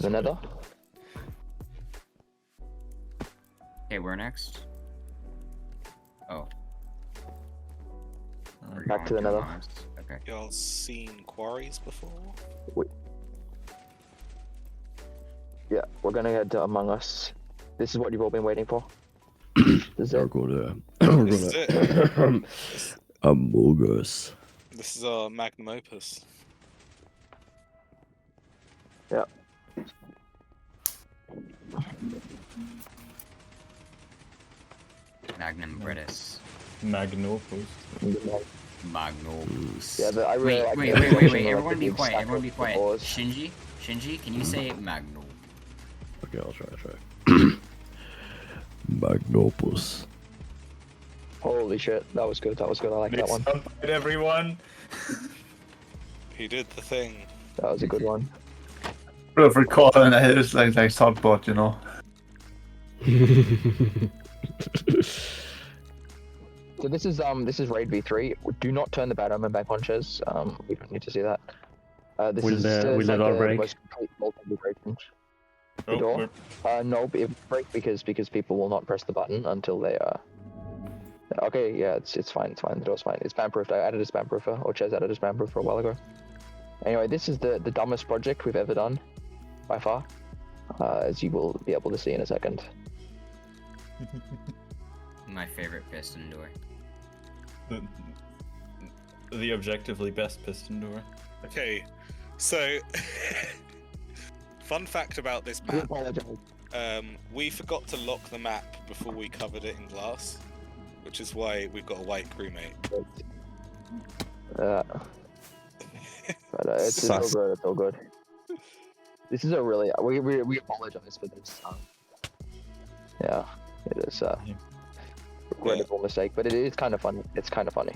Nether. Okay, where next? Oh. Back to the Nether. Okay. Y'all seen quarries before? Yeah, we're gonna head to Among Us. This is what you've all been waiting for. This is it. Among Us. This is our magnum opus. Yeah. Magnum Britus. Magnopus. Magnopus. Yeah, but I really like wait. Everyone be quiet. Shinji, can you say Magno? Okay, I'll try. Magnopus. Holy shit, that was good. I like that one. Everyone. He did the thing. That was a good one. Bro, for calling it was like Saltbot, you know. So this is Raid V3. Do not turn the bad omen back on, Ches. We don't need to see that. Will the door break? Most complete multi-breaking. The door? No, it break because people will not press the button until they Okay, yeah, it's fine. The door's fine. It's spam-proofed. I added a spam-proofer, or Ches added a spam-proofer a while ago. Anyway, this is the dumbest project we've ever done, by far, as you will be able to see in a second. My favorite piston door. The objectively best piston door. Okay, so fun fact about this map. We forgot to lock the map before we covered it in glass, which is why we've got a white crewmate. But it's all good. It's all good. This is a really we apologize for this. Yeah, it is regrettable mistake, but it is kind of funny. It's kind of funny.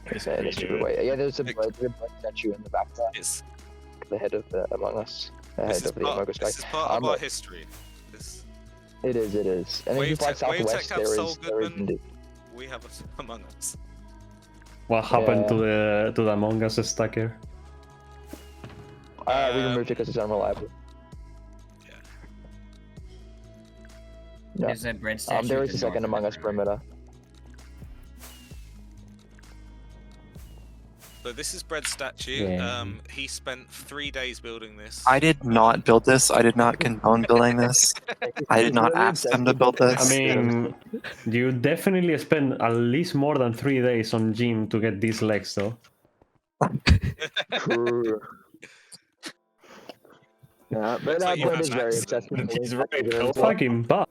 In a stupid way. Yeah, there's a blood statue in the background. It's the head of the Among Us. The head of the Among Us guy. This is part of our history. It is. It is. And if you fly southwest, there is indeed. We have Among Us. What happened to the Among Us stack here? We removed it because it's unreliable. Yeah. There's a bread statue. There is a second Among Us perimeter. So this is Bread's statue. Yeah. He spent 3 days building this. I did not build this. I did not condone building this. I did not ask them to build this. I mean, you definitely spent at least more than 3 days on gym to get these legs, though. True. Yeah, but that bread is very accessible. He's right. Fucking butt.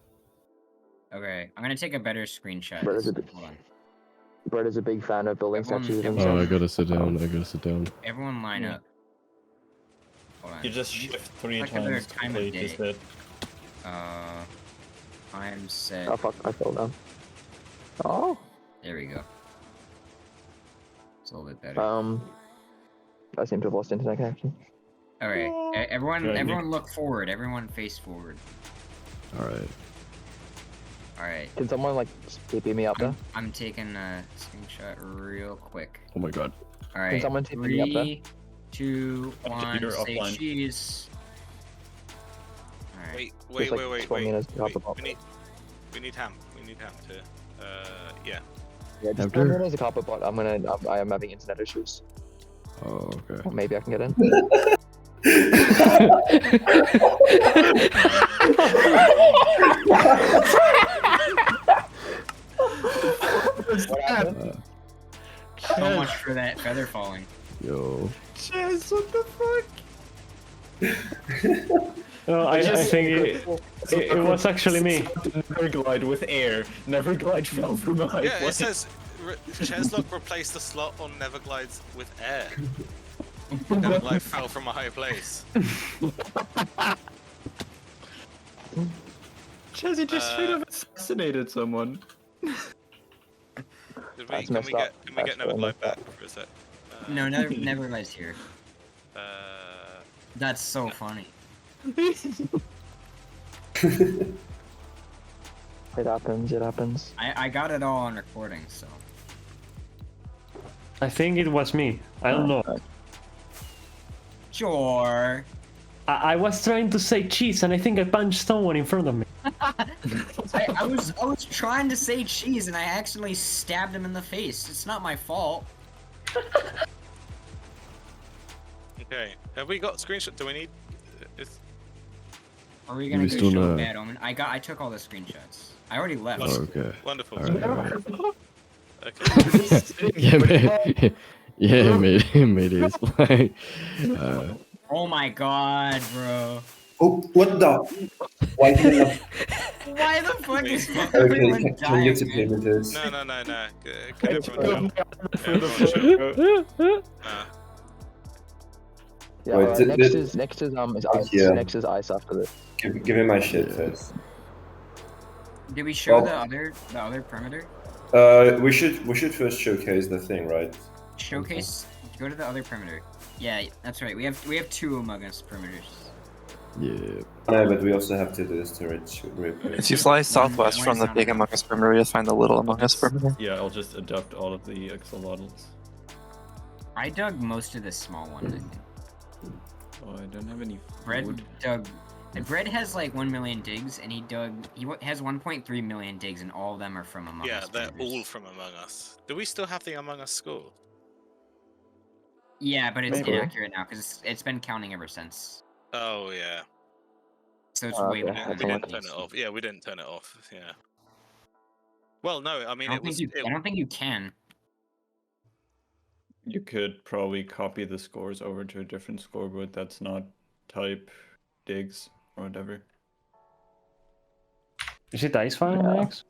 Okay, I'm gonna take a better screenshot. Hold on. Brett is a big fan of building statues himself. Oh, I gotta sit down. I gotta sit down. Everyone line up. Hold on. You just shift 3 Like a better times to time of complete day. this bit. I'm set. Oh fuck, I fell down. Oh. There we go. It's a little bit better. I seem to have lost internet connection. Alright, everyone look forward. Everyone face forward. Alright. Alright. Can someone like TP me up there? I'm taking a screenshot real quick. Oh my god. Alright. Can someone TP me up there? 3, 2, 1, say offline. cheese. Alright. Wait. We We need ham. We need ham to. Yeah. Yeah, just put me in as a copper bot. I am having internet issues. Oh, okay. Or maybe I can get in. So much for that feather falling. Yo. Chaz, what the fuck? No, I think it was actually me. Never glide with air. Never glide fell from a high Yeah, place. it says Cheslock replaced the slot on Neverglides with air. Neverglide fell from a high place. Chaz, you just straight up assassinated someone. Can we get Neverglide back for a sec? No, never lies here. That's so funny. It happens. I got it all on recording, so. I think it was me. I don't know. Sure. I was trying to say cheese, and I think I punched someone in front of me. I was trying to say cheese, and I accidentally stabbed him in the face. It's not my fault. Okay, have we got screenshot? Do we need? Are we gonna go show Bad Omen? I took all the screenshots. I already left. Oh, okay. Wonderful. Alright. Okay. Yeah, mate is like. Oh my god, bro. Oh, what the? Why did Why the fuck is Okay, everyone can dying? you get to payment this? No. Can everyone go? Yeah, Wait, next is ice. Yeah. Next is ice after this. Give me my shit first. Did we show Well- the other perimeter? We should first showcase the thing, right? Showcase. Go to the other perimeter. Yeah, that's right. We have 2 Among Us perimeters. Yeah. No, but we also have to do this turret repair. If you fly southwest from the big Among Us perimeter, you'll find the little Among Us perimeter. Yeah, I'll just adopt all of the axolotls. I dug most of the small one, I think. Oh, I don't have any Bread food. dug. Bread has like 1 million digs, and he has 1.3 million digs, and all of them are from Among Yeah, Us. they're perimeters. all from Among Us. Do we still have the Among Us score? Yeah, but it's Maybe. inaccurate now because it's been counting ever since. Oh yeah. So it's Oh, way okay. better. We than didn't turn it off. Yeah, we didn't turn it off. Yeah. Well, no. I mean, I it was. don't think you can. You could probably copy the scores over to a different scoreboard that's not type digs or whatever. Is it Ice Farm next?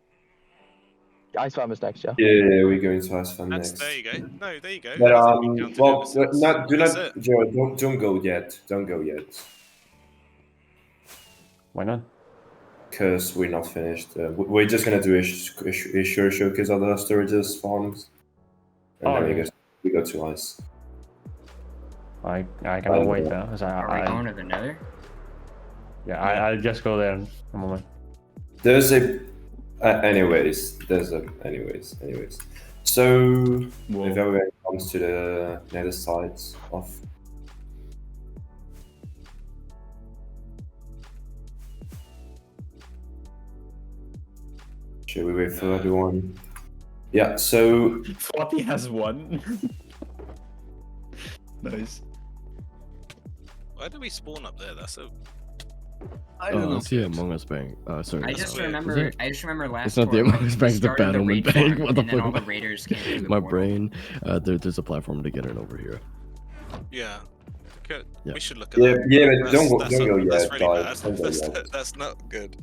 Ice Farm is next, yeah. Yeah, we're going to Ice Farm That's next. there you go. No, there you go. But Hasn't been counted well, ever since. do That's not, it. Joe, don't go yet. Don't go yet. Why not? Because we're not finished. We're just gonna do a short showcase of the storages farms, and then Okay. we go to Ice. I cannot wait there. Are we going to the Nether? Yeah, I'll just go there in a moment. There's a, anyways. So if everyone comes to the nether side of. Should we wait for everyone? Yeah. So. Floppy has one. Nice. Why do we spawn up there? That's a. I don't know. It's the Among Us bank. Sorry. I just is remember. it? I just remember last. It's not the tour, Among Us bank. It's the started Battle raid bank. farm, What the and then all the fuck? raiders came through the My portal. brain. There's a platform to get in over here. Yeah. Okay. Yeah. We should look at Yeah, that. yeah, but That's- don't that's go a- That's yet, really guys. bad. Don't go yet. That's not good.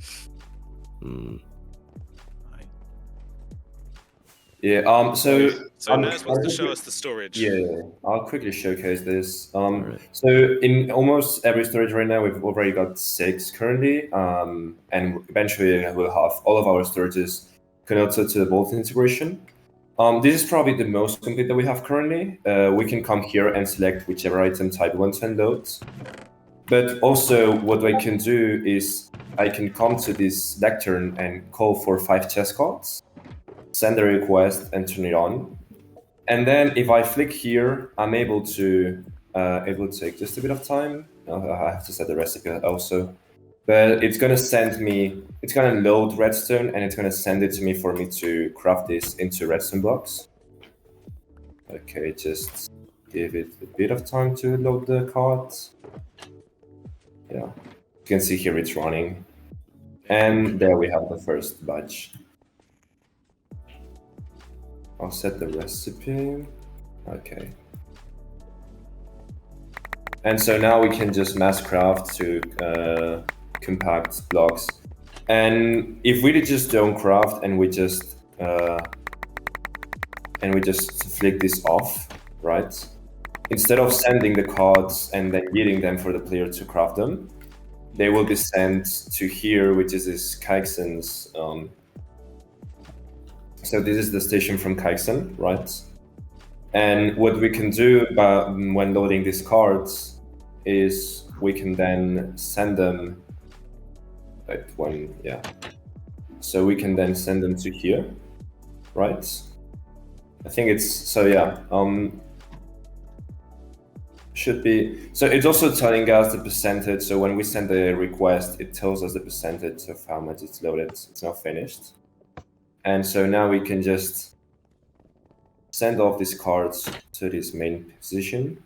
Yeah. So. Naz wants to show us the storage. Yeah, I'll quickly showcase this. So in almost every storage right now, we've already got 6 currently, and eventually we'll have all of our storages connected to the Bolt integration. This is probably the most complete that we have currently. We can come here and select whichever item type we want to unload. But also, what I can do is I can come to this lectern and call for 5 chest cards, send a request, and turn it on. And then if I flick here, I'm able to, it will take just a bit of time. I have to set the recipe also. But it's gonna send me, it's gonna load redstone and it's gonna send it to me for me to craft this into redstone blocks. Okay, just give it a bit of time to load the cards. Yeah, you can see here it's running. And there we have the first batch. I'll set the recipe. Okay. And so now we can just mass craft to compact blocks. And if we just don't craft and we just flick this off, right? Instead of sending the cards and then getting them for the player to craft them, they will be sent to here, which is this Kaiksen's. So this is the station from Kaiksen, right? And what we can do when loading these cards is we can then send them, So we can then send them to here, right? I think it's, so yeah, should be, so it's also telling us the percentage. So when we send a request, it tells us the percentage of how much it's loaded. It's not finished. And so now we can just send off these cards to this main position,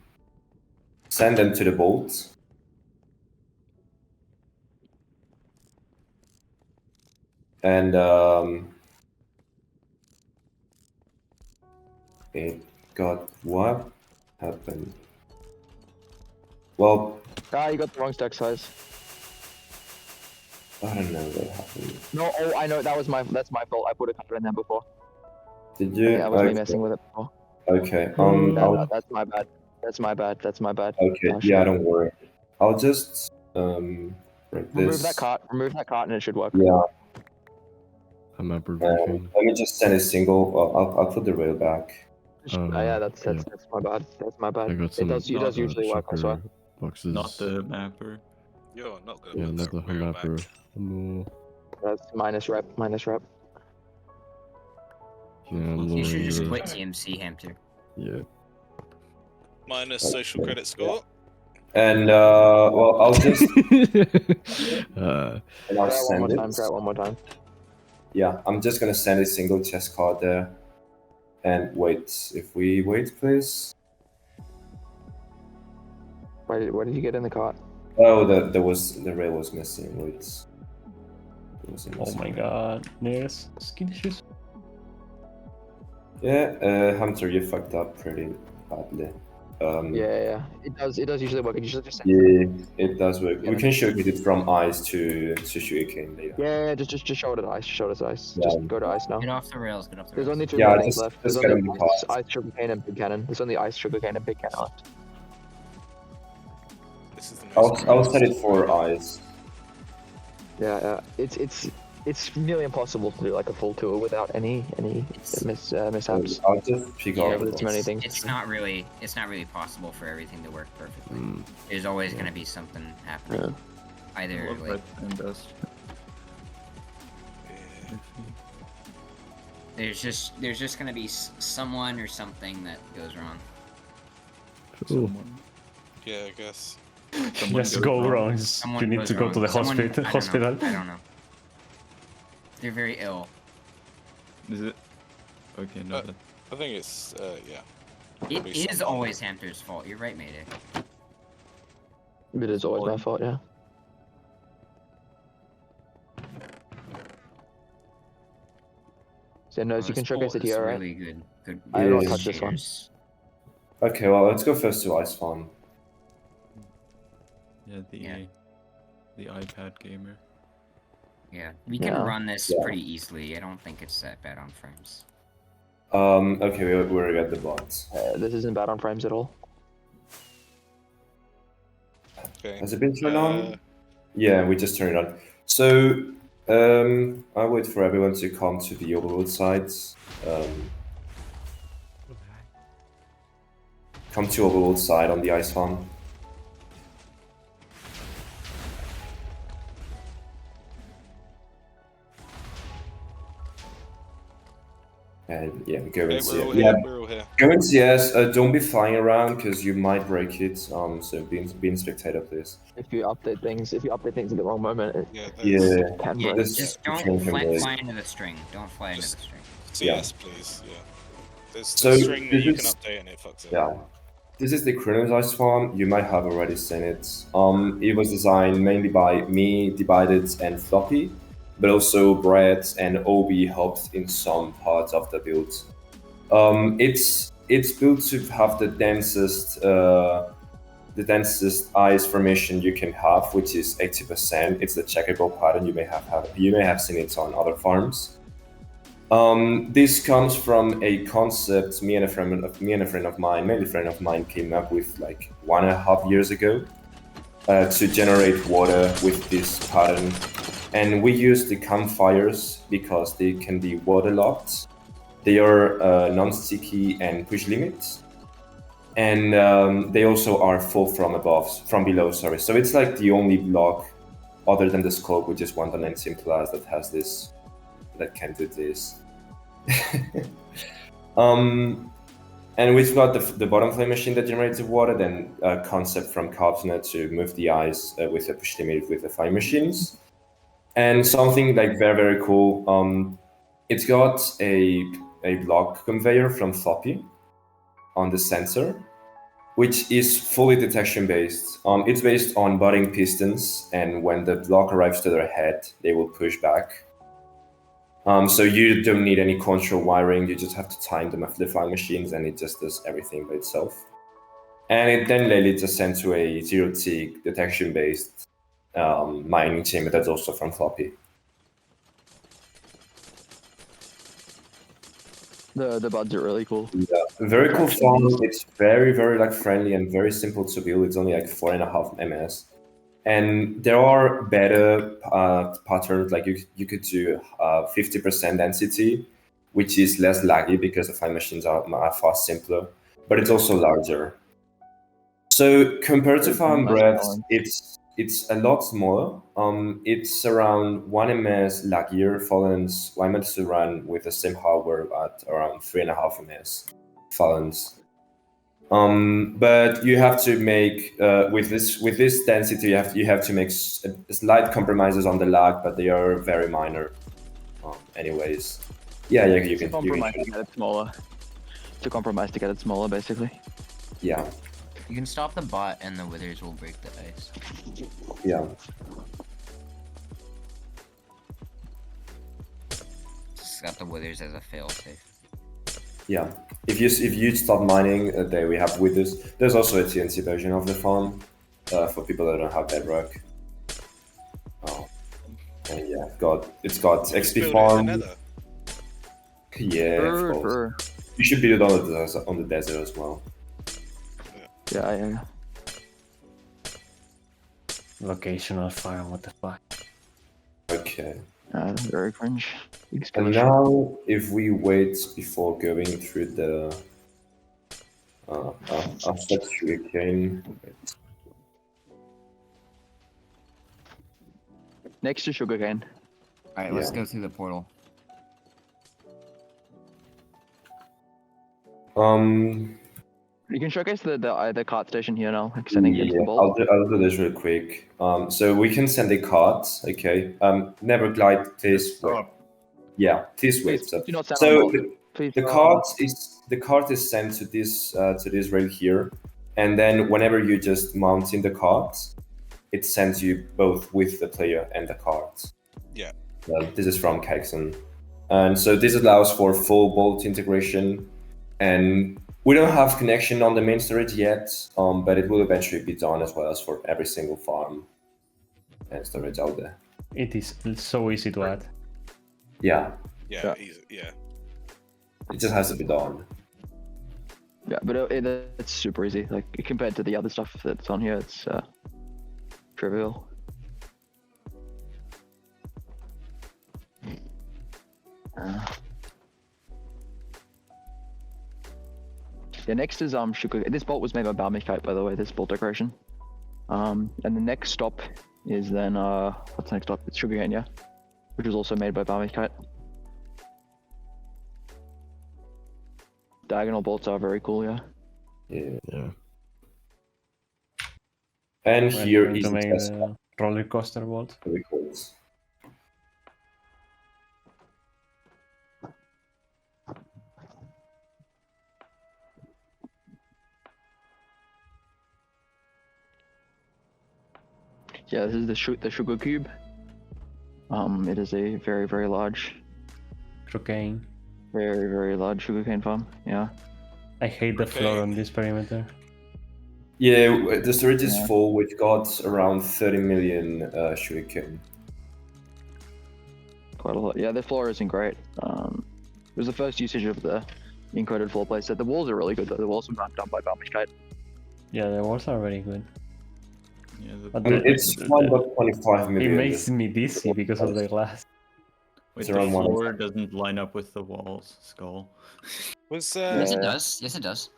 send them to the bolt, and God, what happened? Well, you got the wrong stack size. I don't know what happened. No, oh, I know, that's my fault. I put a counter in there before. Did you? Yeah, I was me messing with it before. Okay. That's my bad. That's my bad. Okay. Oh, Yeah, don't worry. I'll just break this. Remove that cart. Remove that cart, and it should work. Yeah. I'm at Let me just send a single. Well, I'll put the rail back. Yeah, that's my bad. That's my bad. I got It some, does usually work. I swear. Boxes. Not the mapper. You're not good. Yeah, not the mapper. That's minus rep. Yeah, You should just lawyer. quit TMC, Hamster. Yeah. Minus social credit score. And well, I'll just. uh, and I'll send it. Try it one more time. Yeah, I'm just gonna send a single chest card there. And wait, if we wait, please. What did you get in the cart? Oh, the rail was missing. Wait. Oh my god, yes, skin issues. Yeah, Hunter, you fucked up pretty badly. Yeah, it does. It does usually work. It usually just. Yeah, it does work. Yeah. We can showcase it from ice to sugarcane later. Yeah, just show it at ice. Show it at ice. Yeah. Just go to ice now. Get off the rails. Get off the There's rails. only two Yeah, things just- left. just There's get only in the ice, sugarcane, and big cannon. There's only ice, sugarcane, and big cannon left. This is the most I'll set it for ice. Yeah, it's nearly impossible to do like a full tour without any mishaps. I'll just pick Yeah, up. but it's many things. It's not really possible for everything to work perfectly. There's always going to be something happening. Either What like Redstone does. there's just going to be someone or something that goes wrong. Someone. Yeah, I guess. Yes, go wrong. Someone You need goes to go wrong. to the Someone- hospital. I don't know. They're very ill. Is it? Okay, no. I think it's yeah. It Probably is someone. always Hamster's fault. You're right, Mayday. It is always my fault, yeah. So no, you can showcase it here, right? Really good. Good. I don't touch this one. Okay, well, let's go first to ice farm. Yeah, the iPad gamer. Yeah, we can Yeah. run this Yeah. pretty easily. I don't think it's that bad on frames. Okay, we already got the bots. This isn't bad on frames at all. Okay. Has it been turned on? Yeah, we just turned it on. So, I'll wait for everyone to come to the overworld sides. Come to overworld side on the ice farm. And yeah, go Okay, and we're all see. here. Yeah, We're all here. go and CS. Don't be flying around because you might break it. So be in spectator, please. If you update things at the wrong moment, it Yeah, can Yeah, break. just don't can fly break. into the string. Don't fly into the string. CS, please. Yeah. There's So, a string that this you can is- update and it fucks it. Yeah. This is the Chronos ice farm. You might have already seen it. It was designed mainly by me, Divided, and Floppy, but also Brett and Obi helped in some parts of the build. It's built to have the densest ice formation you can have, which is 80%. It's the checkable pattern. You may have seen it on other farms. This comes from a concept me and a friend of mine, mainly a friend of mine, came up with like 1.5 years ago to generate water with this pattern. And we use the campfires because they can be waterlogged. They are non-sticky and push limits. And they also are full from below, sorry. So it's like the only block other than the scope, which is 1.19 plus that has this, that can do this. And we've got the bottom flame machine that generates the water, then a concept from Carpsnet to move the ice with a push limit with the flame machines. And something like very, very cool. It's got a block conveyor from Floppy on the sensor, which is fully detection based. It's based on butting pistons, and when the block arrives to their head, they will push back. So you don't need any control wiring, you just have to time them with the flying machines and it just does everything by itself. And it then later just sent to a zero-tick detection-based mining chamber that's also from Floppy. The buds are really cool. Yeah, very cool farm. It's very, very like friendly and very simple to build. It's only like 4.5 ms. And there are better patterns, like you could do 50% density, which is less laggy because the fine machines are far simpler, but it's also larger. So compared to farm bread, it's a lot smaller. It's around 1 ms laggier. Fallens I meant to run with the same hardware at around 3.5 ms Fallens. But you have to make with this density, you have to make slight compromises on the lag, but they are very minor. Anyways, yeah, you can compromise to get it smaller. To compromise to get it smaller, basically. Yeah. You can stop the bot and the withers will break the ice. Yeah. Just got the withers as a failsafe. Yeah, if you start mining, there we have withers. There's also a TNT version of the farm for people that don't have bedrock. Oh, and yeah, it's got XP farm. Yeah, of course. You should build it on the desert as well. Yeah. Locational farm, what the fuck? Okay. Very cringe. And now, if we wait before going through the Sugarcane. Next to Sugarcane. Alright, let's go through the portal. You can showcase the cart station here now, extending into the bolt. I'll do this real quick. So we can send a cart, okay? Never glide, please wait. Yeah, please wait. So the cart is sent to this rail here, and then whenever you just mount in the cart, it sends you both with the player and the cart. Yeah. This is from Kaxon, and so this allows for full bolt integration, and we don't have connection on the main storage yet, but it will eventually be done as well as for every single farm and storage out there. It is so easy to add. Yeah. Yeah, easy, yeah. It just has to be done. Yeah, but it's super easy. Like compared to the other stuff that's on here, it's trivial. Yeah, next is sugar. This bolt was made by Balmikite, by the way. This bolt decoration. And the next stop is then what's the next stop? It's Sugarcane, yeah, which was also made by Balmikite. Diagonal bolts are very cool, yeah. Yeah. And here is the roller coaster bolt. Very cool. Yeah, this is the sugar cube. It is a very, very large Sugarcane. Very, very large sugarcane farm. Yeah. I hate the floor on this perimeter. Yeah, the storage is full. We've got around 30 million sugarcane. Quite a lot. Yeah, the floor isn't great. It was the first usage of the encoded floor playset. The walls are really good though. The walls were done by Balmikite. Yeah, the walls are very good. Yeah, but it's 1.25 million. It makes me dizzy because of the glass. Wait, the floor doesn't line up with the walls, Skull. Was Yes, it does. Yes, it does.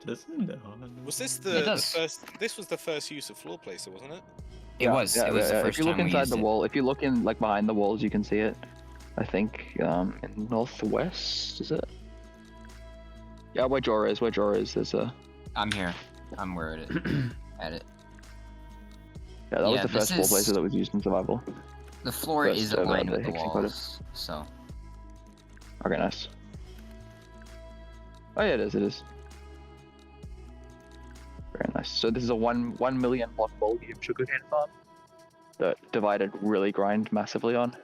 Does it? Was this the first? This was the first use of floor placer, wasn't it? It was. It was the first If you look time we inside used the it. wall, if you look in like behind the walls, you can see it. I think in northwest, is it? Yeah, where Jorah is. Where Jorah is, there's a. I'm here. I'm where it at it. Yeah, that was the first floor placer that was used in survival. The floor First is of, aligned the with the Hexen walls, so. Okay, nice. Oh yeah, it is. It is. Very nice. So this is a 1 million block volume sugarcane farm that grinded massively on.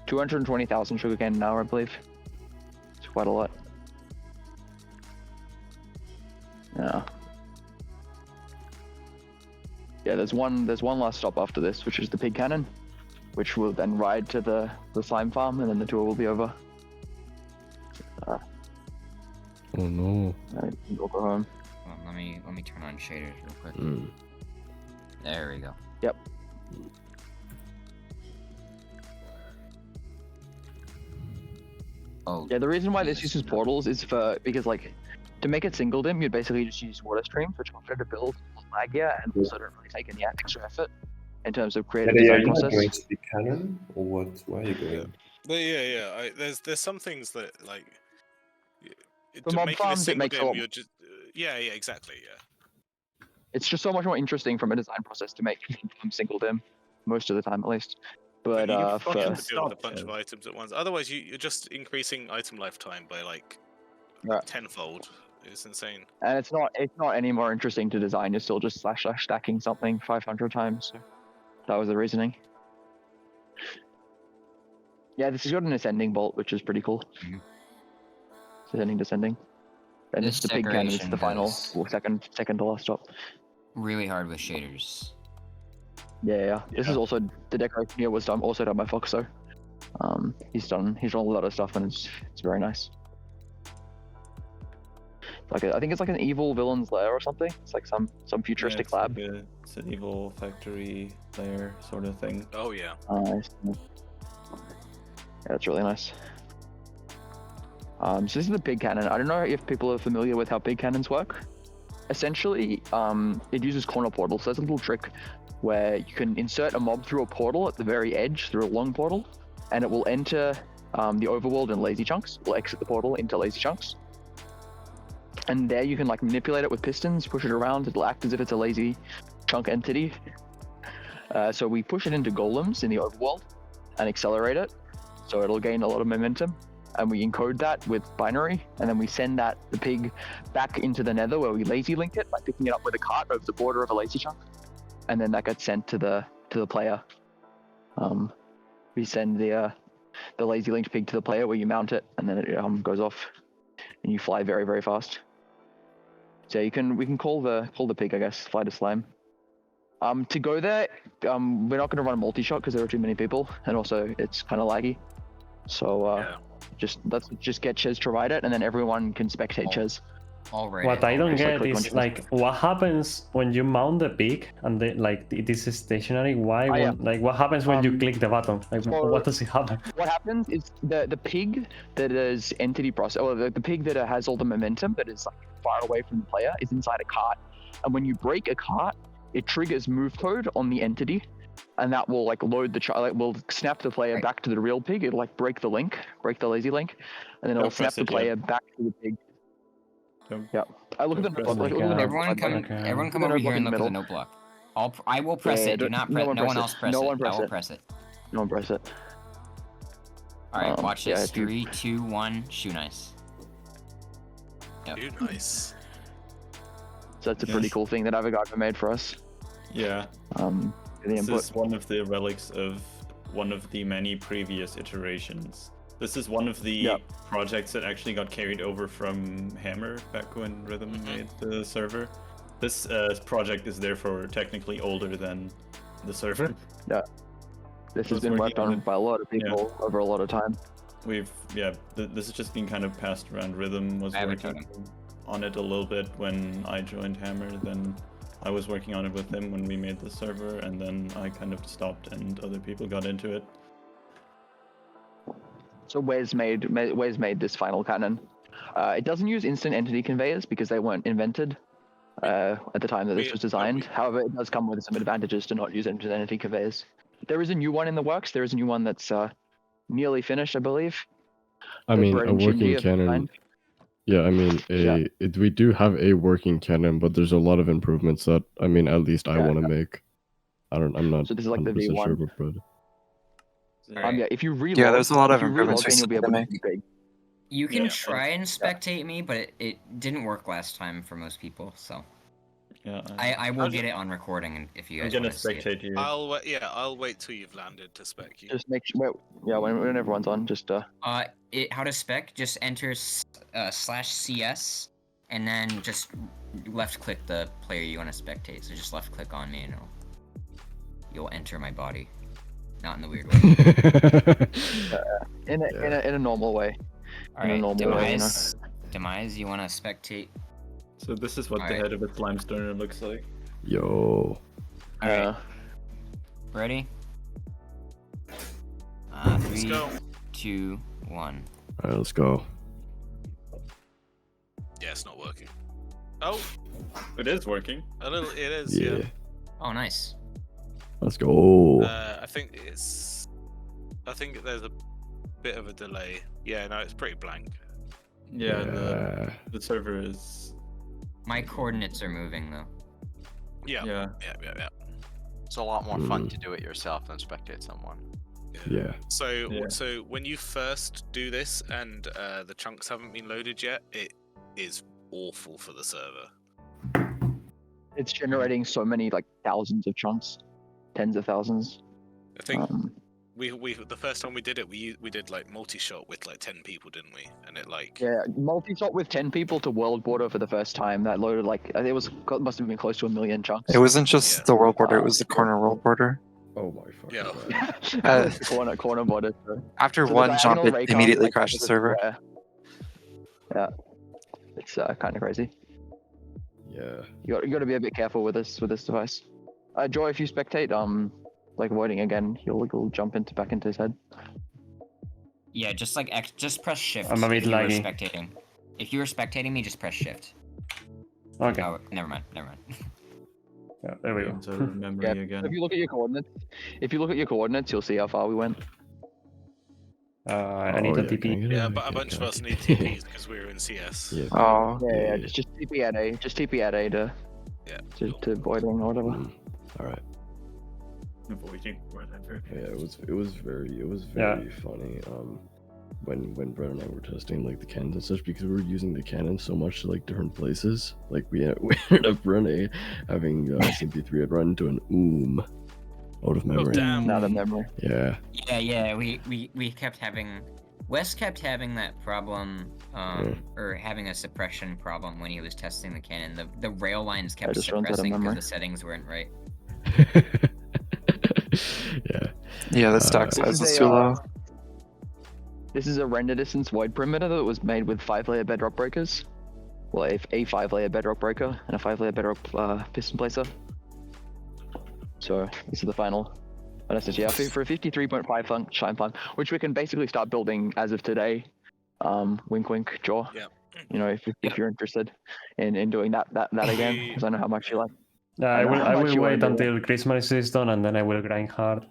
220,000 sugarcane an hour, I believe. It's quite a lot. Yeah. Yeah, there's one last stop after this, which is the pig cannon, which will then ride to the slime farm, and then the tour will be over. Oh no. We'll go home. Well, let me turn on shaders real quick. There we go. Yep. Oh. Yeah, the reason why this uses portals is because like to make it single dim, you'd basically just use water streams, which are harder to build, laggier, and also don't really take any extra effort in terms of creative design process. Going to the cannon, or what? Where are you going? Yeah. There's some things that like. For mob farms, it makes you're just yeah, exactly, yeah. It's just so much more interesting from a design process to make from single dim, most of the time at least. But you have to build a bunch of items at once. Otherwise, you're just increasing item lifetime by like tenfold. It's insane. And it's not any more interesting to design. You're still just slash stacking something 500 times. So that was the reasoning. Yeah, this has got an ascending bolt, which is pretty cool. Ascending, descending. And This the pig cannon is decoration the final, goes- or second to last stop. Really hard with shaders. Yeah. This is also the decoration here was also done by Foxo. He's done a lot of stuff, and it's very nice. Like I think it's like an evil villain's lair or something. It's like some futuristic lab. Like it's an evil factory lair sort of thing. Oh yeah. Nice. Yeah, that's really nice. So this is the pig cannon. I don't know if people are familiar with how pig cannons work. Essentially, it uses corner portals. So there's a little trick where you can insert a mob through a portal at the very edge, through a long portal, and it will enter the overworld in lazy chunks. It will exit the portal into lazy chunks. And there you can like manipulate it with pistons, push it around. It'll act as if it's a lazy chunk entity. So we push it into golems in the overworld and accelerate it. So it'll gain a lot of momentum. And we encode that with binary, and then we send the pig back into the nether where we lazy link it by picking it up with a cart over the border of a lazy chunk. And then that gets sent to the player. We send the lazy linked pig to the player where you mount it, and then it goes off, and you fly very, very fast. So we can call the pig, I guess, fly to slime. To go there, we're not going to run a multi-shot because there are too many people, and also it's kind of laggy. So let's just get Ches to ride it, and then everyone can spectate Ches. What I don't get is like what happens when you mount the pig and this is stationary. Why? Like what happens when you click the button? Like what does it happen? What happens is the pig that is entity process, or the pig that has all the momentum that is like far away from the player is inside a cart, and when you break a cart, it triggers move code on the entity, and that will like load the will snap the player back to the real pig. It'll like break the lazy link, and then it'll snap the player back to the pig. Yeah, I look at the notebook. Everyone come over here and look at the note block. I will press it. Do not press. No one else press it. I will press it. No one press it. All right, watch this. 3, 2, 1. Shoe nice. Yep. Shoe nice. So that's a pretty cool thing that Avogadro made for us. Yeah. This is one of the relics of one of the many previous iterations. This is one of the projects that actually got carried over from Hammer back when Rhythm made the server. This project is therefore technically older than the server. Yeah. This has been worked on by a lot of people over a lot of time. This has just been kind of passed around. Rhythm was working on it a little bit when I joined Hammer, then I was working on it with him when we made the server, and then I kind of stopped and other people got into it. So Wes made this final cannon. It doesn't use instant entity conveyors because they weren't invented at the time that this was designed. However, it does come with some advantages to not use instant entity conveyors. There is a new one in the works. There is a new one that's nearly finished, I believe. I mean, a working cannon. Yeah, I mean, we do have a working cannon, but there's a lot of improvements that at least I want to make. I'm not. So this is like the V1. Sure, but... if you reload, there's a lot of improvements you'll be able to big. You can try and spectate me, but it didn't work last time for most people. So I will get it on recording if you guys want to spectate you. I'll wait till you've landed to spec you. Just make sure. When everyone's on, just how to spec? Just enter /CS and then just left click the player you want to spectate. So just left click on me and you'll enter my body. Not in the weird way. In a normal way. Alright, Demise, you want to spectate? So this is what the head of a slime stoner looks like. Yo. Alright. Ready? 3, 2, 1. Alright, let's go. Yeah, it's not working. Oh! It is working. A little, it is, yeah. Oh, nice. Let's go. I think there's a bit of a delay. Yeah, no, it's pretty blank. Yeah. The server is... My coordinates are moving, though. Yeah. It's a lot more fun to do it yourself than spectate someone. Yeah. So when you first do this and the chunks haven't been loaded yet, it is awful for the server. It's generating so many, like, thousands of chunks. Tens of thousands. I think we the first time we did it, we did like multi-shot with like 10 people, didn't we? And it like multi-shot with 10 people to world border for the first time. That loaded like it must have been close to 1 million chunks. It wasn't just the world border; it was the corner world border. Oh my fucking god. corner border. So. After So one jump, it Raycon, immediately like, crashed the server. Yeah, it's kind of crazy. Yeah. You got to be a bit careful with this device. Joy, if you spectate, like avoiding again, he'll jump back into his head. Yeah, just press shift. I'm a bit laggy. Spectating. If you were spectating me, just press shift. Okay. Oh, never mind. Yeah, there we go. Into memory again. If you look at your coordinates, you'll see how far we went. I need a TP. Yeah, but a bunch of us need TPs because we're in CS. Yeah. Yeah. Just TP at A. Just TP at A to avoiding or whatever. All right. Avoiding whatever. Yeah, it was very funny. When Brett and I were testing like the cannons and such, because we were using the cannons so much to like different places. Like we ended up having CP3 had run into an out of memory. Oh, damn. Out of memory. Yeah. Yeah. We kept having. Wes kept having that problem, or having a suppression problem when he was testing the cannon. The rail lines kept suppressing because the settings weren't right. Yeah, the stack size is too low. This is a render distance void perimeter that was made with 5-layer bedrock breakers. Well, a 5-layer bedrock breaker and a 5-layer bedrock piston placer. So this is the final SSG for a 53.5 shine farm, which we can basically start building as of today. Wink, wink, jaw. Yeah. You know, if you're interested in doing that again, because I know how much you like. I will wait until Christmas is done and then I will grind hard.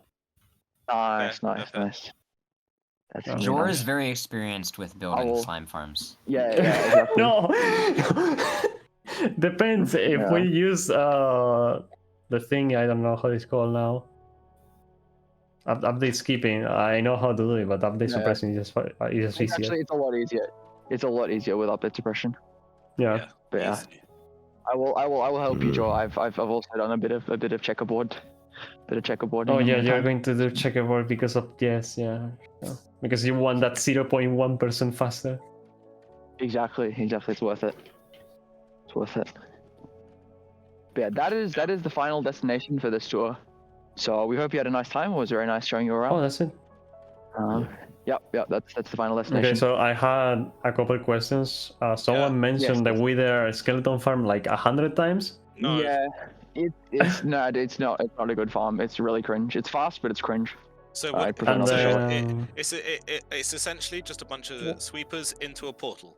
Nice. Jor is very experienced with building slime farms. Yeah, exactly. No. Depends if we use the thing. I don't know how it's called now. Update skipping. I know how to do it, but update suppression is just easier. Actually, it's a lot easier. It's a lot easier with update suppression. Yeah. But yeah, I will help you, Joe. I've also done a bit of checkerboard. Oh yeah, you're going to do checkerboard because of because you want that 0.1% faster. Exactly. It's worth it. But yeah, that is the final destination for this tour. So we hope you had a nice time. It was very nice showing you around. Oh, that's it. Yep. That's the final destination. Okay, so I had a couple questions. Someone mentioned the Wither skeleton farm like 100 times. No. Yeah. It's it's not a good farm. It's really cringe. It's fast, but it's cringe. So it's essentially just a bunch of sweepers into a portal.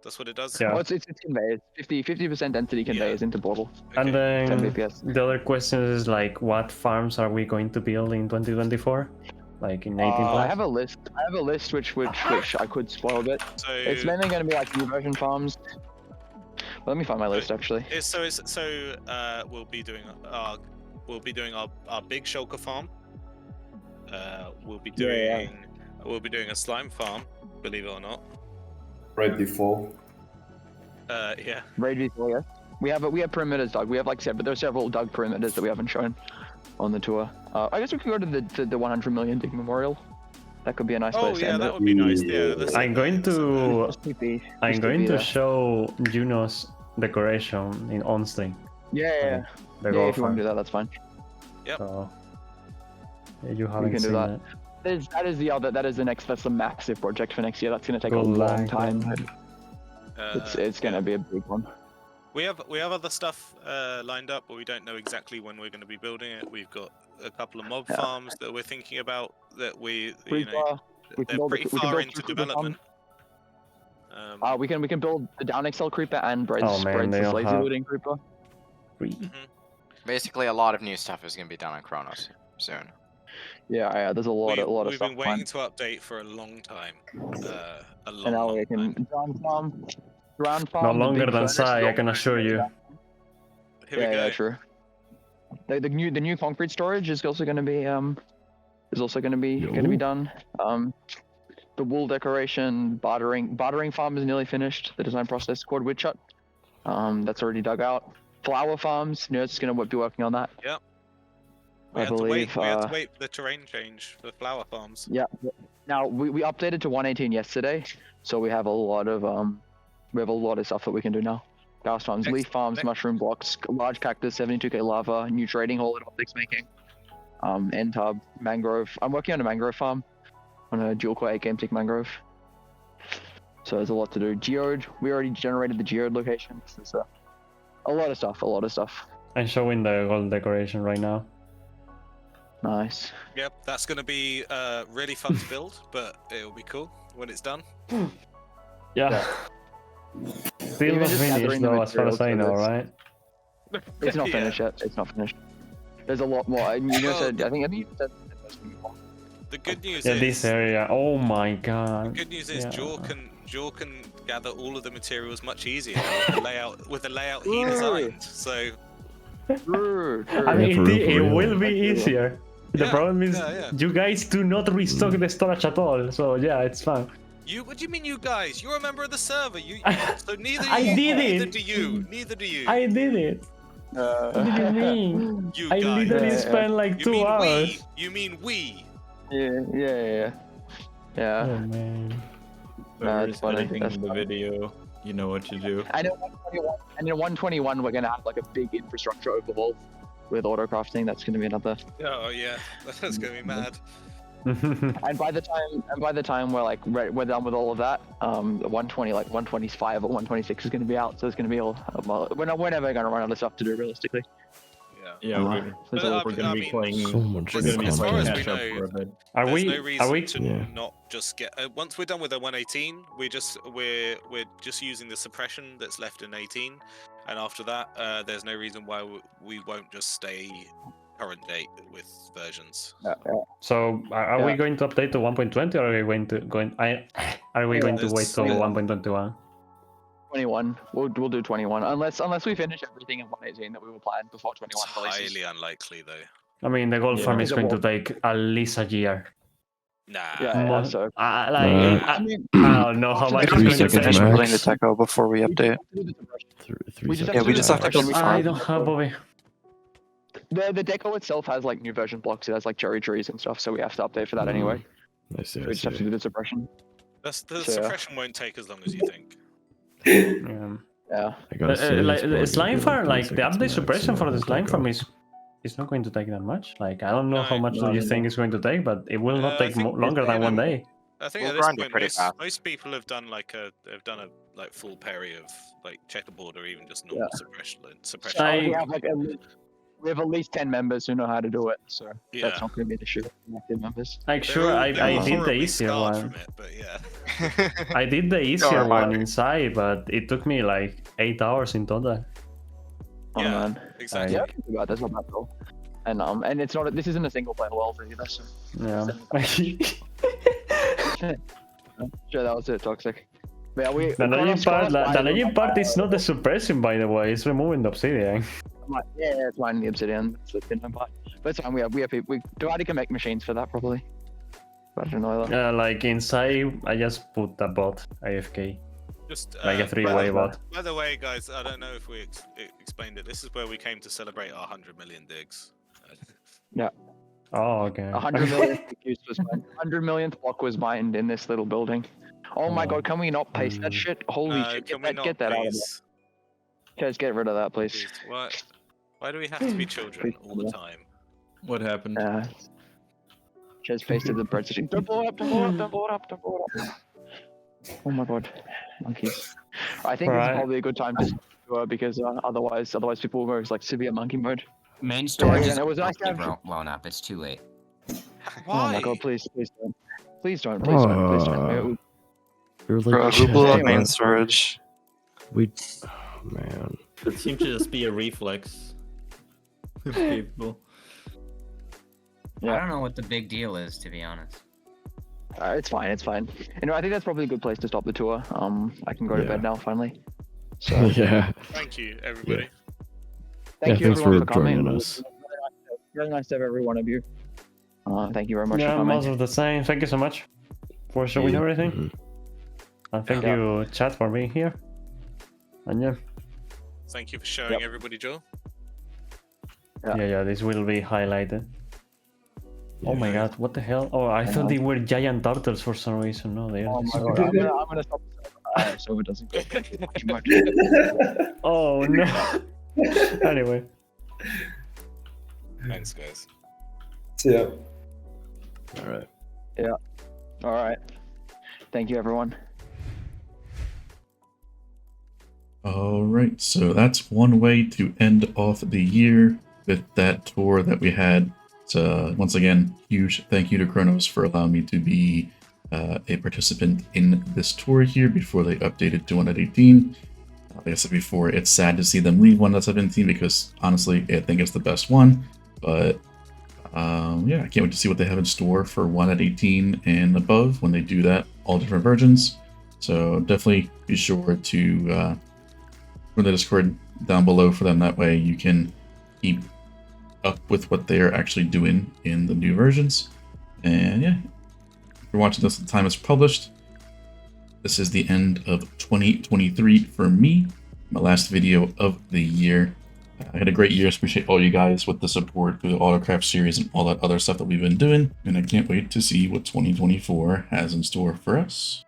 That's what it does. Yeah. It's conveyors. 50% density conveyors into portal. Okay. And then the other question is like, what farms are we going to build in 2024? Like in 18 I have a list. which I could spoil a bit. So it's mainly going to be like new version farms. Let me find my list actually. We'll be doing our big shulker farm. We'll be doing a slime farm, believe it or not. Raid V4. Yeah. Raid V4, yeah. We have perimeters dug. We have like said, but there are several dug perimeters that we haven't shown on the tour. I guess we could go to the 100 million dig memorial. That could be a nice place. Oh yeah, that would be nice. Yeah. I'm going to show Juno's decoration in on-stream. Yeah. If you want to do that, that's fine. Yep. So, you haven't seen that. That is the massive project for next year. That's going to take a long time. It's going to be a big one. We have other stuff lined up, but we don't know exactly when we're going to be building it. We've got a couple of mob farms that we're thinking about that they're pretty far into development. We can build the down XL creeper and Bread's lazy looting creeper. Basically, a lot of new stuff is going to be done on Chronos soon. Yeah. There's a lot of stuff. We've been waiting to update for a long time. And now we can ground farm. No longer than Sai, I can assure you. Here we go. Yeah, true. The new concrete storage is also going to be done. The wool decoration, bartering farm is nearly finished. The design process called Witchut. That's already dug out. Flower farms, Nerds is going to be working on that. Yep. We I had to believe. wait. We had to wait for the terrain change for the flower farms. Yeah. Now we updated to 118 yesterday, so we have a lot of stuff that we can do now. Gas farms, leaf farms, mushroom blocks, large cactus, 72k lava, new trading hall at optics making, end tub, mangrove. I'm working on a mangrove farm, on a dual core 8 game tick mangrove. So there's a lot to do. Geode, we already generated the geode locations. There's a lot of stuff. I'm showing the gold decoration right now. Nice. Yep, that's going to be really fun to build, but it'll be cool when it's done. Yeah. Still not finished though, as far as I know, right? It's not finished yet. It's not finished. There's a lot more. And you said, I think you said the good news yeah, is this area. Oh my god. The good news is Jaw can gather all of the materials much easier with the layout he designed. So I mean, it will be easier. The problem is you guys do not restock the storage at all. So yeah, it's fine. What do you mean, you guys? You're a member of the server. So neither do you. Neither do you. I did it. What do you mean? I literally spent like 2 hours. You mean we? Yeah. Oh man. Whoever's editing the video, you know what to do. And in 121, we're gonna have like a big infrastructure overhaul with auto crafting. That's gonna be another. Oh yeah, that's gonna be mad. And by the time we're done with all of that, 120 like 125 or 126 is gonna be out. So it's gonna be all. We're never gonna run out of stuff to do realistically. Yeah, we're gonna be playing so much. As far as we know, there's no reason to not just get. Once we're done with the 118, we're just using the suppression that's left in 18, and after that, there's no reason why we won't just stay current date with versions. So are we going to update to 1.20 or are we going to wait till 1.21? 21. We'll do 21 unless we finish everything in 118 that we were planning before 21 releases. Highly unlikely though. I mean, the gold farm is going to take at least a year. Nah. I don't know how much We it's going to finish take. building the techo before we update. We just have to build the farm. I don't have Bobby. The deco itself has like new version blocks. It has like cherry trees and stuff, so we have to update for that anyway. I see. So we just have to do the suppression. The suppression won't take as long as you think. Yeah. Slime farm, like the update suppression for the slime farm is not going to take that much. Like I don't know how much do you think it's going to take, but it will not take longer than 1 day. I think at this point, most people have done a full parry of like checkerboard or even just normal suppression. We have at least 10 members who know how to do it, so that's not going to be the issue. Members. Like sure, I did the easier one. I did the easier one inside, but it took me like 8 hours in total. Oh man, exactly. Yeah, that's not bad at all. And it's not. This isn't a single player world either. So. Yeah. Sure, that was it. Toxic. But yeah, the annoying part is not the suppression, by the way. It's removing the obsidian. Yeah, it's mining the obsidian. But it's fine. We have people. Duality can make machines for that probably. But I don't know. Yeah, like inside, I just put a bot AFK. Just like a 3-way bot. By the way, guys, I don't know if we explained it. This is where we came to celebrate our 100 million digs. Yeah. Oh, okay. 100 millionth block was mined in this little building. Oh my god, can we not paste that shit? Holy shit, get that out of there. Guys, get rid of that, please. Why do we have to be children all the time? What happened? Just pasted the bread sitting. Don't blow up. Oh my god, monkeys. I think this is probably a good time to because otherwise people will go like severe monkey mode. Main storage is it was nice to have blown up. It's too late. Why? Oh my god, please don't. Please don't. Bro, who blew up main storage? Man. It seemed to just be a reflex. People. I don't know what the big deal is, to be honest. It's fine. You know, I think that's probably a good place to stop the tour. I can go to bed now, finally. So. Yeah. Thank you, everybody. Thank you, everyone, for coming. Joining us. Very nice to have every one of you. Thank you very much for coming. Most of the same. Thank you so much for showing everything. And thank you, chat, for being here. And yeah. Thank you for showing everybody, Joel. Yeah, this will be highlighted. Oh my god, what the hell? Oh, I thought they were giant turtles for some reason. No, they are. Oh my just- god, I'm gonna stop so it doesn't get too much. Oh no. Anyway. Thanks, guys. See ya. All right. Yeah. All right. Thank you, everyone. All right, so that's one way to end off the year with that tour that we had. So once again, huge thank you to Chronos for allowing me to be a participant in this tour here before they updated to 1.18. Like I said before, it's sad to see them leave 1.17 because honestly, I think it's the best one. But yeah, I can't wait to see what they have in store for 1.18 and above when they do that, all different versions. So definitely be sure to join the Discord down below for them. That way you can keep up with what they are actually doing in the new versions. And yeah, if you're watching this at the time it's published, this is the end of 2023 for me, my last video of the year. I had a great year. Appreciate all you guys with the support through the Autocraft series and all that other stuff that we've been doing. And I can't wait to see what 2024 has in store for us.